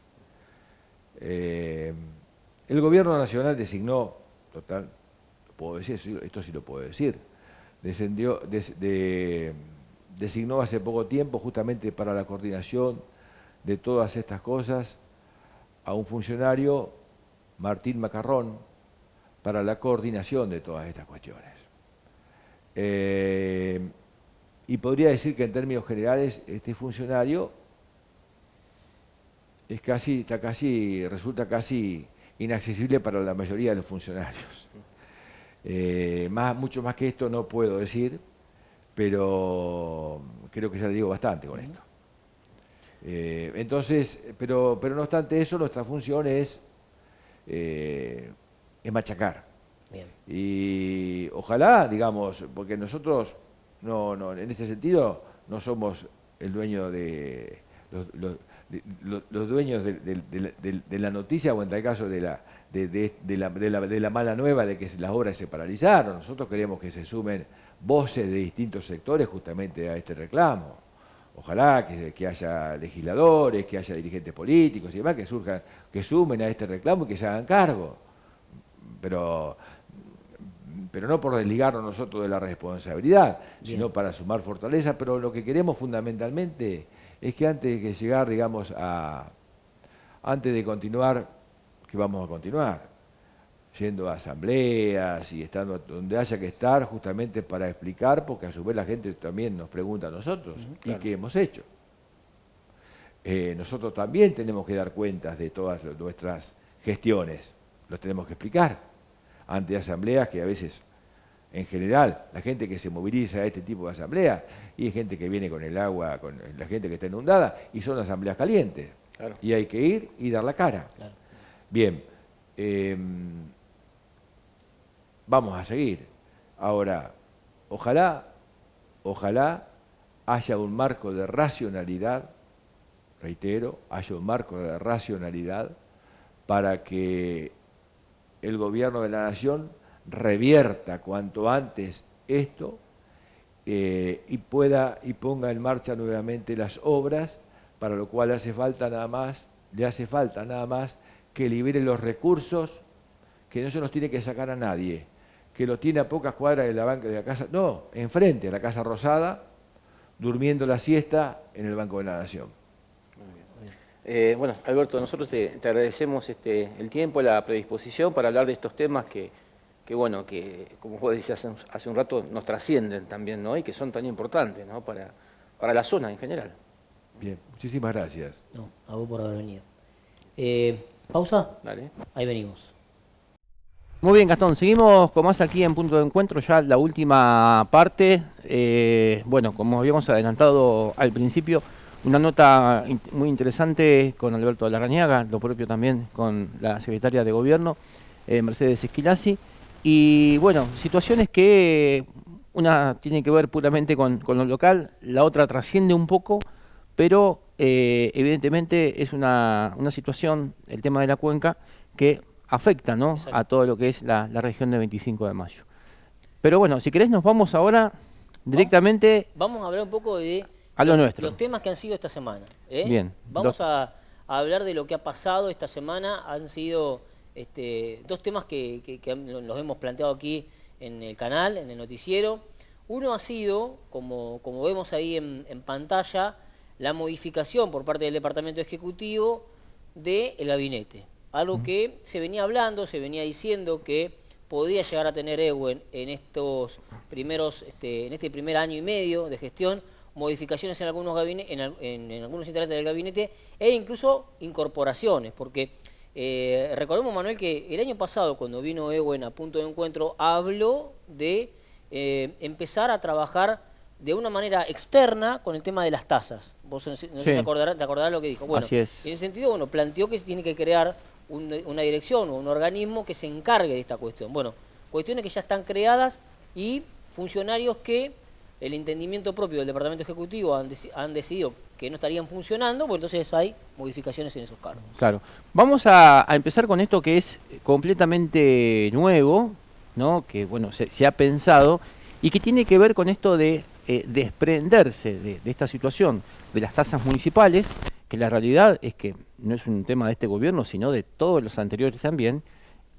El gobierno nacional designó, total, puedo decir, esto sí lo puedo decir, designó hace poco tiempo justamente para la coordinación de todas estas cosas a un funcionario, Martín Macarrón, para la coordinación de todas estas cuestiones. Y podría decir que en términos generales este funcionario resulta casi inaccesible para la mayoría de los funcionarios. Mucho más que esto no puedo decir, pero creo que ya le digo bastante con esto. Pero no obstante eso, nuestra función es machacar. Bien. Y ojalá, digamos, porque nosotros en este sentido no somos el dueño de los dueños de la noticia, o en tal caso de la mala nueva de que las obras se paralizaron. Nosotros queremos que se sumen voces de distintos sectores justamente a este reclamo. Ojalá que haya legisladores, que haya dirigentes políticos y demás que sumen a este reclamo y que se hagan cargo. Pero no por desligarnos nosotros de la responsabilidad, sino para sumar fortaleza. Pero lo que queremos fundamentalmente es que antes de llegar, digamos, antes de continuar, que vamos a continuar, yendo a asambleas y estando donde haya que estar, justamente para explicar, porque a su vez la gente también nos pregunta a nosotros, ¿y qué hemos hecho? Nosotros también tenemos que dar cuentas de todas nuestras gestiones, los tenemos que explicar ante asambleas que a veces, en general, la gente que se moviliza a este tipo de asambleas, y hay gente que viene con el agua, con la gente que está inundada, y son asambleas calientes. Claro. Y hay que ir y dar la cara. Claro. Bien, vamos a seguir. Ahora, ojalá haya un marco de racionalidad, reitero, haya un marco de racionalidad para que el gobierno de la nación revierta cuanto antes esto y ponga en marcha nuevamente las obras, para lo cual le hace falta nada más que libere los recursos, que no se los tiene que sacar a nadie, que lo tiene a pocas cuadras de la banca de la casa, no, enfrente a la Casa Rosada, durmiendo la siesta en el Banco de la Nación. Bueno, Alberto, nosotros te agradecemos el tiempo, la predisposición para hablar de estos temas que como vos decías hace un rato, nos trascienden también, ¿no? Y que son tan importantes, ¿no? para la zona en general. Bien, muchísimas gracias. No, a vos por haber venido. ¿Pausa? Dale. Ahí venimos. Muy bien, Gastón, seguimos con más aquí en Punto de Encuentro, ya la última parte. Bueno, como habíamos adelantado al principio, una nota muy interesante con Alberto Larrañaga, lo propio también con la secretaria de Gobierno, Mercedes Esquilazi. Y bueno, situaciones que una tiene que ver puramente con lo local, la otra trasciende un poco, pero evidentemente es una situación, el tema de la cuenca, que afecta, ¿no?, a todo lo que es la región de 25 de mayo. Pero bueno, si querés nos vamos ahora directamente... Vamos a hablar un poco de a lo nuestro. Los temas que han sido esta semana. Bien. Vamos a hablar de lo que ha pasado esta semana. Han sido dos temas que los hemos planteado aquí en el canal, en el noticiero. Uno ha sido, como vemos ahí en pantalla, la modificación por parte del Departamento Ejecutivo del gabinete. Algo que se venía hablando, se venía diciendo que podía llegar a tener Ehuen en estos primeros, en este primer año y medio de gestión, modificaciones en algunos gabinetes, en algunos integrantes del gabinete, e incluso incorporaciones, porque recordemos, Manuel, que el año pasado, cuando vino Ehuen a Punto de Encuentro, habló de empezar a trabajar de una manera externa con el tema de las tasas. Vos no sé si te acordarás lo que dijo. Bueno, así es. En ese sentido, bueno, planteó que se tiene que crear una dirección o un organismo que se encargue de esta cuestión. Bueno, cuestiones que ya están creadas y funcionarios que el entendimiento propio del Departamento Ejecutivo han decidido que no estarían funcionando, pues entonces hay modificaciones en esos cargos. Claro. Vamos a empezar con esto que es completamente nuevo, ¿no?, que bueno, se ha pensado y que tiene que ver con esto de desprenderse de esta situación de las tasas municipales, que la realidad es que no es un tema de este gobierno, sino de todos los anteriores también.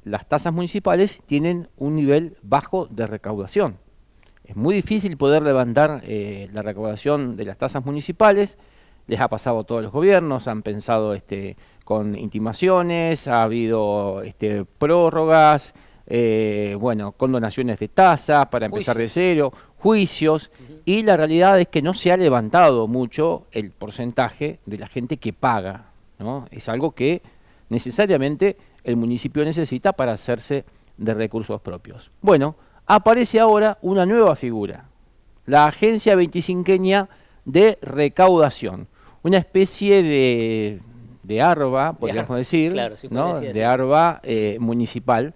Las tasas municipales tienen un nivel bajo de recaudación. Es muy difícil poder levantar la recaudación de las tasas municipales. Les ha pasado a todos los gobiernos, han pensado con intimaciones, ha habido prórrogas, bueno, condonaciones de tasas para empezar de cero, juicios, y la realidad es que no se ha levantado mucho el porcentaje de la gente que paga, ¿no? Es algo que necesariamente el municipio necesita para hacerse de recursos propios. Bueno, aparece ahora una nueva figura, la Agencia 25eña de Recaudación, una especie de ARBA, podríamos decir, claro, sí, ¿no? decir, de ARBA municipal,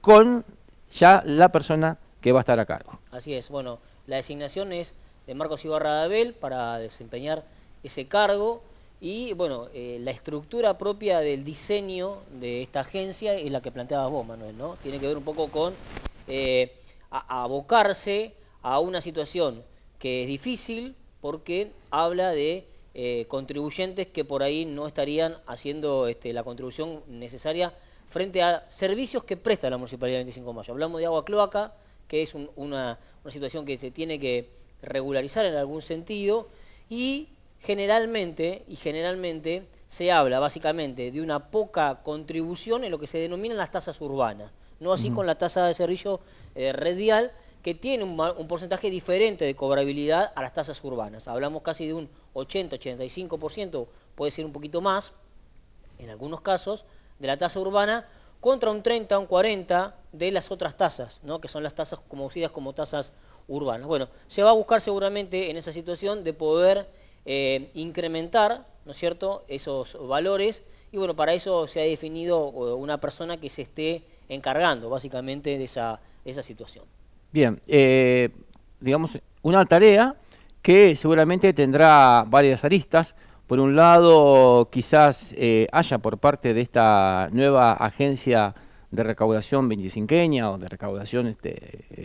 con ya la persona que va a estar a cargo. Así es, bueno, la designación es de Marcos Ibarra Dabel para desempeñar ese cargo y, bueno, la estructura propia del diseño de esta agencia es la que planteabas vos, Manuel, ¿no? Tiene que ver un poco con abocarse a una situación que es difícil porque habla de contribuyentes que por ahí no estarían haciendo la contribución necesaria frente a servicios que presta la Municipalidad de 25 de Mayo. Hablamos de agua cloaca, que es una situación que se tiene que regularizar en algún sentido, y generalmente se habla básicamente de una poca contribución en lo que se denominan las tasas urbanas, no así con la tasa de servicio red vial, que tiene un porcentaje diferente de cobrabilidad a las tasas urbanas. Hablamos casi de un 80-85%, puede ser un poquito más, en algunos casos, de la tasa urbana, contra un 30 o un 40 de las otras tasas, ¿no? Que son las tasas conocidas como tasas urbanas. Bueno, se va a buscar seguramente en esa situación de poder incrementar, ¿no es cierto?, esos valores, y bueno, para eso se ha definido una persona que se esté encargando básicamente de esa situación. Bien, digamos, una tarea que seguramente tendrá varias aristas. Por un lado, quizás haya por parte de esta nueva agencia de recaudación 25eña o de recaudación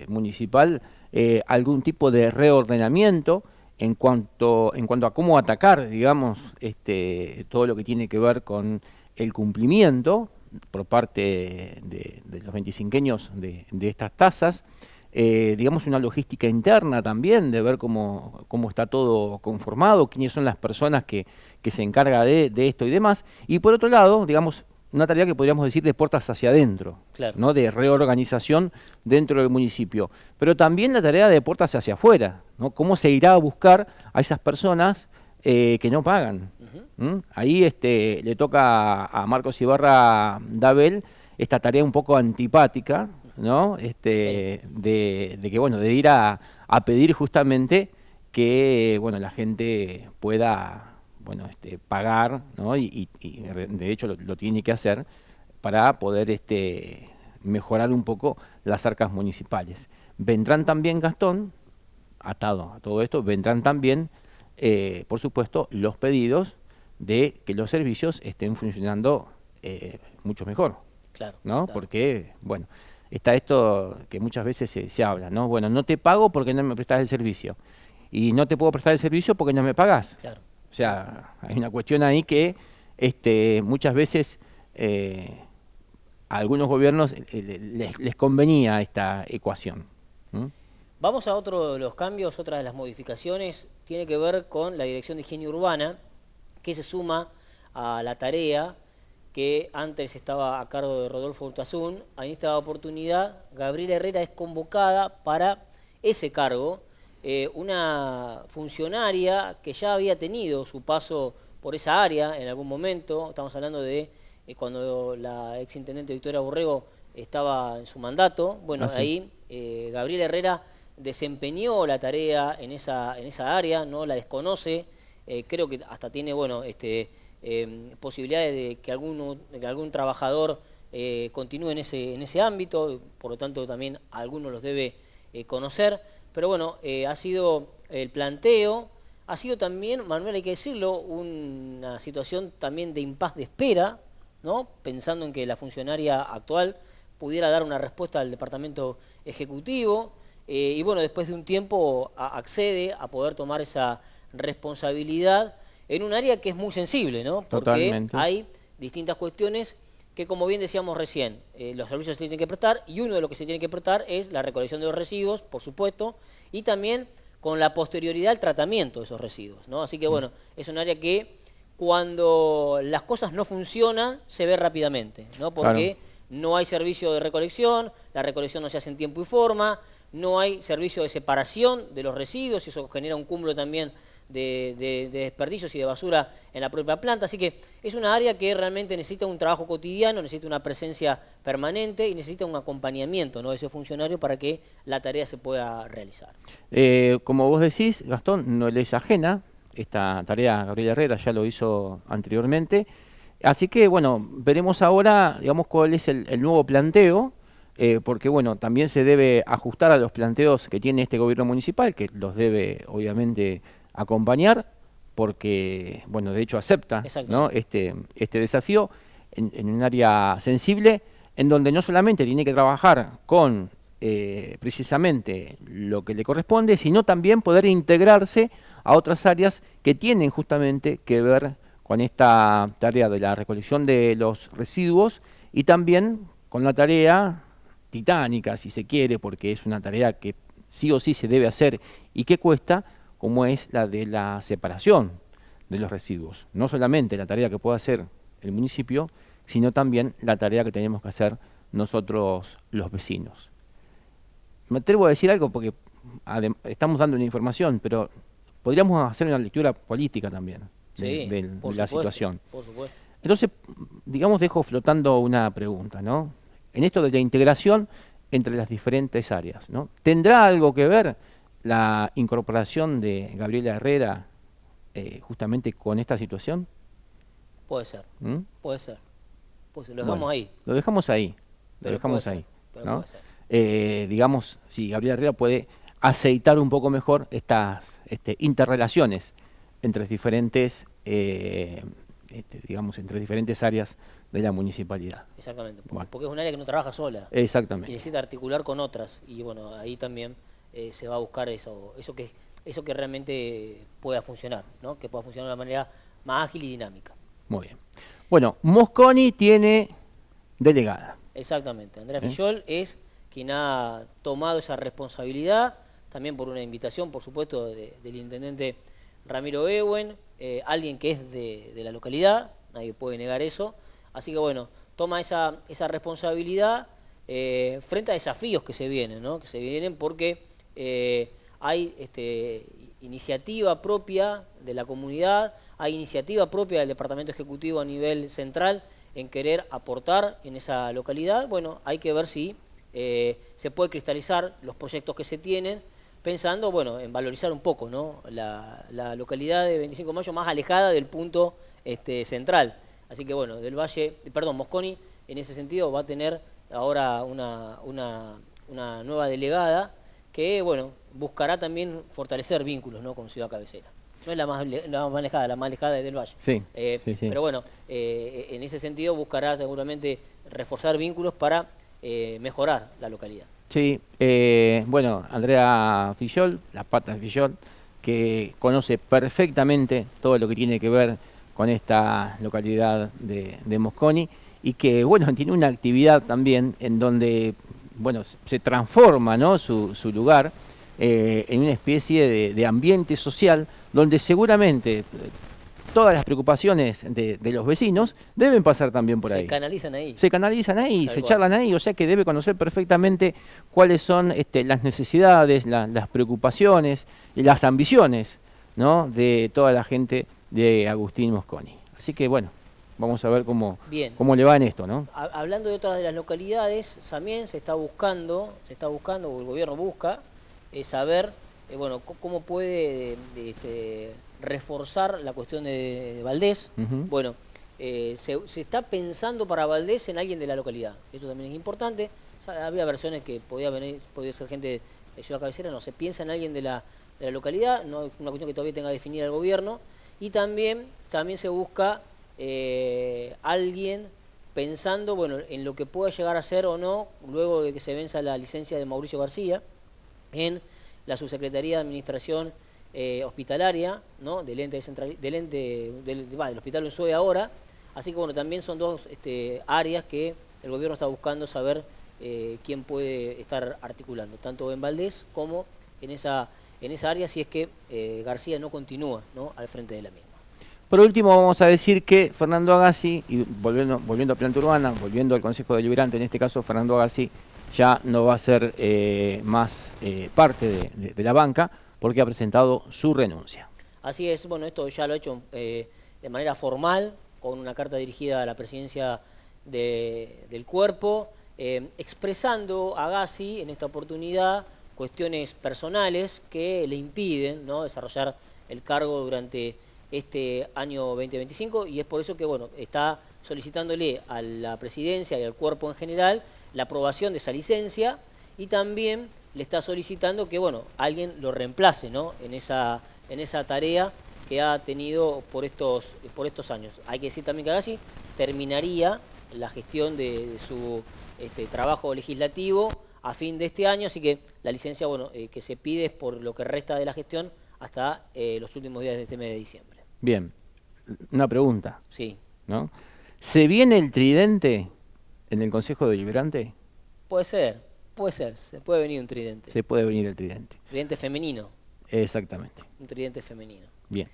municipal algún tipo de reordenamiento en cuanto a cómo atacar, digamos, todo lo que tiene que ver con el cumplimiento por parte de los 25eños de estas tasas. Digamos, una logística interna también, de ver cómo está todo conformado, quiénes son las personas que se encargan de esto y demás. Y por otro lado, digamos, una tarea que podríamos decir de puertas hacia adentro, claro, ¿no? De reorganización dentro del municipio. Pero también la tarea de puertas hacia afuera, ¿no? Cómo se irá a buscar a esas personas que no pagan. Ahí le toca a Marcos Ibarra Dabel esta tarea un poco antipática, ¿no? De que, bueno, de ir a pedir justamente que, bueno, la gente pueda, bueno, pagar, ¿no? Y de hecho lo tiene que hacer para poder mejorar un poco las arcas municipales. Vendrán también, Gastón, atado a todo esto, vendrán también, por supuesto, los pedidos de que los servicios estén funcionando mucho mejor, claro, ¿no? Claro. Porque, bueno, está esto que muchas veces se habla, ¿no? Bueno, no te pago porque no me prestas el servicio. Y no te puedo prestar el servicio porque no me pagás. Claro. O sea, hay una cuestión ahí que muchas veces a algunos gobiernos les convenía esta ecuación. Vamos a otro de los cambios, otra de las modificaciones, tiene que ver con la Dirección de Higiene Urbana, que se suma a la tarea que antes estaba a cargo de Rodolfo Urtasun. En esta oportunidad, Gabriela Herrera es convocada para ese cargo, una funcionaria que ya había tenido su paso por esa área en algún momento. Estamos hablando de cuando la exintendente Victoria Borrego estaba en su mandato. Bueno, ahí Gabriela Herrera desempeñó la tarea en esa área, no la desconoce, creo que hasta tiene, bueno, posibilidades de que algún trabajador continúe en ese ámbito, por lo tanto también algunos los debe conocer, pero bueno, ha sido el planteo, ha sido también, Manuel, hay que decirlo, una situación también de impas de espera, ¿no? Pensando en que la funcionaria actual pudiera dar una respuesta al departamento ejecutivo. y bueno, después de un tiempo accede a poder tomar esa responsabilidad en un área que es muy sensible, ¿no? Porque Totalmente. hay distintas cuestiones que, como bien decíamos recién, los servicios se tienen que prestar, y uno de los que se tiene que prestar es la recolección de los residuos, por supuesto, y también con la posterioridad el tratamiento de esos residuos, ¿no? Así que bueno, es un área que cuando las cosas no funcionan se ve rápidamente, ¿no? Porque no hay servicio de recolección, la recolección no se hace en tiempo y forma, no hay servicio de separación de los residuos, y eso genera un cúmulo también de desperdicios y de basura en la propia planta. Así que es una área que realmente necesita un trabajo cotidiano, necesita una presencia permanente y necesita un acompañamiento, ¿no?, de ese funcionario para que la tarea se pueda realizar. Como vos decís, Gastón, no le es ajena esta tarea. Gabriela Herrera ya lo hizo anteriormente. Así que, bueno, veremos ahora, digamos, cuál es el nuevo planteo, porque, bueno, también se debe ajustar a los planteos que tiene este gobierno municipal, que los debe, obviamente, acompañar, porque, bueno, de hecho acepta, ¿no?, este desafío en un área sensible, en donde no solamente tiene que trabajar con precisamente lo que le corresponde, sino también poder integrarse a otras áreas que tienen justamente que ver con esta tarea de la recolección de los residuos y también con la tarea titánica, si se quiere, porque es una tarea que sí o sí se debe hacer y que cuesta, como es la de la separación de los residuos. No solamente la tarea que puede hacer el municipio, sino también la tarea que tenemos que hacer nosotros los vecinos. Me atrevo a decir algo porque estamos dando una información, pero podríamos hacer una lectura política también de la situación. Por supuesto. Entonces, digamos, dejo flotando una pregunta, ¿no? En esto de la integración entre las diferentes áreas, ¿no? ¿Tendrá algo que ver la incorporación de Gabriela Herrera justamente con esta situación? Puede ser, ¿Mm? puede ser. Lo dejamos ahí. Lo dejamos ahí, Pero lo dejamos puede ahí, ser, ¿no? puede ser. Digamos, si Gabriela Herrera puede aceitar un poco mejor estas interrelaciones entre diferentes, digamos, entre diferentes áreas de la municipalidad. Exactamente, Bueno. porque es un área que no trabaja sola. Y Exactamente. necesita articular con otras, y bueno, ahí también se va a buscar eso que realmente pueda funcionar, ¿no? Que pueda funcionar de una manera más ágil y dinámica. Muy bien. Bueno, Mosconi tiene delegada. Exactamente, Andrea Fillol es quien ha tomado esa responsabilidad, también por una invitación, por supuesto, del intendente Ramiro Ewen, alguien que es de la localidad, nadie puede negar eso. Así que bueno, toma esa responsabilidad frente a desafíos que se vienen, ¿no? Que se vienen porque hay iniciativa propia de la comunidad, hay iniciativa propia del Departamento Ejecutivo a nivel central en querer aportar en esa localidad. Bueno, hay que ver si se puede cristalizar los proyectos que se tienen, pensando, bueno, en valorizar un poco, ¿no?, la localidad de 25 de Mayo más alejada del punto central. Así que bueno, Mosconi en ese sentido va a tener ahora una nueva delegada que, bueno, buscará también fortalecer vínculos, ¿no?, con Ciudad Cabecera. No es la más alejada, la más alejada es del Valle. Sí, sí. Pero bueno, en ese sentido buscará seguramente reforzar vínculos para mejorar la localidad. Sí, bueno, Andrea Fillol, la pata de Fillol, que conoce perfectamente todo lo que tiene que ver con esta localidad de Mosconi y que, bueno, tiene una actividad también en donde, bueno, se transforma, ¿no?, su lugar en una especie de ambiente social donde seguramente todas las preocupaciones de los vecinos deben pasar también por ahí. Se canalizan ahí. Se canalizan ahí, Tal se cual. charlan ahí, o sea que debe conocer perfectamente cuáles son las necesidades, las preocupaciones y las ambiciones, ¿no?, de toda la gente de Agustín Mosconi. Así que bueno, vamos a ver cómo le va en esto, ¿no? Hablando de otras de las localidades, también se está buscando, o el gobierno busca, saber bueno, cómo puede reforzar la cuestión de Valdés. Bueno, se está pensando para Valdés en alguien de la localidad. Eso también es importante. O sea, había versiones que podía ser gente de Ciudad Cabecera, no, se piensa en alguien de la localidad, no es una cuestión que todavía tenga definida el gobierno. Y también se busca alguien pensando, bueno, en lo que pueda llegar a ser o no luego de que se venza la licencia de Mauricio García, en la Subsecretaría de Administración Hospitalaria, ¿no? del Hospital Unzué ahora. Así que bueno, también son dos áreas que el gobierno está buscando saber quién puede estar articulando, tanto en Valdés como en esa área, si es que García no continúa, ¿no? al frente de la misma. Por último, vamos a decir que Fernando Agassi, y volviendo a Planta Urbana, volviendo al Consejo Deliberante, en este caso Fernando Agassi ya no va a ser más parte de la banca, porque ha presentado su renuncia. Así es, bueno, esto ya lo ha hecho de manera formal, con una carta dirigida a la presidencia del cuerpo, expresando a Agassi en esta oportunidad cuestiones personales que le impiden, ¿no? desarrollar el cargo durante este año 2025, y es por eso que bueno, está solicitándole a la presidencia y al cuerpo en general la aprobación de esa licencia, y también le está solicitando que bueno, alguien lo reemplace, ¿no? en esa tarea que ha tenido por estos años. Hay que decir también que Agassi terminaría la gestión de su trabajo legislativo a fin de este año, así que la licencia bueno, que se pide es por lo que resta de la gestión hasta los últimos días de este mes de diciembre. Bien, una pregunta. Sí. ¿No? ¿Se viene el tridente en el Consejo Deliberante? Puede ser, se puede venir un tridente. Se puede venir el tridente. Tridente femenino. Exactamente. Un tridente femenino. Bien.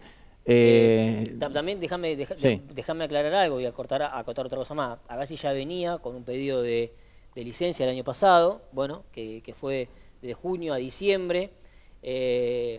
También déjame aclarar algo y acotar otra cosa más. Agassi ya venía con un pedido de licencia el año pasado, bueno, que fue de junio a diciembre.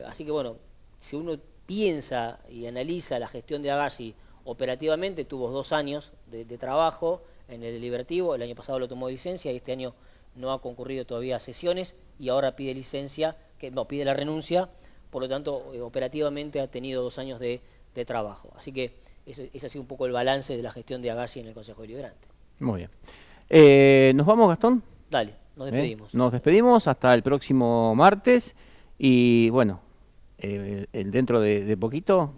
Así que bueno, si uno piensa y analiza la gestión de Agassi operativamente, tuvo 2 años de trabajo en el deliberativo. El año pasado lo tomó de licencia y este año no ha concurrido todavía a sesiones y ahora pide pide la renuncia. Por lo tanto, operativamente ha tenido 2 años de trabajo. Así que ese ha sido un poco el balance de la gestión de Agassi en el Consejo Deliberante. Muy bien. ¿Nos vamos, Gastón? Dale, nos despedimos. Nos despedimos hasta el próximo martes y bueno, dentro de poquito,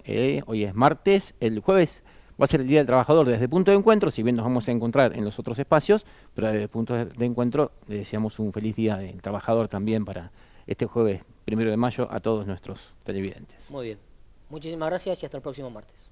hoy es martes, el jueves va a ser el Día del Trabajador desde Punto de Encuentro, si bien nos vamos a encontrar en los otros espacios, pero desde Punto de Encuentro le deseamos un feliz Día del Trabajador también para este jueves 1 de mayo a todos nuestros televidentes. Muy bien. Muchísimas gracias y hasta el próximo martes.